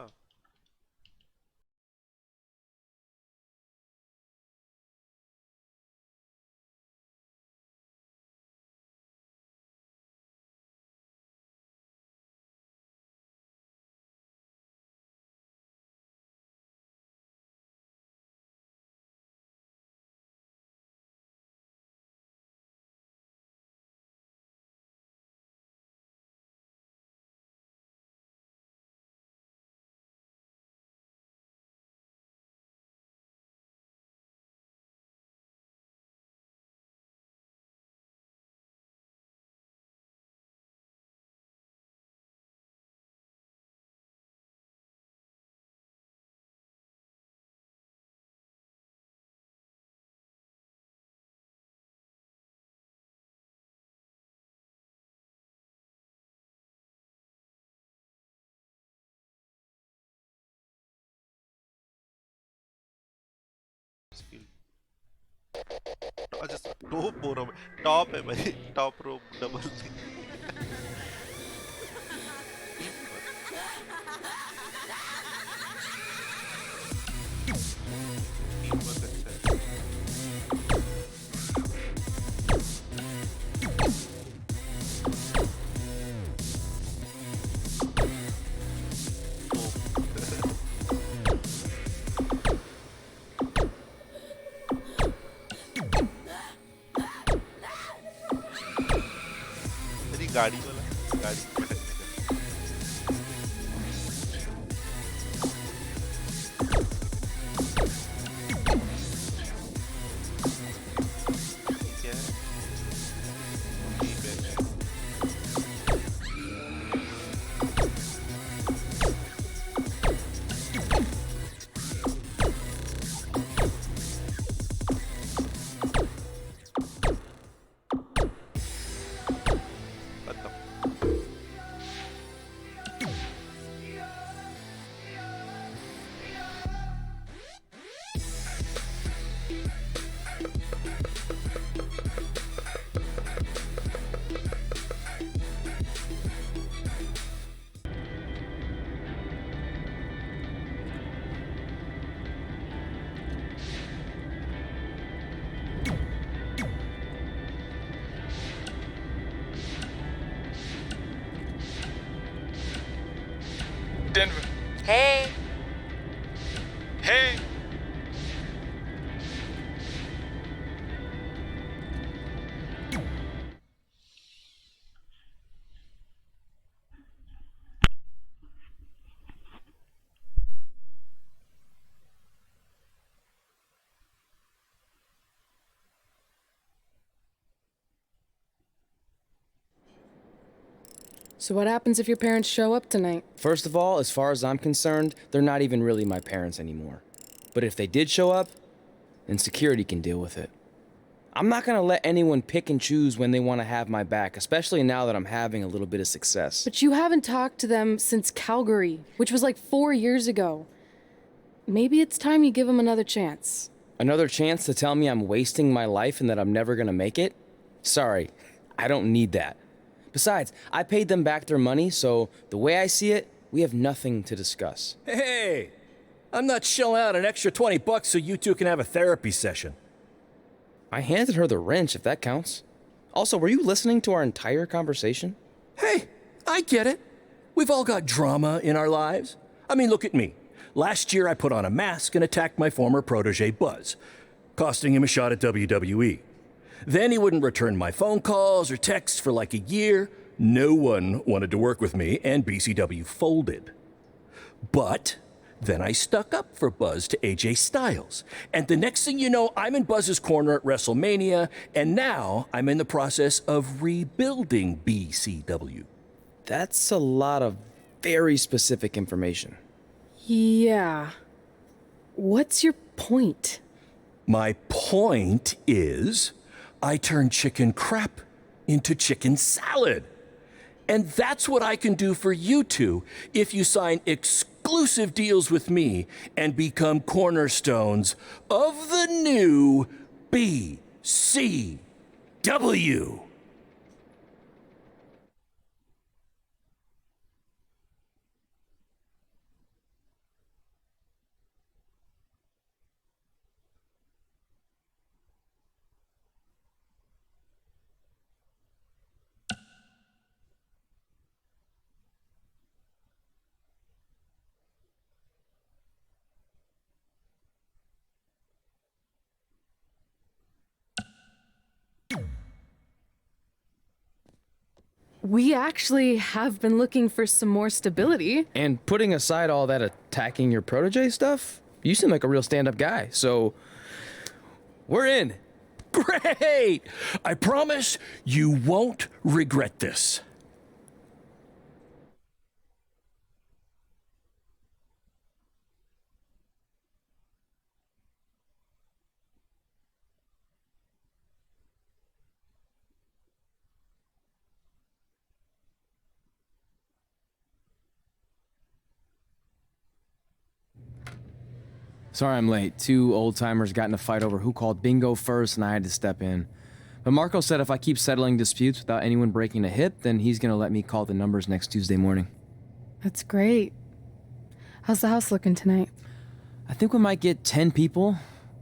अच्छा टॉप हो रहा है, टॉप है भाई, टॉप रोप डबल। गाड़ी वाला गाड़ी पटकने का। क्या है? Denver. Hey. Hey. So what happens if your parents show up tonight? First of all, as far as I'm concerned, they're not even really my parents anymore. But if they did show up, then security can deal with it. I'm not gonna let anyone pick and choose when they want to have my back, especially now that I'm having a little bit of success. But you haven't talked to them since Calgary, which was like 4 years ago. Maybe it's time you give them another chance. Another chance to tell me I'm wasting my life and that I'm never gonna make it? Sorry, I don't need that. Besides, I paid them back their money, so the way I see it, we have nothing to discuss. Hey, I'm not shelling out an extra $20 so you two can have a therapy session. I handed her the wrench, if that counts. Also, were you listening to our entire conversation? Hey, I get it. We've all got drama in our lives. I mean, look at me. Last year, I put on a mask and attacked my former protege, Buzz, costing him a shot at WWE. Then he wouldn't return my phone calls or texts for like a year. No one wanted to work with me, and BCW folded. But then I stuck up for Buzz to AJ Styles. And the next thing you know, I'm in Buzz's corner at WrestleMania, and now I'm in the process of rebuilding BCW. That's a lot of very specific information. Yeah. What's your point? My point is, I turned chicken crap into chicken salad. And that's what I can do for you two if you sign exclusive deals with me and become cornerstones of the new BCW. We actually have been looking for some more stability. And putting aside all that attacking your protege stuff, you seem like a real stand-up guy, so we're in. Great! I promise you won't regret this. Sorry I'm late. Two old-timers got in a fight over who called bingo first, and I had to step in. But Marco said if I keep settling disputes without anyone breaking a hip, then he's gonna let me call the numbers next Tuesday morning. That's great. How's the house looking tonight? I think we might get 10 people,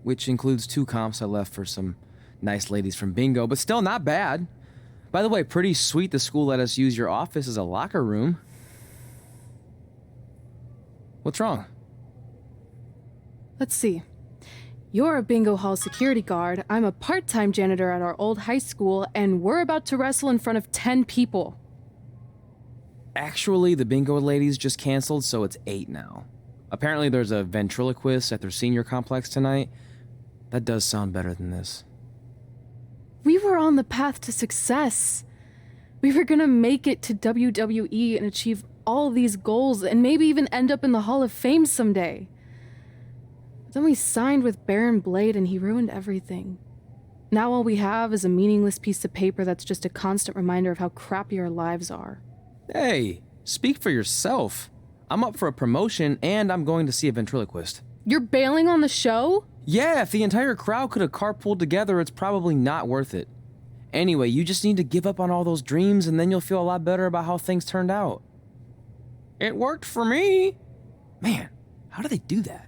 which includes 2 comps I left for some nice ladies from bingo, but still not bad. By the way, pretty sweet the school let us use your office as a locker room. What's wrong? Let's see. You're a bingo hall security guard, I'm a part-time janitor at our old high school, and we're about to wrestle in front of 10 people. Actually, the bingo ladies just canceled, so it's 8 now. Apparently there's a ventriloquist at their senior complex tonight. That does sound better than this. We were on the path to success. We were gonna make it to WWE and achieve all these goals and maybe even end up in the Hall of Fame someday. Then we signed with Baron Blade and he ruined everything. Now all we have is a meaningless piece of paper that's just a constant reminder of how crappy our lives are. Hey, speak for yourself. I'm up for a promotion and I'm going to see a ventriloquist. You're bailing on the show? Yeah, if the entire crowd could have carpooled together, it's probably not worth it. Anyway, you just need to give up on all those dreams and then you'll feel a lot better about how things turned out. It worked for me. Man, how do they do that?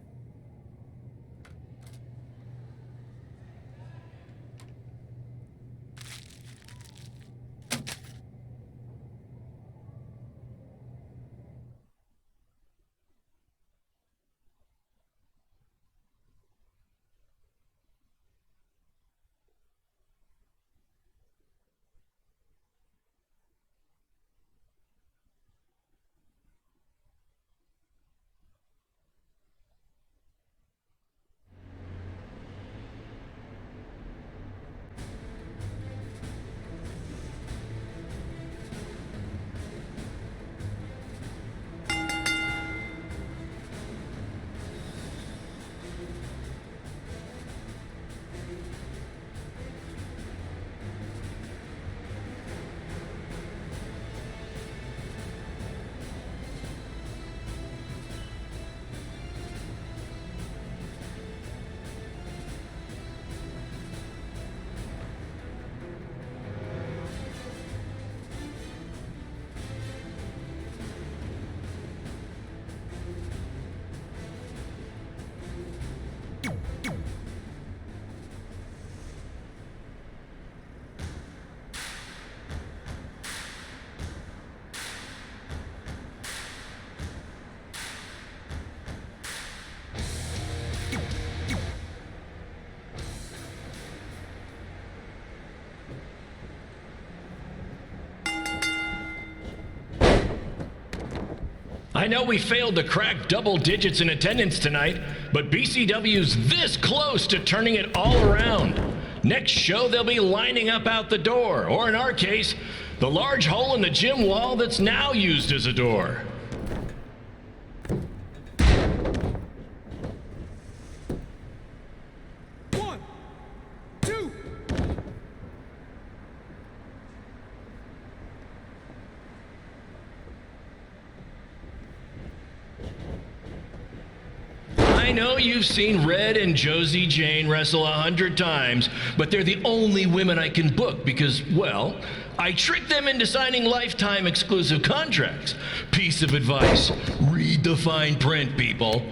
I know we failed to crack double digits in attendance tonight, but BCW's this close to turning it all around. Next show, they'll be lining up out the door, or in our case, the large hole in the gym wall that's now used as a door. I know you've seen Red and Josie Jane wrestle 100 times, but they're the only women I can book because, well, I tricked them into signing lifetime exclusive contracts. Piece of advice, read the fine print, people.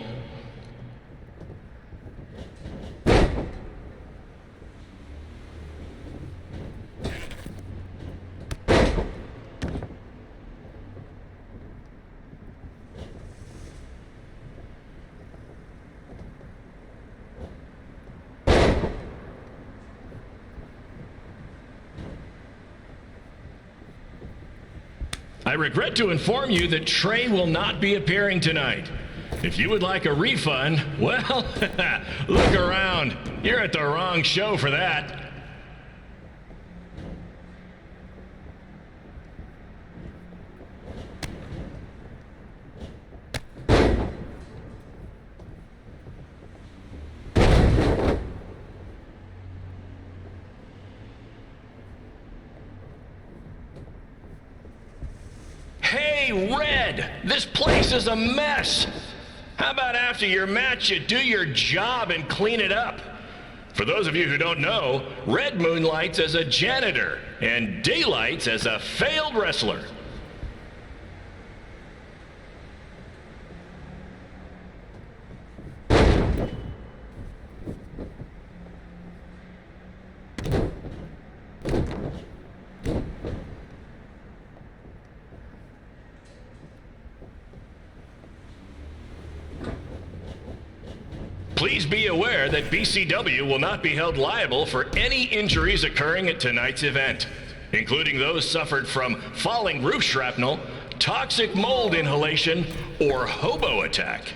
I regret to inform you that Trey will not be appearing tonight. If you would like a refund, well, look around. You're at the wrong show for that. Hey, Red, this place is a mess. How about after your match, you do your job and clean it up? For those of you who don't know, Red moonlights as a janitor and daylights as a failed wrestler. Please be aware that BCW will not be held liable for any injuries occurring at tonight's event, including those suffered from falling roof shrapnel, toxic mold inhalation, or hobo attack.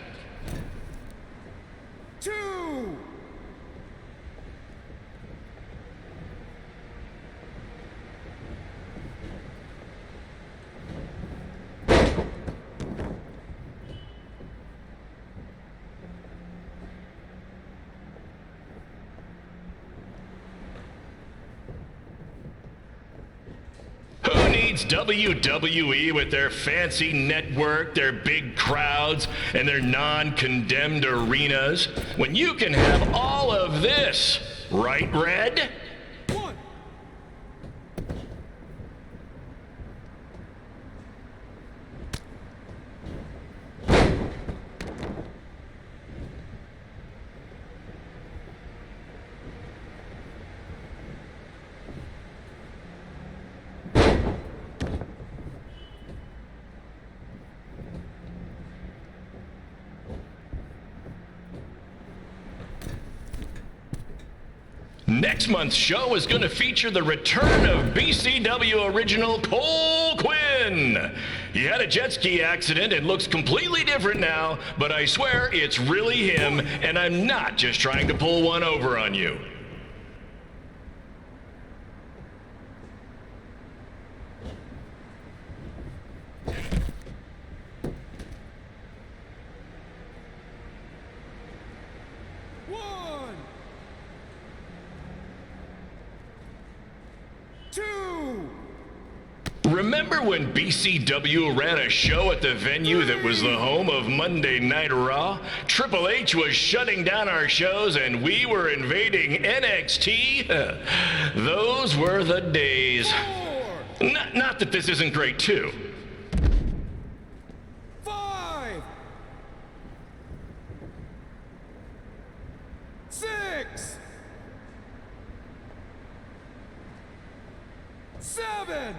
Who needs WWE with their fancy network, their big crowds, and their non-condemned arenas, when you can have all of this, right, Red? Next month's show is going to feature the return of BCW original Cole Quinn. He had a jet ski accident and looks completely different now, but I swear it's really him, and I'm not just trying to pull one over on you. Remember when BCW ran a show at the venue that was the home of Monday Night Raw? Triple H was shutting down our shows and we were invading NXT? Those were the days. Not that this isn't great too. 5, 6, 7.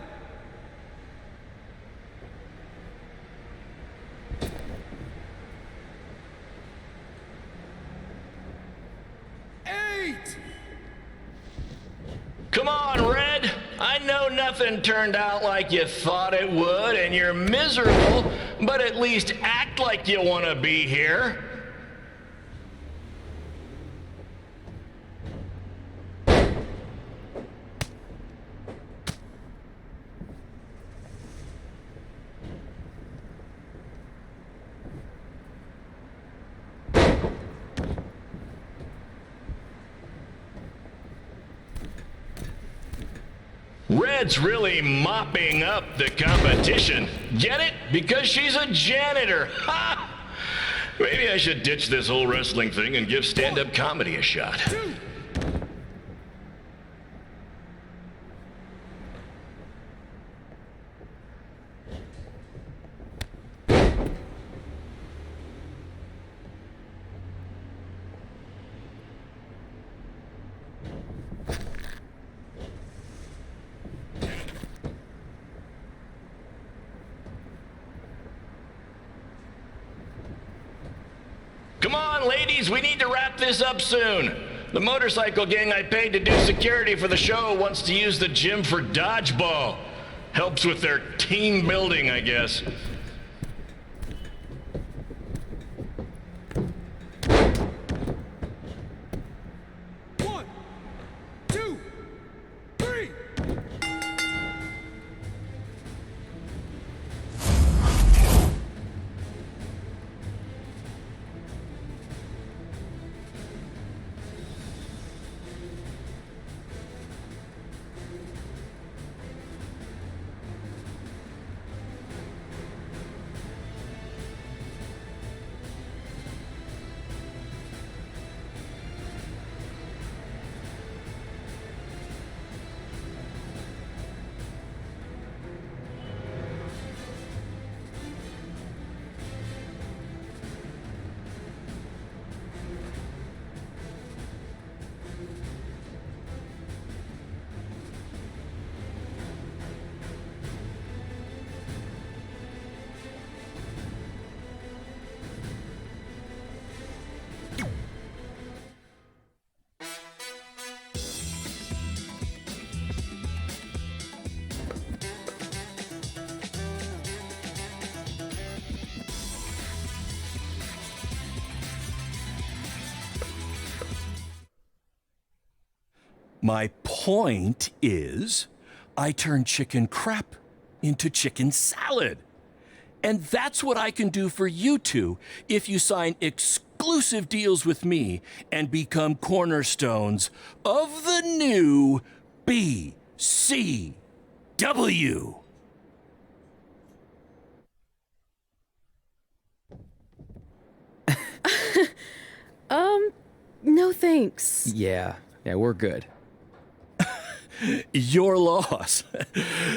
8. Come on, Red. I know nothing turned out like you thought it would, and you're miserable, but at least act like you want to be here. Red's really mopping up the competition. Get it? Because she's a janitor. Ha! Maybe I should ditch this whole wrestling thing and give stand-up comedy a shot. Come on, ladies, we need to wrap this up soon. The motorcycle gang I paid to do security for the show wants to use the gym for dodgeball. Helps with their team building, I guess. My point is, I turn chicken crap into chicken salad. And that's what I can do for you two if you sign exclusive deals with me and become cornerstones of the new BCW. No thanks. Yeah, we're good. Your loss.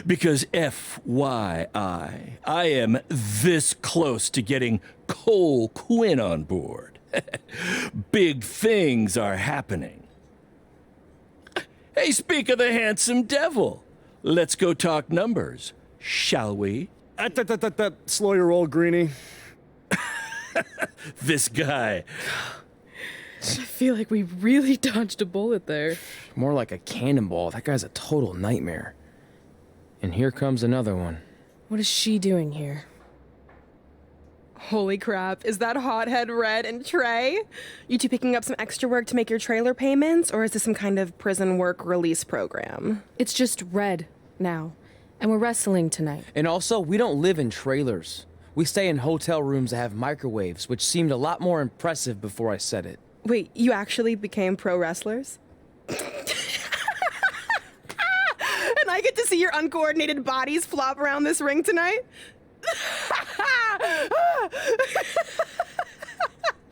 Because FYI, I am this close to getting Cole Quinn on board. Big things are happening. Hey, speak of the handsome devil. Let's go talk numbers, shall we? Slow your roll, Greenie. This guy. I feel like we really dodged a bullet there. More like a cannonball. That guy's a total nightmare. And here comes another one. What is she doing here? Holy crap, is that hothead Red and Trey? You two picking up some extra work to make your trailer payments, or is this some kind of prison work release program? It's just Red now, and we're wrestling tonight. And also, we don't live in trailers. We stay in hotel rooms that have microwaves, which seemed a lot more impressive before I said it. Wait, you actually became pro wrestlers? And I get to see your uncoordinated bodies flop around this ring tonight?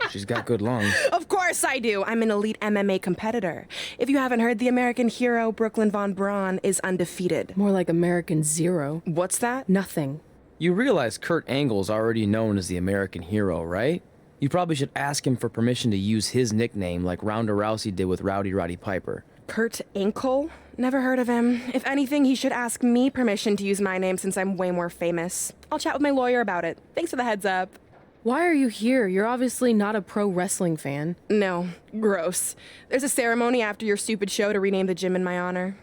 She's got good lungs. Of course I do. I'm an elite MMA competitor. If you haven't heard, the American hero, Brooklyn Von Braun, is undefeated. More like American Zero. What's that? Nothing. You realize Kurt Angle's already known as the American hero, right? You probably should ask him for permission to use his nickname like Ronda Rousey did with Rowdy Roddy Piper. Kurt Angle? Never heard of him. If anything, he should ask me permission to use my name since I'm way more famous. I'll chat with my lawyer about it. Thanks for the heads up. Why are you here? You're obviously not a pro wrestling fan. No, gross. There's a ceremony after your stupid show to rename the gym in my honor.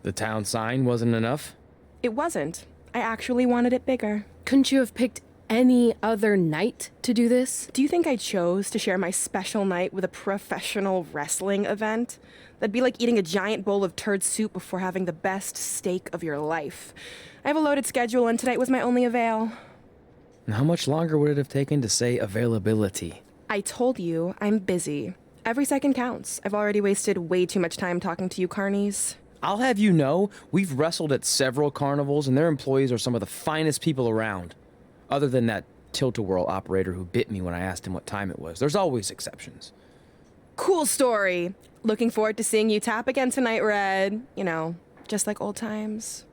The town sign wasn't enough? It wasn't. I actually wanted it bigger. Couldn't you have picked any other night to do this? Do you think I chose to share my special night with a professional wrestling event? That'd be like eating a giant bowl of turd soup before having the best steak of your life. I have a loaded schedule, and tonight was my only avail. And how much longer would it have taken to say availability? I told you, I'm busy. Every second counts. I've already wasted way too much time talking to you carnies. I'll have you know, we've wrestled at several carnivals, and their employees are some of the finest people around. Other than that tilt-a-whirl operator who bit me when I asked him what time it was. There's always exceptions. Cool story. Looking forward to seeing you tap again tonight, Red. You know, just like old times.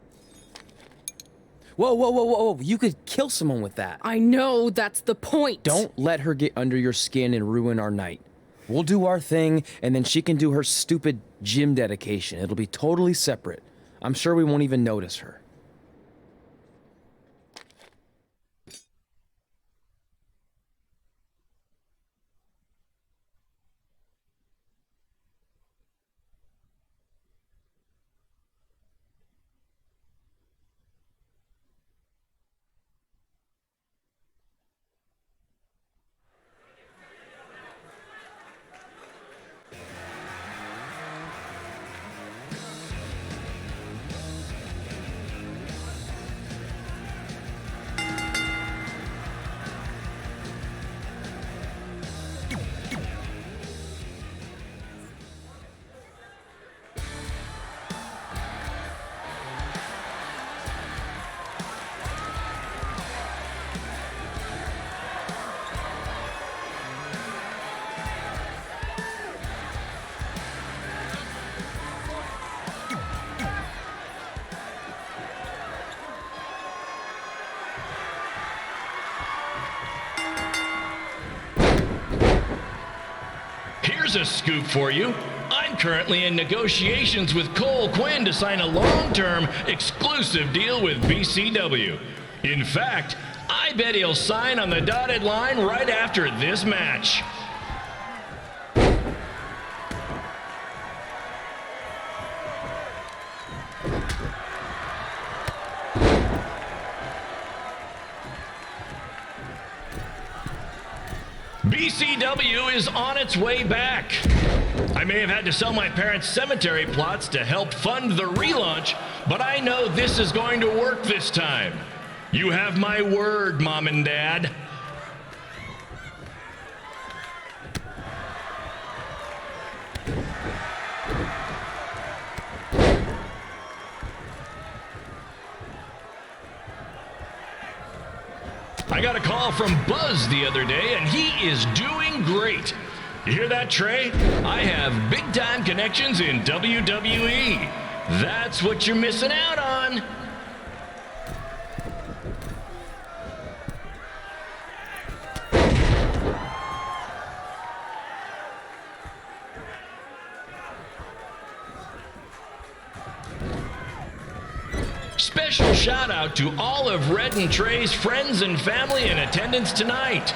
Whoa. You could kill someone with that. I know, that's the point. Don't let her get under your skin and ruin our night. We'll do our thing, and then she can do her stupid gym dedication. It'll be totally separate. I'm sure we won't even notice her. Here's a scoop for you. I'm currently in negotiations with Cole Quinn to sign a long-term, exclusive deal with BCW. In fact, I bet he'll sign on the dotted line right after this match. BCW is on its way back. I may have had to sell my parents' cemetery plots to help fund the relaunch, but I know this is going to work this time. You have my word, Mom and Dad. I got a call from Buzz the other day, and he is doing great. You hear that, Trey? I have big-time connections in WWE. That's what you're missing out on. Special shout out to all of Red and Trey's friends and family in attendance tonight.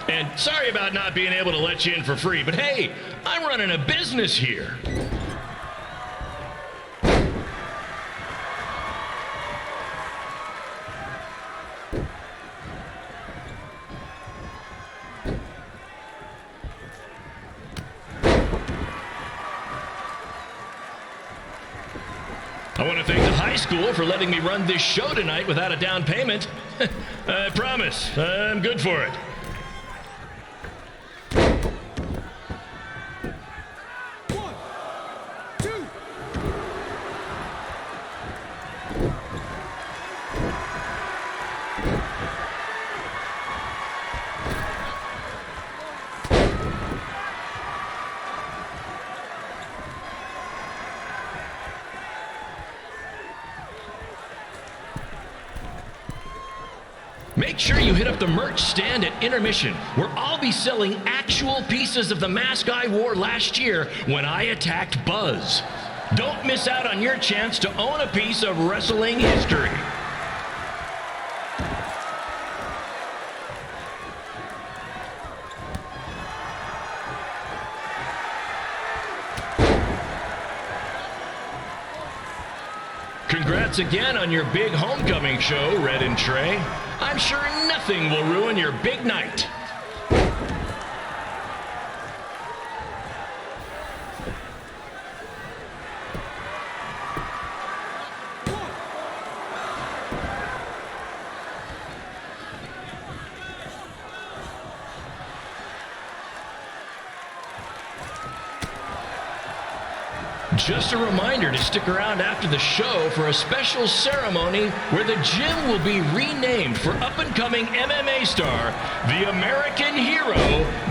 And sorry about not being able to let you in for free, but hey, I'm running a business here. I want to thank the high school for letting me run this show tonight without a down payment. I promise, I'm good for it. Make sure you hit up the merch stand at intermission, where I'll be selling actual pieces of the mask I wore last year when I attacked Buzz. Don't miss out on your chance to own a piece of wrestling history. Congrats again on your big homecoming show, Red and Trey. I'm sure nothing will ruin your big night. Just a reminder to stick around after the show for a special ceremony where the gym will be renamed for up-and-coming MMA star, the American hero,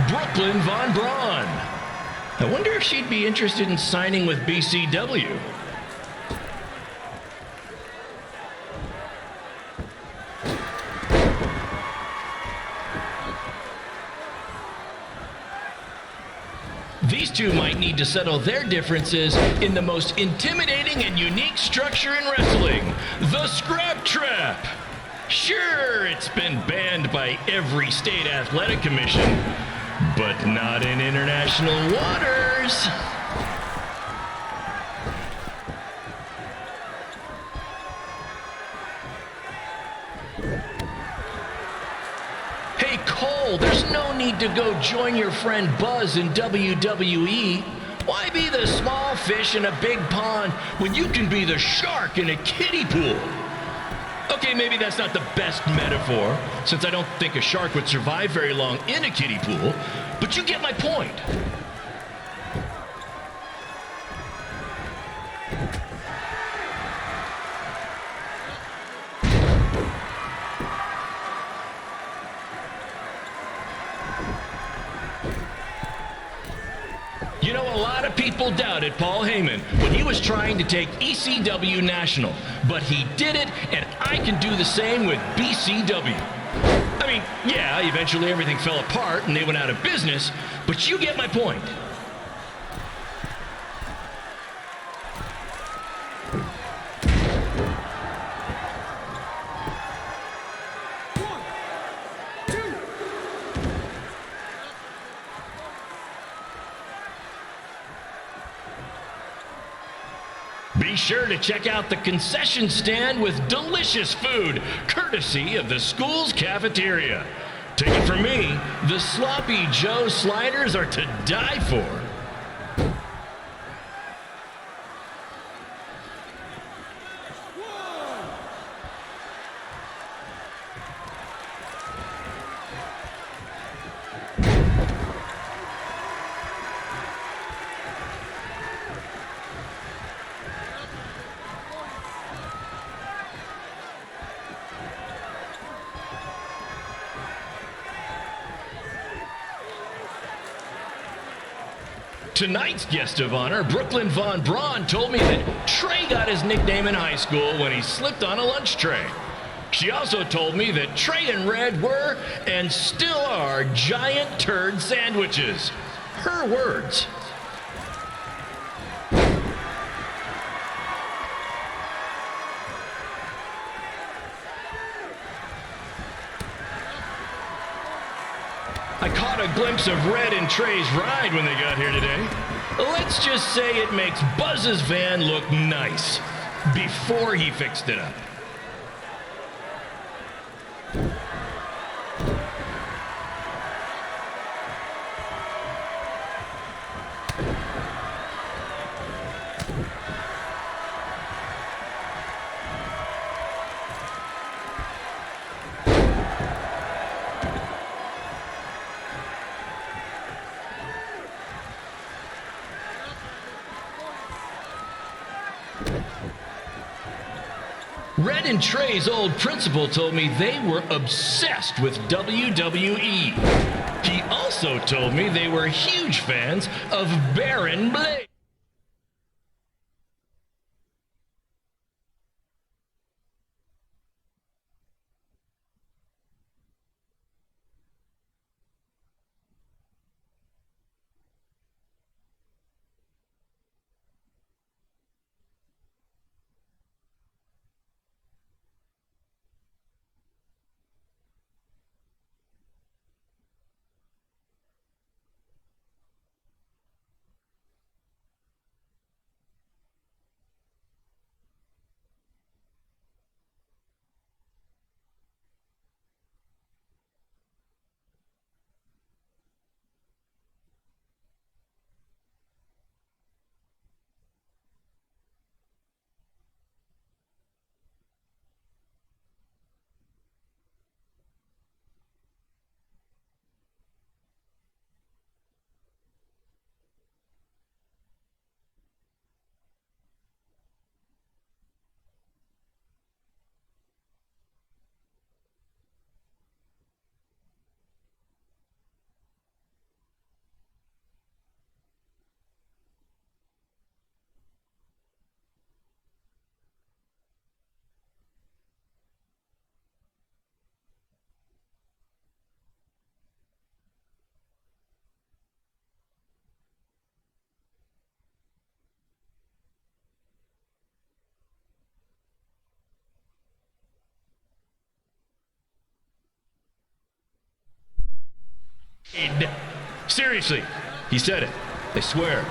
Brooklyn Von Braun. I wonder if she'd be interested in signing with BCW. These two might need to settle their differences in the most intimidating and unique structure in wrestling, the Scrap Trap. Sure, it's been banned by every state athletic commission, but not in international waters. Hey, Cole, there's no need to go join your friend Buzz in WWE. Why be the small fish in a big pond when you can be the shark in a kiddie pool? Okay, maybe that's not the best metaphor, since I don't think a shark would survive very long in a kiddie pool, but you get my point. You know, a lot of people doubted Paul Heyman when he was trying to take ECW national, but he did it, and I can do the same with BCW. I mean, yeah, eventually everything fell apart and they went out of business, but you get my point. Be sure to check out the concession stand with delicious food, courtesy of the school's cafeteria. Take it from me, the Sloppy Joe sliders are to die for. Tonight's guest of honor, Brooklyn Von Braun, told me that Trey got his nickname in high school when he slipped on a lunch tray. She also told me that Trey and Red were, and still are, giant turd sandwiches. Her words. I caught a glimpse of Red and Trey's ride when they got here today. Let's just say it makes Buzz's van look nice before he fixed it up. Red and Trey's old principal told me they were obsessed with WWE. He also told me they were huge fans of Baron Blade. Seriously, he said it. I swear.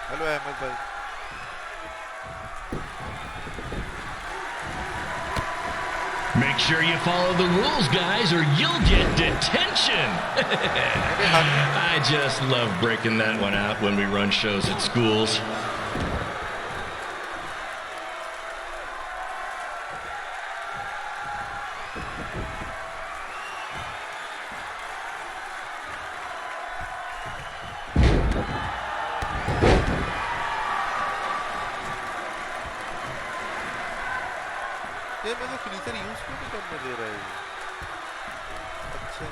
Hello, Ahmed bhai. Make sure you follow the rules, guys, or you'll get detention. I just love breaking that one out when we run shows at schools. ये मेरे को finisher use क्यों नहीं करने दे रहा है? अच्छा,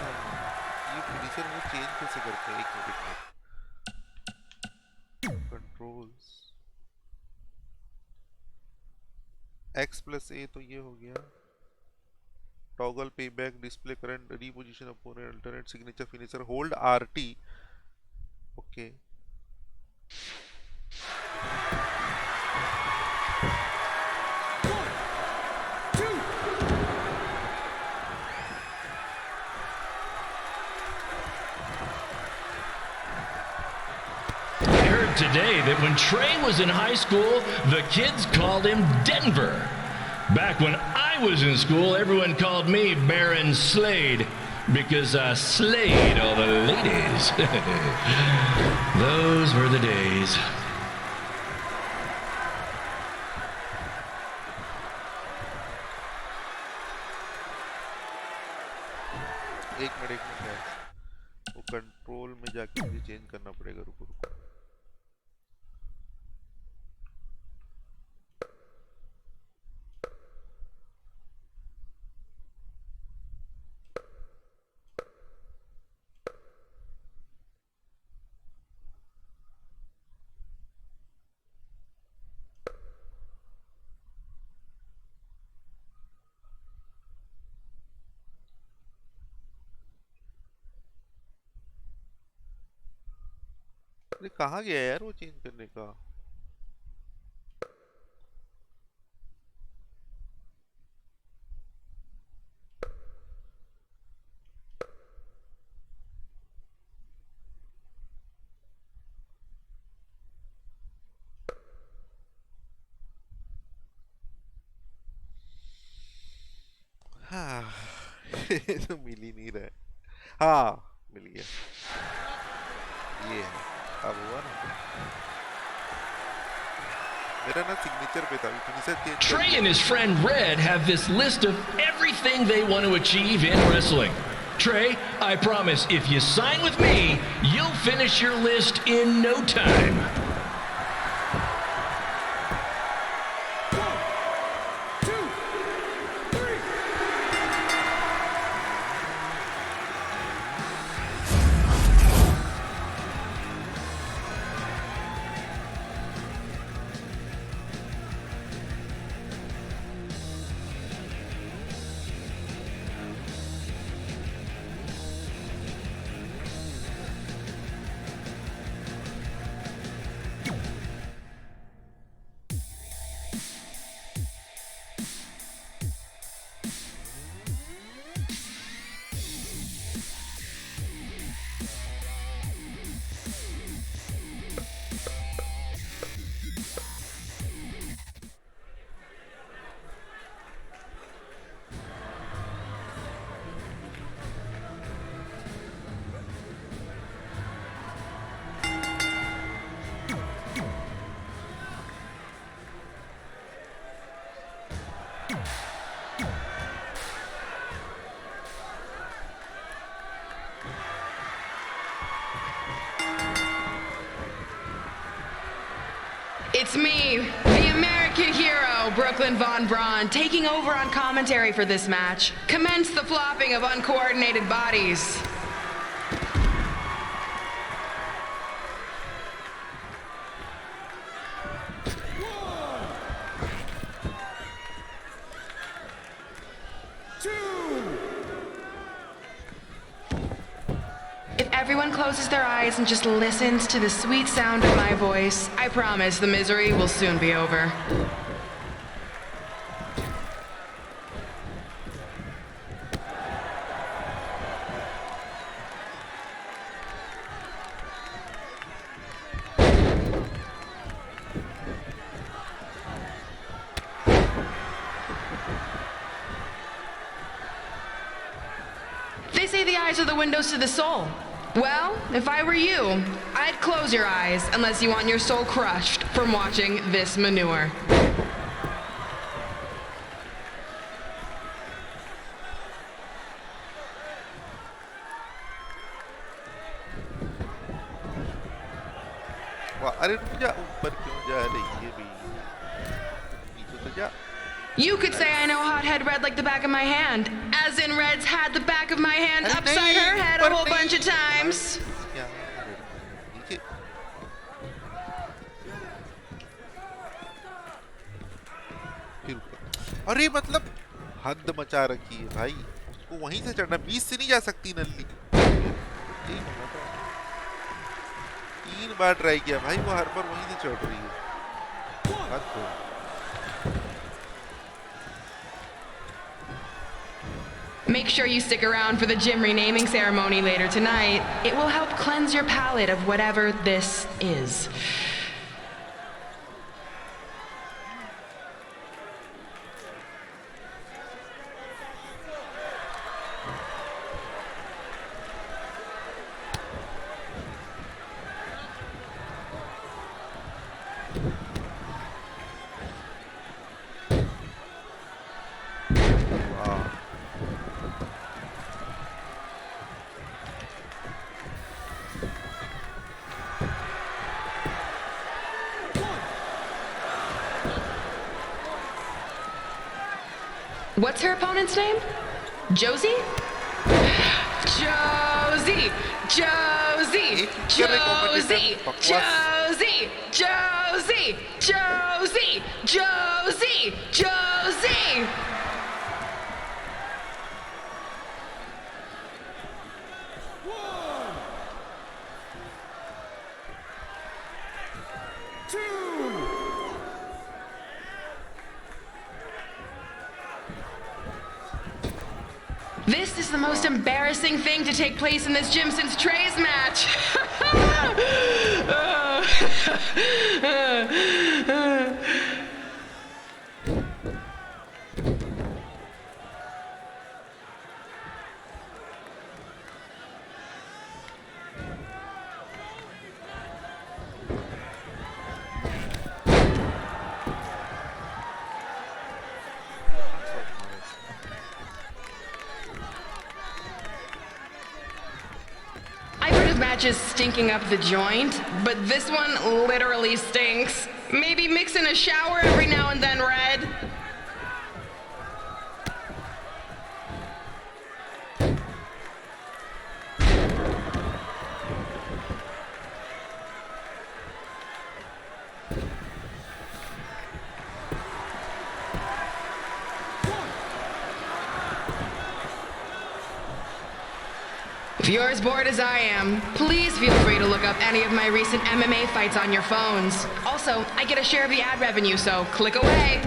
ये फिनिशर में चेंज कैसे करते हैं? एक मिनट कंट्रोल्स X+A तो ये हो गया. Toggle payback display current reposition opponent alternate signature finisher hold RT. Okay Today that when Trey was in high school, the kids called him Denver. Back when I was in school, everyone called me Baron Slade because I slayed all the ladies. Those were the days. एक minute वो control में जाके मुझे change करना पड़ेगा. रुको अरे कहाँ गया यार वो चेंज करने का? हाँ तो मिल ही नहीं रहा है. हाँ मिल गया. ये है. अब हुआ ना. मेरा ना सिग्नेचर पे था. Finisher change. Trey and his friend Red have this list of everything they want to achieve in wrestling. Trey, I promise if you sign with me, you'll finish your list in no time. It's me, the American hero, Brooklyn Von Braun, taking over on commentary for this match. Commence the flopping of uncoordinated bodies. Everyone closes their eyes and just listens to the sweet sound of my voice. I promise the misery will soon be over. eyes are the windows to the soul. Well, if I were you, I'd close your eyes unless you want your soul crushed from watching this manure. वाह, अरे रुक जा, ऊपर क्यों जा रही है भी? नीचे तो जा. You could say I know hothead Red like the back of my hand, as in Red's had the back of my hand upside her head a whole bunch of times. अरे मतलब हद मचा रखी है भाई, उसको वहीं से चढ़ना, बीच से नहीं जा सकती नल्ली. 3 बार ट्राई किया भाई, वो हर बार वहीं से चढ़ रही है. Make sure you stick around for the gym renaming ceremony later tonight. It will help cleanse your palate of whatever this is. What's her opponent's name? Josie? Josie! Josie! Josie! Josie! Josie! Josie! Josie! Josie! This is the most embarrassing thing to take place in this gym since Trey's match. Matches stinking up the joint, but this one literally stinks. Maybe mix in a shower every now and then, Red. If you're as bored as I am, please feel free to look up any of my recent MMA fights on your phones. Also, I get a share of the ad revenue, so click away.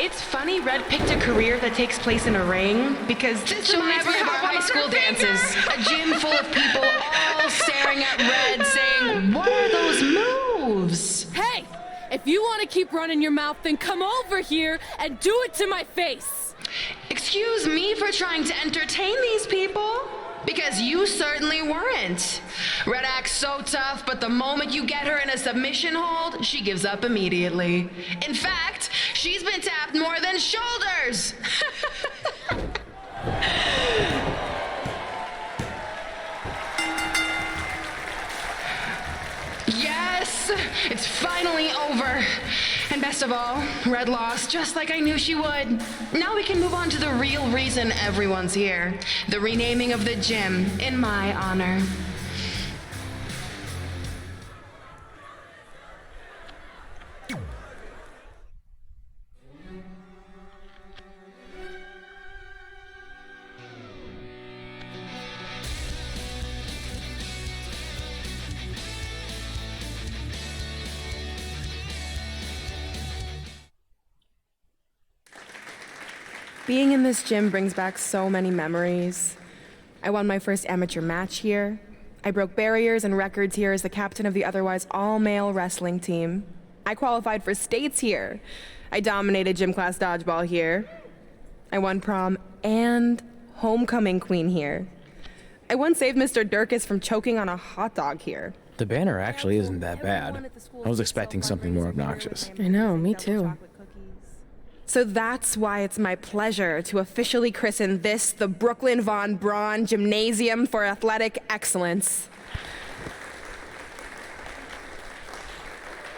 It's funny Red picked a career that takes place in a ring because she'll never have our high school dances. A gym full of people all staring at Red saying, "What are those moves?" Hey, if you want to keep running your mouth, then come over here and do it to my face. Excuse me for trying to entertain these people? Because you certainly weren't. Red acts so tough, but the moment you get her in a submission hold, she gives up immediately. In fact, she's been tapped more than shoulders. Yes, it's finally over. And best of all, Red lost just like I knew she would. Now we can move on to the real reason everyone's here. The renaming of the gym in my honor. Being in this gym brings back so many memories. I won my first amateur match here. I broke barriers and records here as the captain of the otherwise all-male wrestling team. I qualified for states here. I dominated gym class dodgeball here. I won prom and homecoming queen here. I once saved Mr. Durkis from choking on a hot dog here. The banner actually isn't that bad. I was expecting something more obnoxious. I know, me too. So that's why it's my pleasure to officially christen this the Brooklyn Von Braun Gymnasium for Athletic Excellence.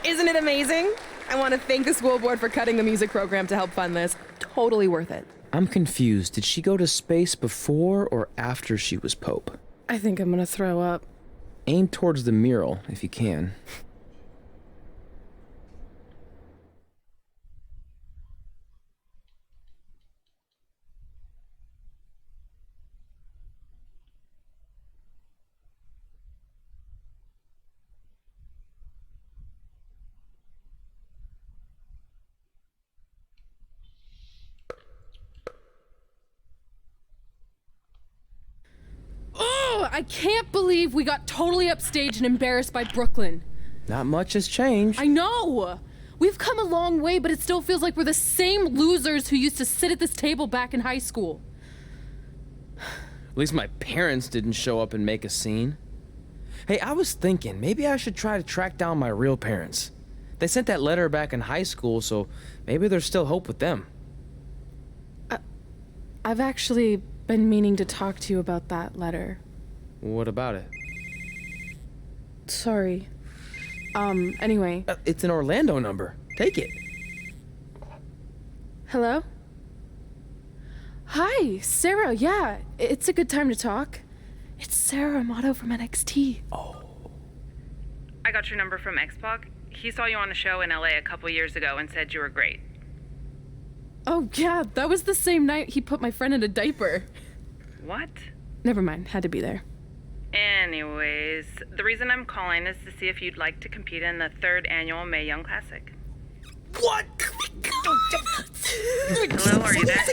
Isn't it amazing? I want to thank the school board for cutting the music program to help fund this. Totally worth it. I'm confused. Did she go to space before or after she was Pope? I think I'm gonna throw up. Aim towards the mural, if you can. I can't believe we got totally upstaged and embarrassed by Brooklyn. Not much has changed. I know! We've come a long way, but it still feels like we're the same losers who used to sit at this table back in high school. At least my parents didn't show up and make a scene. Hey, I was thinking, maybe I should try to track down my real parents. They sent that letter back in high school, so maybe there's still hope with them. I've actually been meaning to talk to you about that letter. What about it? Sorry. Anyway. It's an Orlando number. Take it. Hello? Hi, Sarah. Yeah, it's a good time to talk. It's Sarah Amato from NXT. Oh. I got your number from X-Pac. He saw you on a show in LA a couple years ago and said you were great. Oh, yeah, that was the same night he put my friend in a diaper. What? Never mind, had to be there. Anyways, the reason I'm calling is to see if you'd like to compete in the 3rd annual Mae Young Classic. What? Hello, are you there?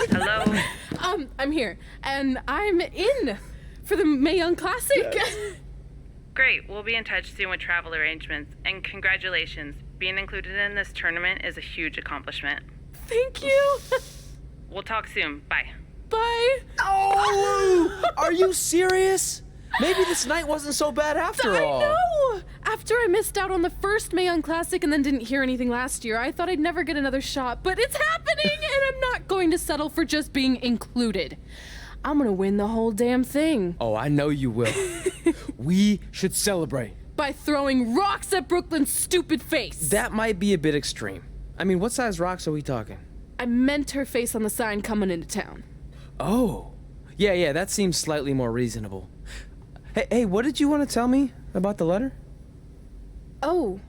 Hello? I'm here, and I'm in for the Mae Young Classic. Yes. Great, we'll be in touch soon with travel arrangements, and congratulations. Being included in this tournament is a huge accomplishment. Thank you. We'll talk soon. Bye. Bye. Oh! Are you serious? Maybe this night wasn't so bad after all. I know! After I missed out on the first Mae Young Classic and then didn't hear anything last year, I thought I'd never get another shot, but it's happening, and I'm not going to settle for just being included. I'm gonna win the whole damn thing. Oh, I know you will. We should celebrate. By throwing rocks at Brooklyn's stupid face. That might be a bit extreme. I mean, what size rocks are we talking? I meant her face on the sign coming into town. Oh. Yeah, that seems slightly more reasonable. Hey, what did you want to tell me about the letter? Oh.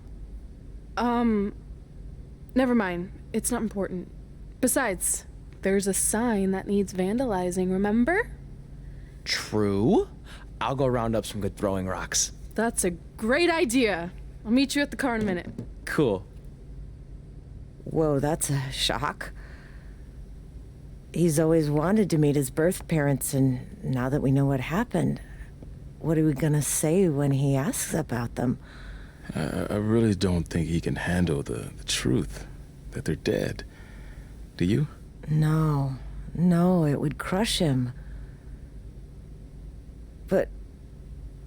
Never mind. It's not important. Besides, there's a sign that needs vandalizing, remember? True. I'll go round up some good throwing rocks. That's a great idea. I'll meet you at the car in a minute. Cool. Whoa, that's a shock. He's always wanted to meet his birth parents, and now that we know what happened, what are we gonna say when he asks about them? I really don't think he can handle the truth, that they're dead. Do you? No, it would crush him. But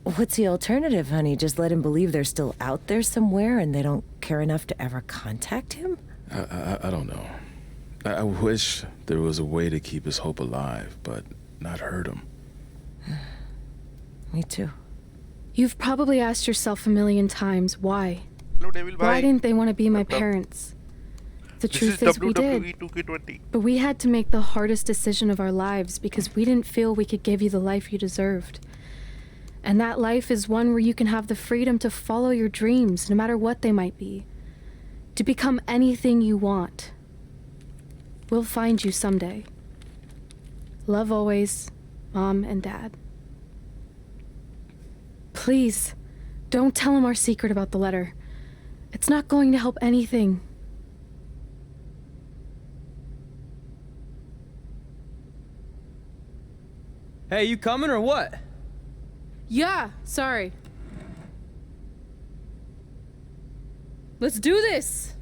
what's the alternative, honey? Just let him believe they're still out there somewhere and they don't care enough to ever contact him? I don't know. I wish there was a way to keep his hope alive, but not hurt him. Me too. You've probably asked yourself a million times why. Why didn't they want to be my parents? The truth is we did. But we had to make the hardest decision of our lives because we didn't feel we could give you the life you deserved. And that life is one where you can have the freedom to follow your dreams, no matter what they might be. To become anything you want. We'll find you someday. Love always, Mom and Dad. Please, don't tell him our secret about the letter. It's not going to help anything. Hey, you coming or what? Yeah, sorry. Let's do this!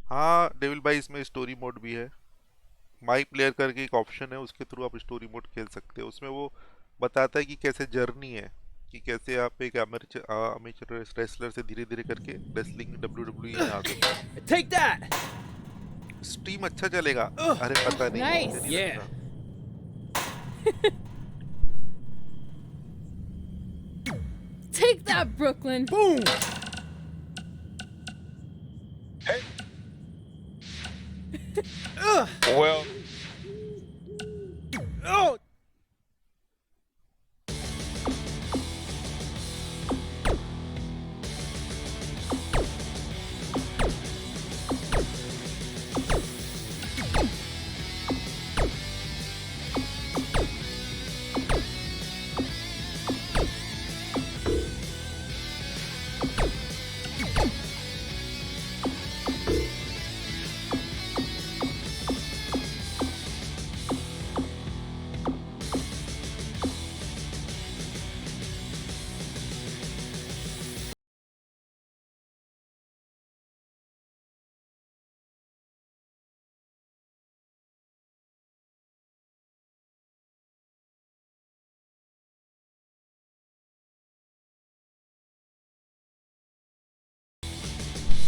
हाँ devil भाई इसमें story mode भी है। माई player करके एक option है, उसके through आप स्टोरी मोड खेल सकते हो। उसमें वो बताता है कि कैसे जर्नी है, कि कैसे आप एक अमेचर रेसलर से धीरे धीरे करके रेसलिंग WWE में आ सकते। Take that! स्ट्रीम अच्छा चलेगा? अरे पता नहीं। Nice. मुझे नहीं लगता। Take that, Brooklyn! Boom! Hey. Ugh. Well. Oh!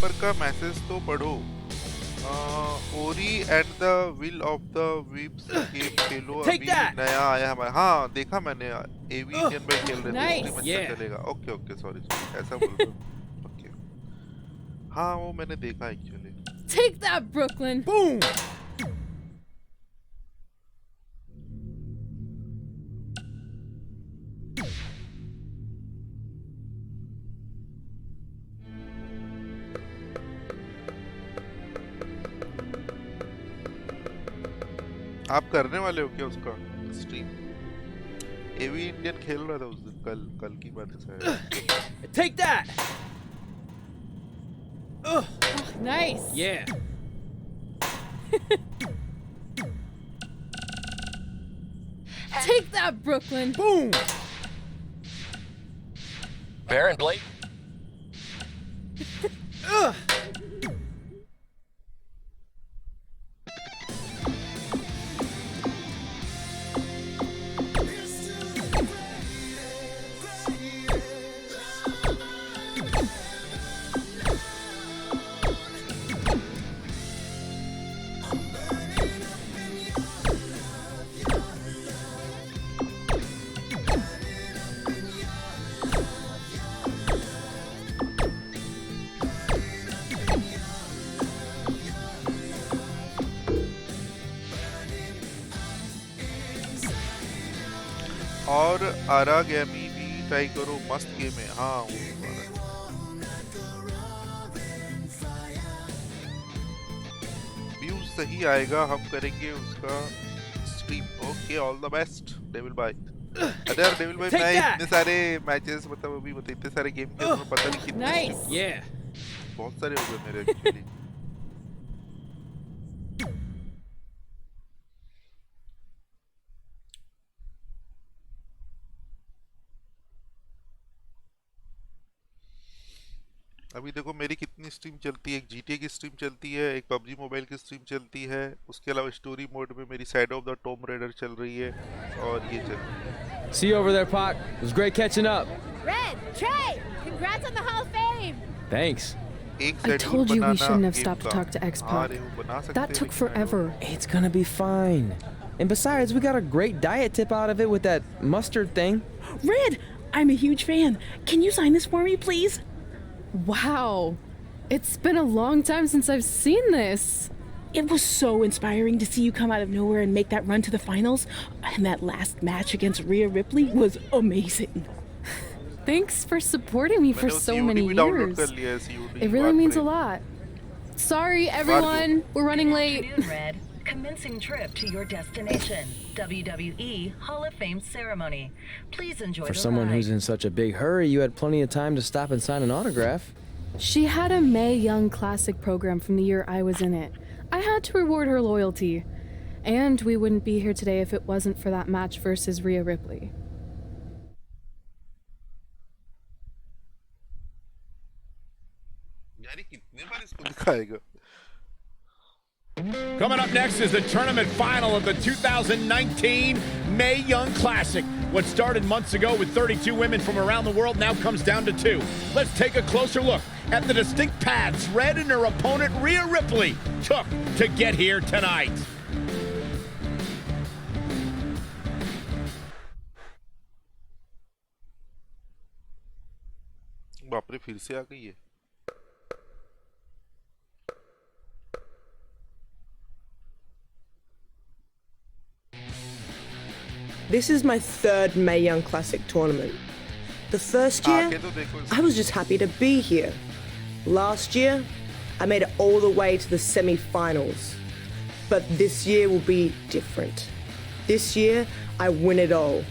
पर का मैसेज तो पढ़ो। ओरी and the will of the weeps game खेलो, अभी नया आया हमारा। हाँ देखा मैंने, एवी इंडियन में खेल रहे थे, स्ट्रीम अच्छा चलेगा। ओके ओके सॉरी ऐसा बोल रहा हूँ। ओके हाँ वो मैंने देखा actually. Take that, Brooklyn! Boom! आप करने वाले हो क्या उसका स्ट्रीम? एवी इंडियन खेल रहा था उस दिन, कल की बात है शायद। Take that! Oh, nice! Yeah. Take that, Brooklyn! Boom! Baron Blade. Ugh. और आरागैमी भी ट्राई करो, मस्त गेम है। हाँ वो व्यूज सही आएगा, हम करेंगे उसका stream. Okay all the best devil भाई। अरे यार डेविल भाई मैं इतने सारे मैचेस मतलब अभी इतने सारे गेम के तो पता नहीं कितने बहुत सारे हो गए मेरे एक्चुअली। अभी देखो मेरी कितनी स्ट्रीम चलती है, एक GTA की स्ट्रीम चलती है, एक PUBG मोबाइल की स्ट्रीम चलती है, उसके अलावा स्टोरी मोड में मेरी side of the Tomb Raider चल रही है, और ये चल रही है। See you over there, Pac. It was great catching up. Red, Trey, congrats on the Hall of Fame. Thanks. I told you we shouldn't have stopped to talk to X-Pac. That took forever. It's gonna be fine. And besides, we got a great diet tip out of it with that mustard thing. Red, I'm a huge fan. Can you sign this for me, please? Wow. It's been a long time since I've seen this. It was so inspiring to see you come out of nowhere and make that run to the finals. And that last match against Rhea Ripley was amazing. Thanks for supporting me for मैंने वो so COD many भी download years. कर लिया है COD It really means a lot. Sorry, everyone. We're running late. Afternoon, Red. Commencing trip to your destination. WWE Hall of Fame ceremony. Please enjoy For the someone ride. who's in such a big hurry, you had plenty of time to stop and sign an autograph. She had a Mae Young Classic program from the year I was in it. I had to reward her loyalty. And we wouldn't be here today if it wasn't for that match versus Rhea Ripley. यार ये कितने बार इसको दिखाएगा? Coming up next is the tournament final of the 2019 Mae Young Classic. What started months ago with 32 women from around the world now comes down to 2. Let's take a closer look at the distinct paths Red and her opponent Rhea Ripley took to get here tonight. बाप रे फिर से आ गई है। This is my third Mae Young Classic tournament. The first year, I was just happy to be here. Last year, I made it all the way to the semi-finals. But this year will be different. This year, I win it all.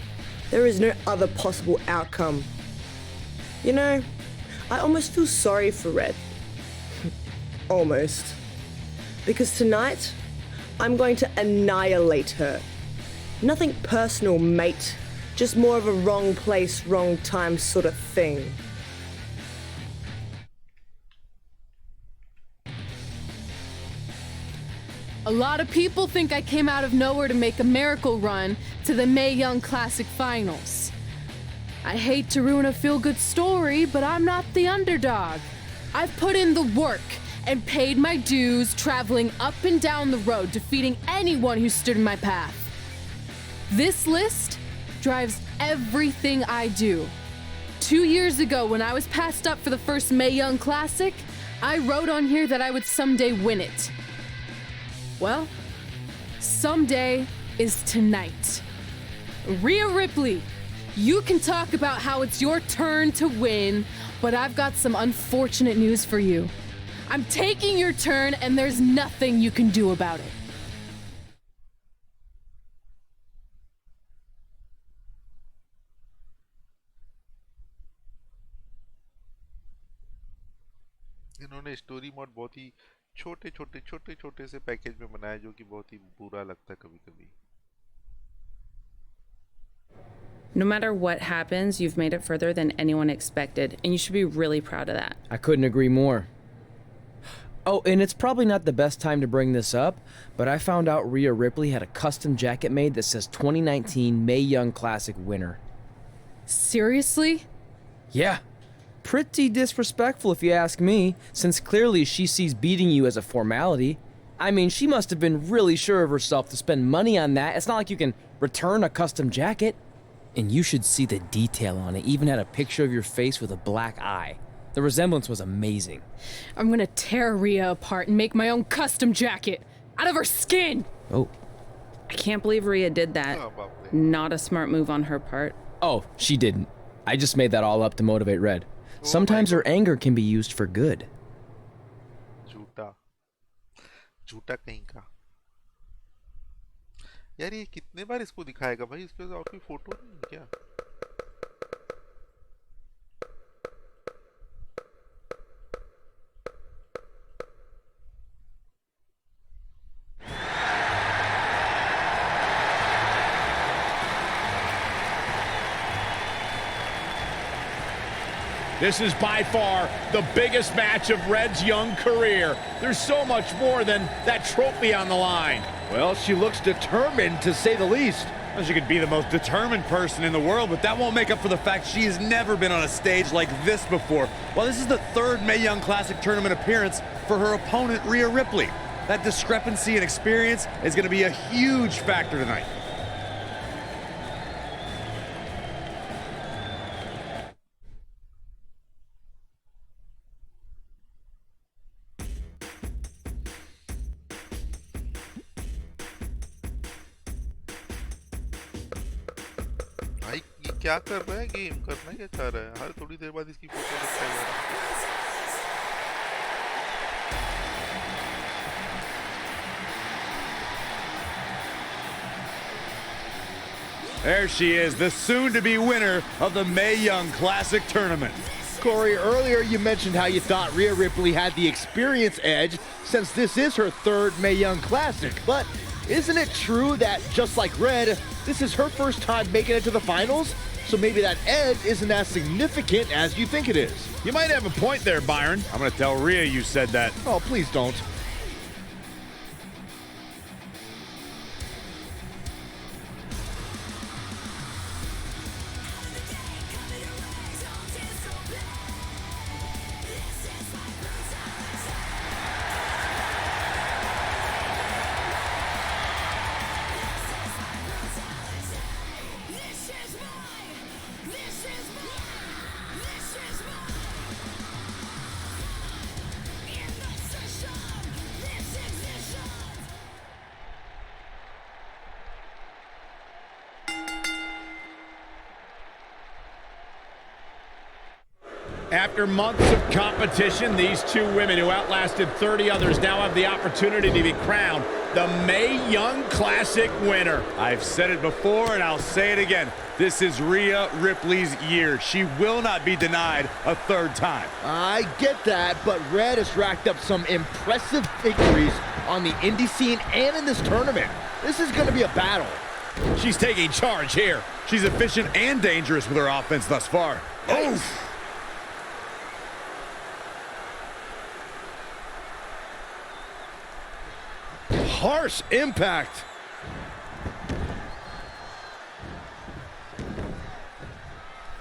There is no other possible outcome. You know, I almost feel sorry for Red. Almost. Because tonight, I'm going to annihilate her. Nothing personal, mate. Just more of a wrong place, wrong time sort of thing. A lot of people think I came out of nowhere to make a miracle run to the Mae Young Classic Finals. I hate to ruin a feel-good story, but I'm not the underdog. I've put in the work and paid my dues traveling up and down the road, defeating anyone who stood in my path. This list drives everything I do. 2 years ago, when I was passed up for the first Mae Young Classic, I wrote on here that I would someday win it. Well, someday is tonight. Rhea Ripley, you can talk about how it's your turn to win, but I've got some unfortunate news for you. I'm taking your turn, and there's nothing you can do about it. इन्होंने story mode बहुत ही छोटे से package में बनाया जो कि बहुत ही बुरा लगता है कभी-कभी। No matter what happens, you've made it further than anyone expected, and you should be really proud of that. I couldn't agree more. Oh, and it's probably not the best time to bring this up, but I found out Rhea Ripley had a custom jacket made that says 2019 Mae Young Classic winner. Seriously? Yeah. Pretty disrespectful if you ask me, since clearly she sees beating you as a formality. I mean, she must have been really sure of herself to spend money on that. It's not like you can return a custom jacket. And you should see the detail on it. Even had a picture of your face with a black eye. The resemblance was amazing. I'm gonna tear Rhea apart and make my own custom jacket out of her skin. Oh. I can't believe Rhea did that. Not a smart move on her part. Oh, she didn't. I just made that all up to motivate Red. Sometimes her anger can be used for good. झूठा कहीं का। यार ये कितने बार इसको दिखाएगा भाई? इसके पास और कोई फोटो नहीं है क्या? This is by far the biggest match of Red's young career. There's so much more than that trophy on the line. Well, she looks determined, to say the least. Well, she could be the most determined person in the world, but that won't make up for the fact she has never been on a stage like this before. Well, this is the third Mae Young Classic tournament appearance for her opponent, Rhea Ripley. That discrepancy in experience is going to be a huge factor tonight. क्या कर रहा है game? करना क्या चाह रहा है? हर थोड़ी देर बाद इसकी फोटो दिखाई जा रहा है। There she is, the soon-to-be winner of the Mae Young Classic Tournament. Corey, earlier you mentioned how you thought Rhea Ripley had the experience edge since this is her third Mae Young Classic. But isn't it true that, just like Red, this is her first time making it to the finals? So maybe that edge isn't as significant as you think it is. You might have a point there, Byron. I'm gonna tell Rhea you said that. Oh, please don't. After months of competition, these two women who outlasted 30 others now have the opportunity to be crowned the Mae Young Classic winner. I've said it before and I'll say it again. This is Rhea Ripley's year. She will not be denied a third time. I get that, but Red has racked up some impressive victories on the indie scene and in this tournament. This is going to be a battle. She's taking charge here. She's efficient and dangerous with her offense thus far. Oof. Harsh impact.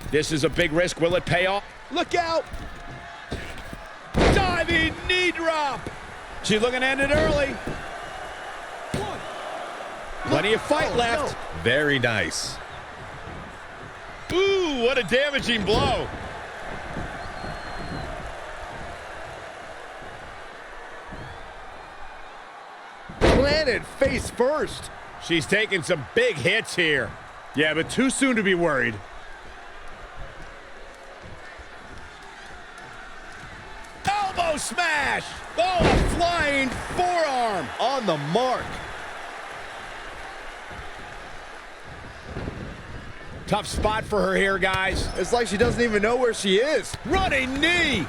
This is a big risk. Will it pay off? Look out! Diving knee drop. She's looking to end it early. Plenty of fight left. No. Very nice. Ooh, what a damaging blow. Planted face first. She's taking some big hits here. Yeah, but too soon to be worried. Elbow smash. Oh, a flying forearm. On the mark. Tough spot for her here, guys. It's like she doesn't even know where she is. Running knee.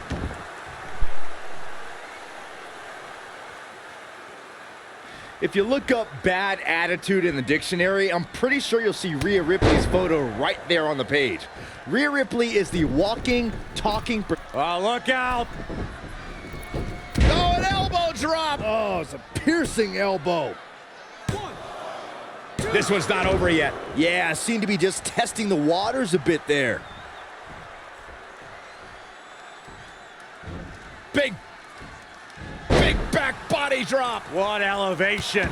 If you look up bad attitude in the dictionary, I'm pretty sure you'll see Rhea Ripley's photo right there on the page. Rhea Ripley is the walking, talking... Oh, look out! Oh, an elbow drop! Oh, it's a piercing elbow. This one's not over yet. Yeah, seemed to be just testing the waters a bit there. Big back body drop. What elevation.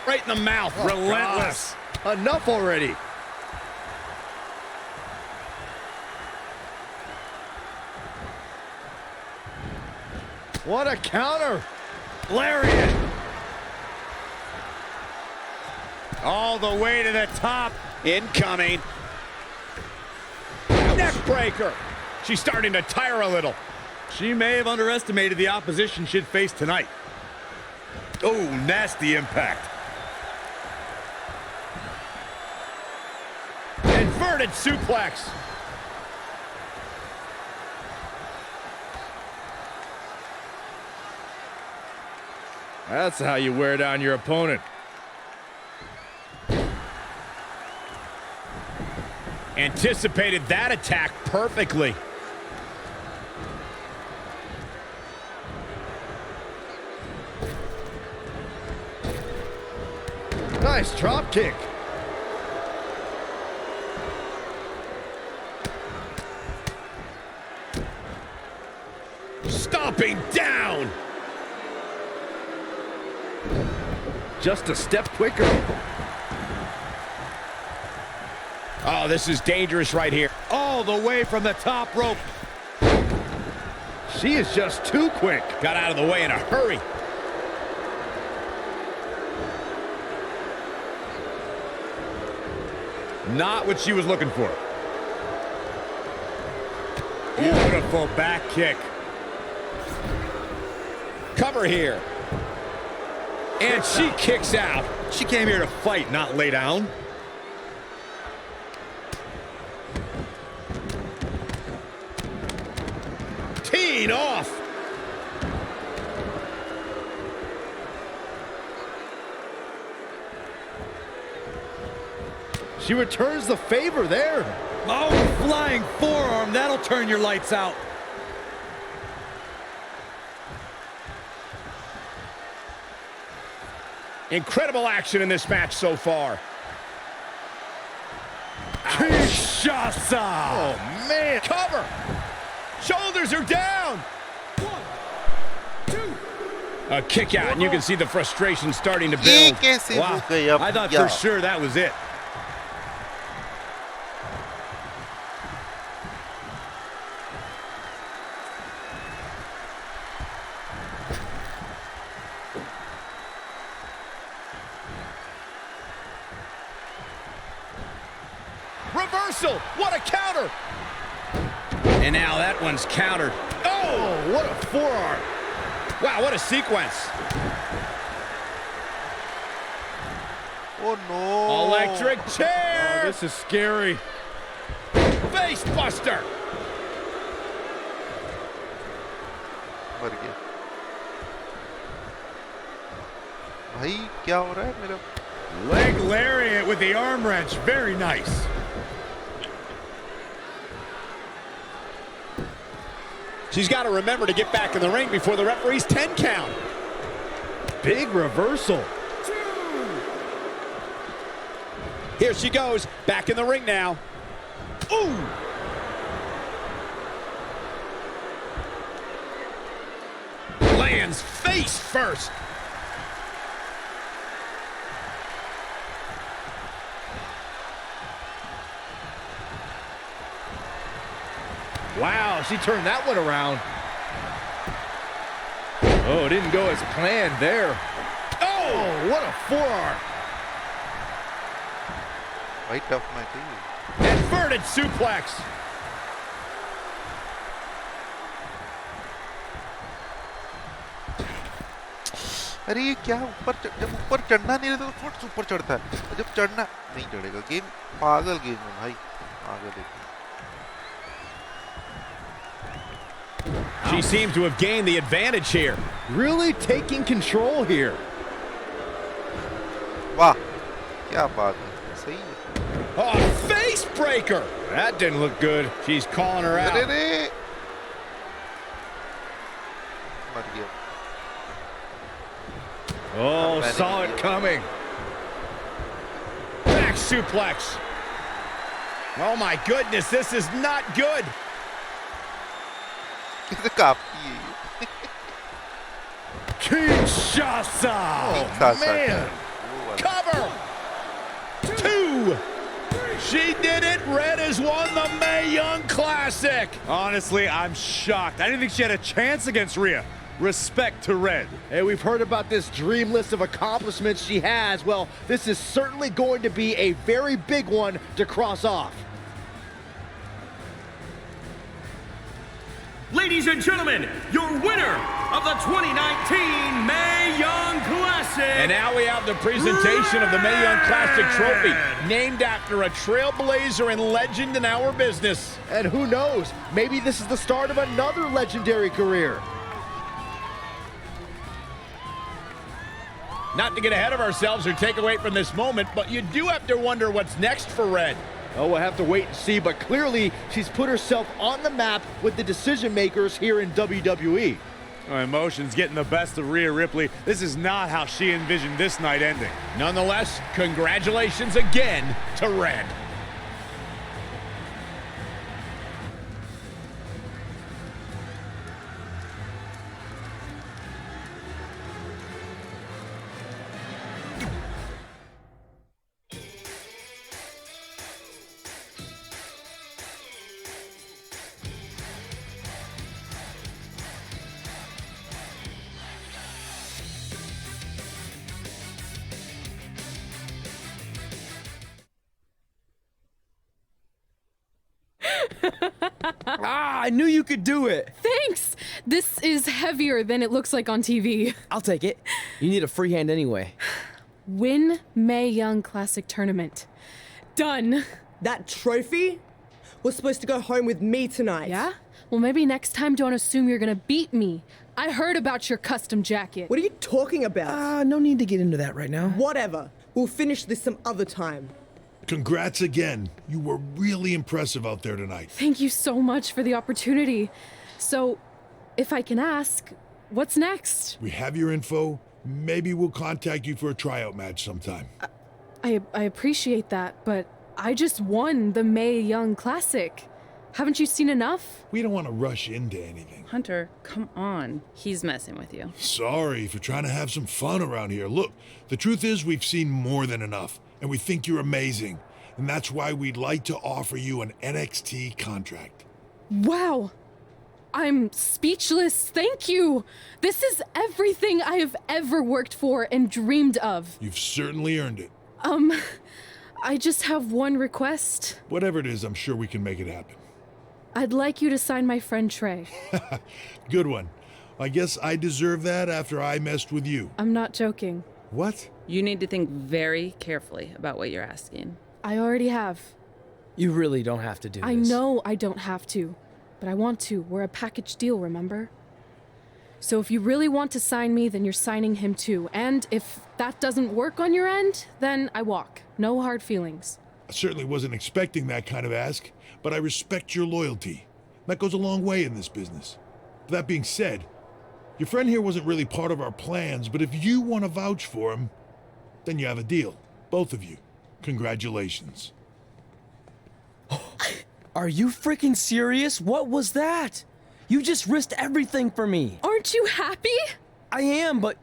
Right in the mouth. Oh, relentless. Gosh. Enough already. What a counter. Lariat. All the way to the top. Incoming. Neck breaker. She's starting to tire a little. She may have underestimated the opposition she'd face tonight. Oh, nasty impact. Inverted suplex. That's how you wear down your opponent. Anticipated that attack perfectly. Nice drop kick. Stomping down. Just a step quicker. Oh, this is dangerous right here. All the way from the top rope. She is just too quick. Got out of the way in a hurry. Not what she was looking for. Beautiful back kick. Cover here. And she kicks out. She came here to fight, not lay down. Teed off. She returns the favor there. Oh, flying forearm. That'll turn your lights out. Incredible action in this match so far. Kinshasa! Oh, man. Cover. Shoulders are down. 1, 2. A kick out, and you can see the frustration starting to build. Wow. I thought for sure that was it. Reversal! What a counter! And now that one's countered. Oh, what a forearm! Wow, what a sequence! Oh no! Electric chair! Oh, this is scary. Face buster! मर गया। भाई क्या हो रहा है मेरा? Leg lariat with the arm wrench. Very nice. She's got to remember to get back in the ring before the referee's 10 count. Big reversal. Here she goes, back in the ring now. Ooh! Lands face first. Wow, she turned that one around. Oh, it didn't go as planned there. Oh, what a forearm. Right off my team. Inverted suplex. अरे ये क्या ऊपर जब ऊपर चढ़ना नहीं रहता तो फुट ऊपर चढ़ता है, जब चढ़ना नहीं चढ़ेगा। गेम पागल गेम है भाई, आगे देखो। She seems to have gained the advantage here. Really taking control here. वाह, क्या बात है, सही है। Oh, face breaker. That didn't look good. She's calling her out. अरे मर गया। Oh, saw it coming. Back suplex. Oh my goodness, this is not good. Kinshasa! Oh, man! Cover! 2! She did it! Red has won the Mae Young Classic! Honestly, I'm shocked. I didn't think she had a chance against Rhea. Respect to Red. Hey, we've heard about this dream list of accomplishments she has. Well, this is certainly going to be a very big one to cross off. Ladies and gentlemen, your winner of the 2019 Mae Young Classic. And now we have the presentation of the Mae Young Classic trophy, named after a trailblazer and legend in our business. And who knows, maybe this is the start of another legendary career. Not to get ahead of ourselves or take away from this moment, but you do have to wonder what's next for Red. Oh, we'll have to wait and see, but clearly she's put herself on the map with the decision makers here in WWE. Emotions getting the best of Rhea Ripley. This is not how she envisioned this night ending. Nonetheless, congratulations again to Red. I knew you could do it. Thanks! This is heavier than it looks like on TV. I'll take it. You need a free hand anyway. Win Mae Young Classic Tournament. Done. That trophy was supposed to go home with me tonight. Yeah? Well, maybe next time don't assume you're gonna beat me. I heard about your custom jacket. What are you talking about? No need to get into that right now. Whatever. We'll finish this some other time. Congrats again. You were really impressive out there tonight. Thank you so much for the opportunity. So, if I can ask, what's next? We have your info. Maybe we'll contact you for a tryout match sometime. I appreciate that, but I just won the Mae Young Classic. Haven't you seen enough? We don't want to rush into anything. Hunter, come on. He's messing with you. Sorry for trying to have some fun around here. Look, the truth is we've seen more than enough, and we think you're amazing. And that's why we'd like to offer you an NXT contract. Wow. I'm speechless. Thank you. This is everything I have ever worked for and dreamed of. You've certainly earned it. I just have one request. Whatever it is, I'm sure we can make it happen. I'd like you to sign my friend Trey. Good one. I guess I deserve that after I messed with you. I'm not joking. What? You need to think very carefully about what you're asking. I already have. You really don't have to do this. I know I don't have to, but I want to. We're a package deal, remember? So if you really want to sign me, then you're signing him too. And if that doesn't work on your end, then I walk. No hard feelings. I certainly wasn't expecting that kind of ask, but I respect your loyalty. That goes a long way in this business. That being said, your friend here wasn't really part of our plans, but if you want to vouch for him, then you have a deal. Both of you. Congratulations. Are you freaking serious? What was that? You just risked everything for me. Aren't you happy? I am, but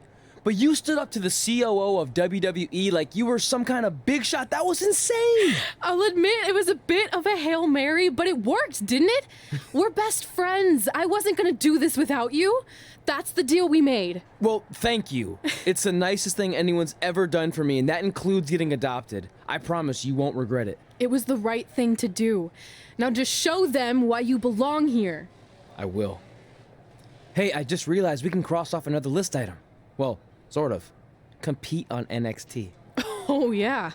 you stood up to the COO of WWE like you were some kind of big shot. That was insane. I'll admit it was a bit of a Hail Mary, but it worked, didn't it? We're best friends. I wasn't gonna do this without you. That's the deal we made. Well, thank you. It's the nicest thing anyone's ever done for me, and that includes getting adopted. I promise you won't regret it. It was the right thing to do. Now just show them why you belong here. I will. Hey, I just realized we can cross off another list item. Well, sort of. Compete on NXT. Oh, yeah.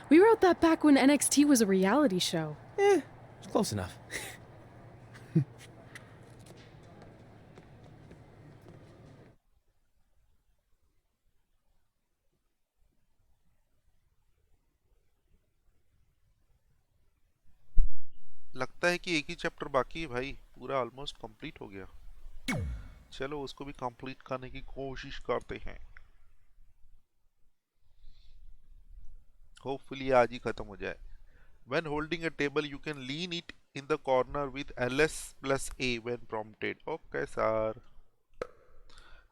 We wrote that back when NXT was a reality show. It's close enough. लगता है कि एक ही chapter बाकी है भाई पूरा almost complete हो गया चलो उसको भी कंप्लीट करने की कोशिश करते हैं होपफुली आज ही खत्म हो जाए when holding a table you can lean it in the corner with ls plus a when prompted okay sir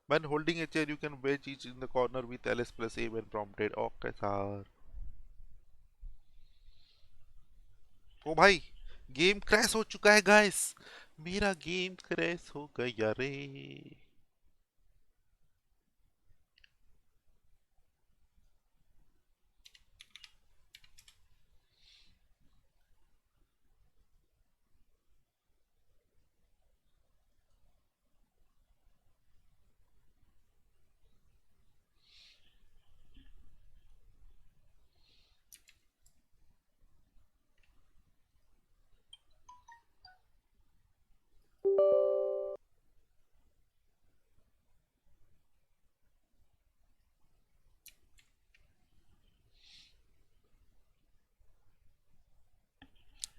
when holding a chair you can wedge it in the corner with ls plus a when prompted okay sir ओ भाई game crash हो चुका है guys मेरा game crash हो गया रे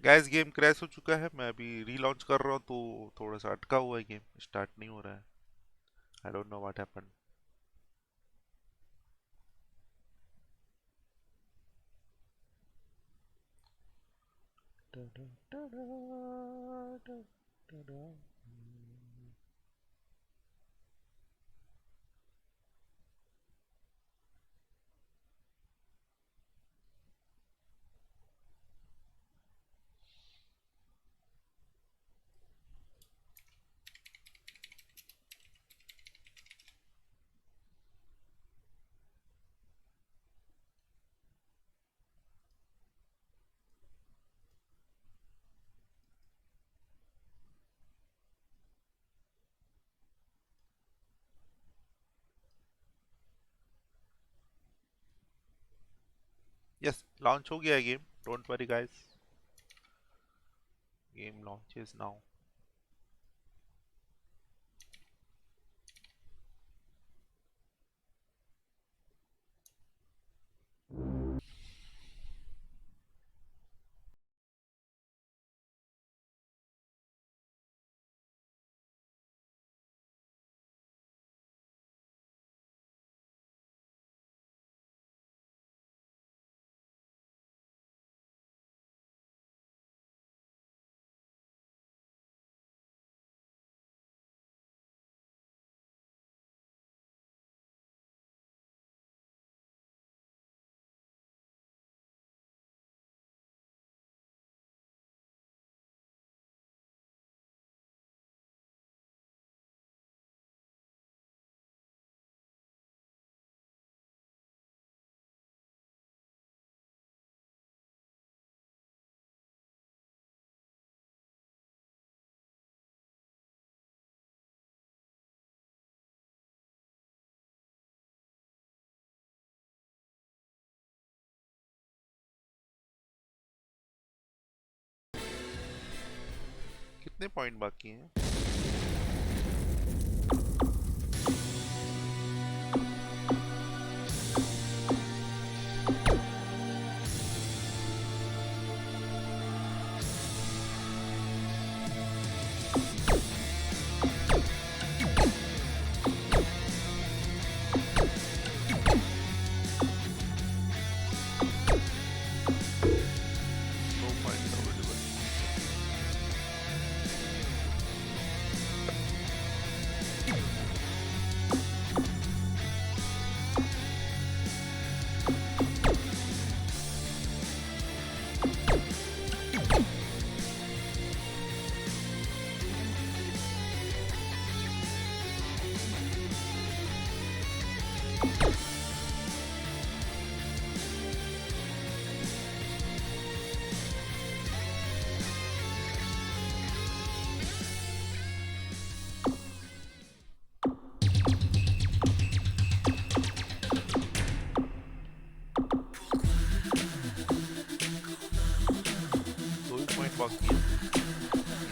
gas game crash हो चुका है मैं अभी रीलॉन्च कर रहा हूँ तो थोड़ा सा अटका हुआ है गेम स्टार्ट नहीं हो रहा है I don't know what happened Yes, launch हो गया है game. Don't worry guys. Game launches now. कितने पॉइंट बाकी हैं?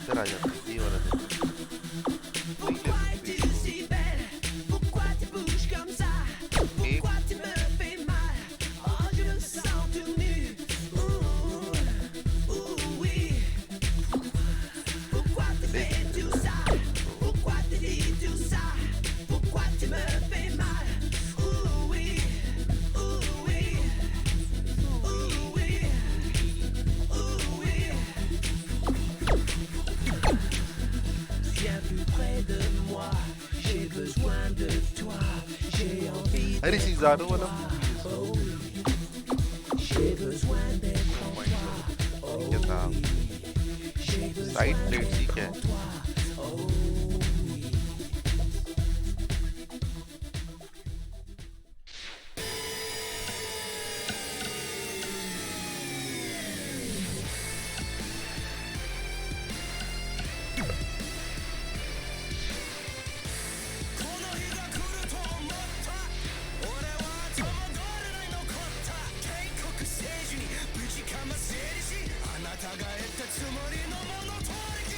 इधर आ जाते हैं, ये वाला अरे सीज़ारो वाला क्या था साइड प्लेट ठीक है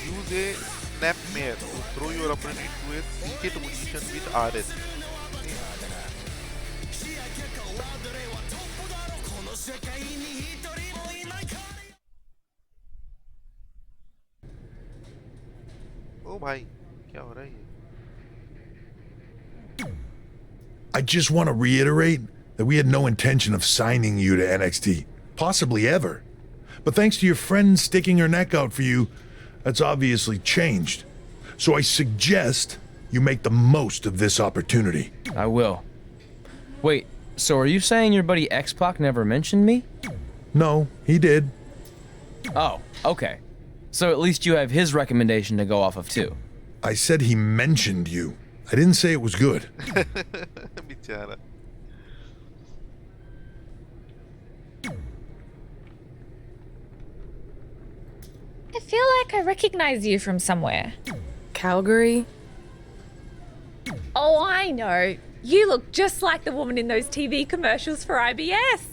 Use a snapmare to throw your opponent into a seated position with RS. Oh भाई क्या हो रहा है ये? I just want to reiterate that we had no intention of signing you to NXT, possibly ever. But thanks to your friend sticking her neck out for you, that's obviously changed. So I suggest you make the most of this opportunity. I will. Wait, so are you saying your buddy X-Pac never mentioned me? No, he did. Oh, okay. So at least you have his recommendation to go off of too. I said he mentioned you. I didn't say it was good. बेचारा I feel like I recognize you from somewhere. Calgary? Oh, I know. You look just like the woman in those TV commercials for IBS.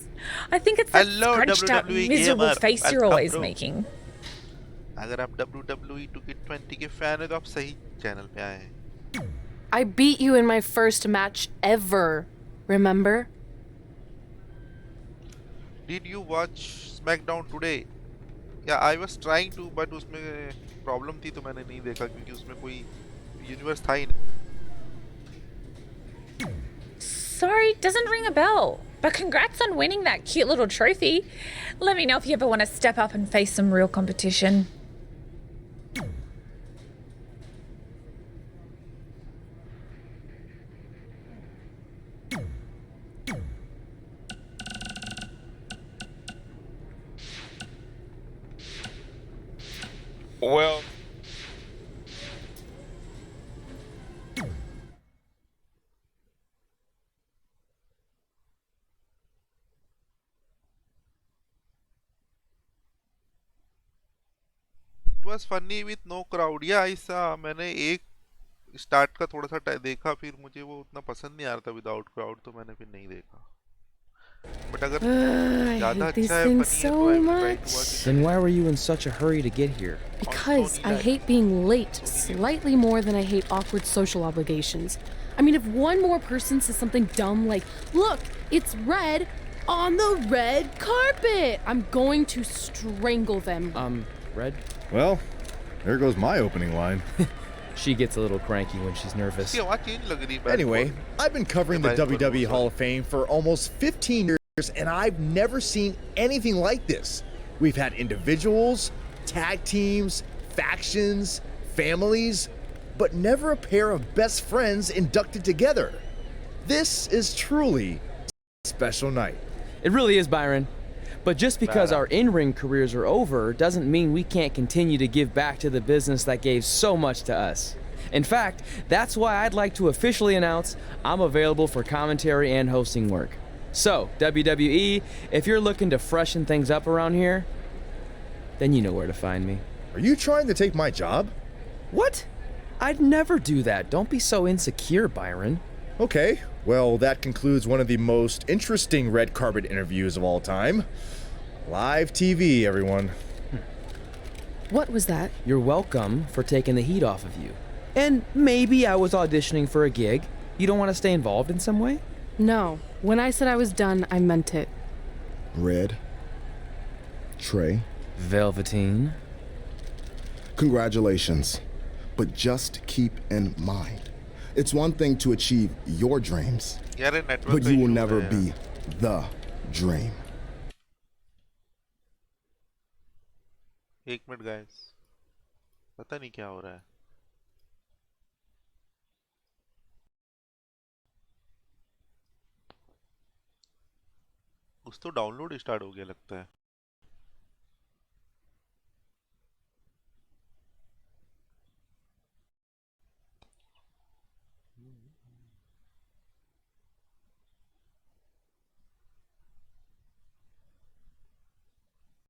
I think it's that Hello scrunched up, WWE miserable gamer, face you're welcome always bro. making. अगर आप WWE 2K20 के fan हो तो आप सही channel पे आए हैं। I beat you in my first match ever, remember? Did you watch SmackDown today? Yeah, I was trying to, but उसमें प्रॉब्लम थी तो मैंने नहीं देखा क्योंकि उसमें कोई यूनिवर्स था ही नहीं। Sorry, doesn't ring a bell. But congrats on winning that cute little trophy. Let me know if you ever want to step up and face some real competition. Well, It was funny with no crowd. Yeah, ऐसा मैंने एक start का थोड़ा सा देखा फिर मुझे वो उतना पसंद नहीं आ रहा था विदाउट क्राउड तो मैंने फिर नहीं देखा बट अगर I ज्यादा hate these अच्छा है things funny है so तो I will try much. to watch it. Then why were you in such a hurry to get here? Because I hate being late slightly more than I hate awkward social obligations. I mean, if one more person says something dumb like, look, it's red on the red carpet, I'm going to strangle them. Red? Well, there goes my opening line. She gets a little cranky when she's nervous. Anyway, I've been covering the WWE Hall of Fame for almost 15 years, and I've never seen anything like this. We've had individuals, tag teams, factions, families, but never a pair of best friends inducted together. This is truly a special night. It really is, Byron. But just because our in-ring careers are over doesn't mean we can't continue to give back to the business that gave so much to us. In fact, that's why I'd like to officially announce I'm available for commentary and hosting work. So, WWE, if you're looking to freshen things up around here, then you know where to find me. Are you trying to take my job? What? I'd never do that. Don't be so insecure, Byron. Okay, well, that concludes one of the most interesting red carpet interviews of all time. Live TV, everyone. What was that? You're welcome for taking the heat off of you. And maybe I was auditioning for a gig. You don't want to stay involved in some way? No. When I said I was done, I meant it. Red. Trey. Velveteen. Congratulations. But just keep in mind, it's one thing to achieve your dreams, but you will never be the dream. एक minute guys पता नहीं क्या हो रहा है कुछ तो download start हो गया लगता है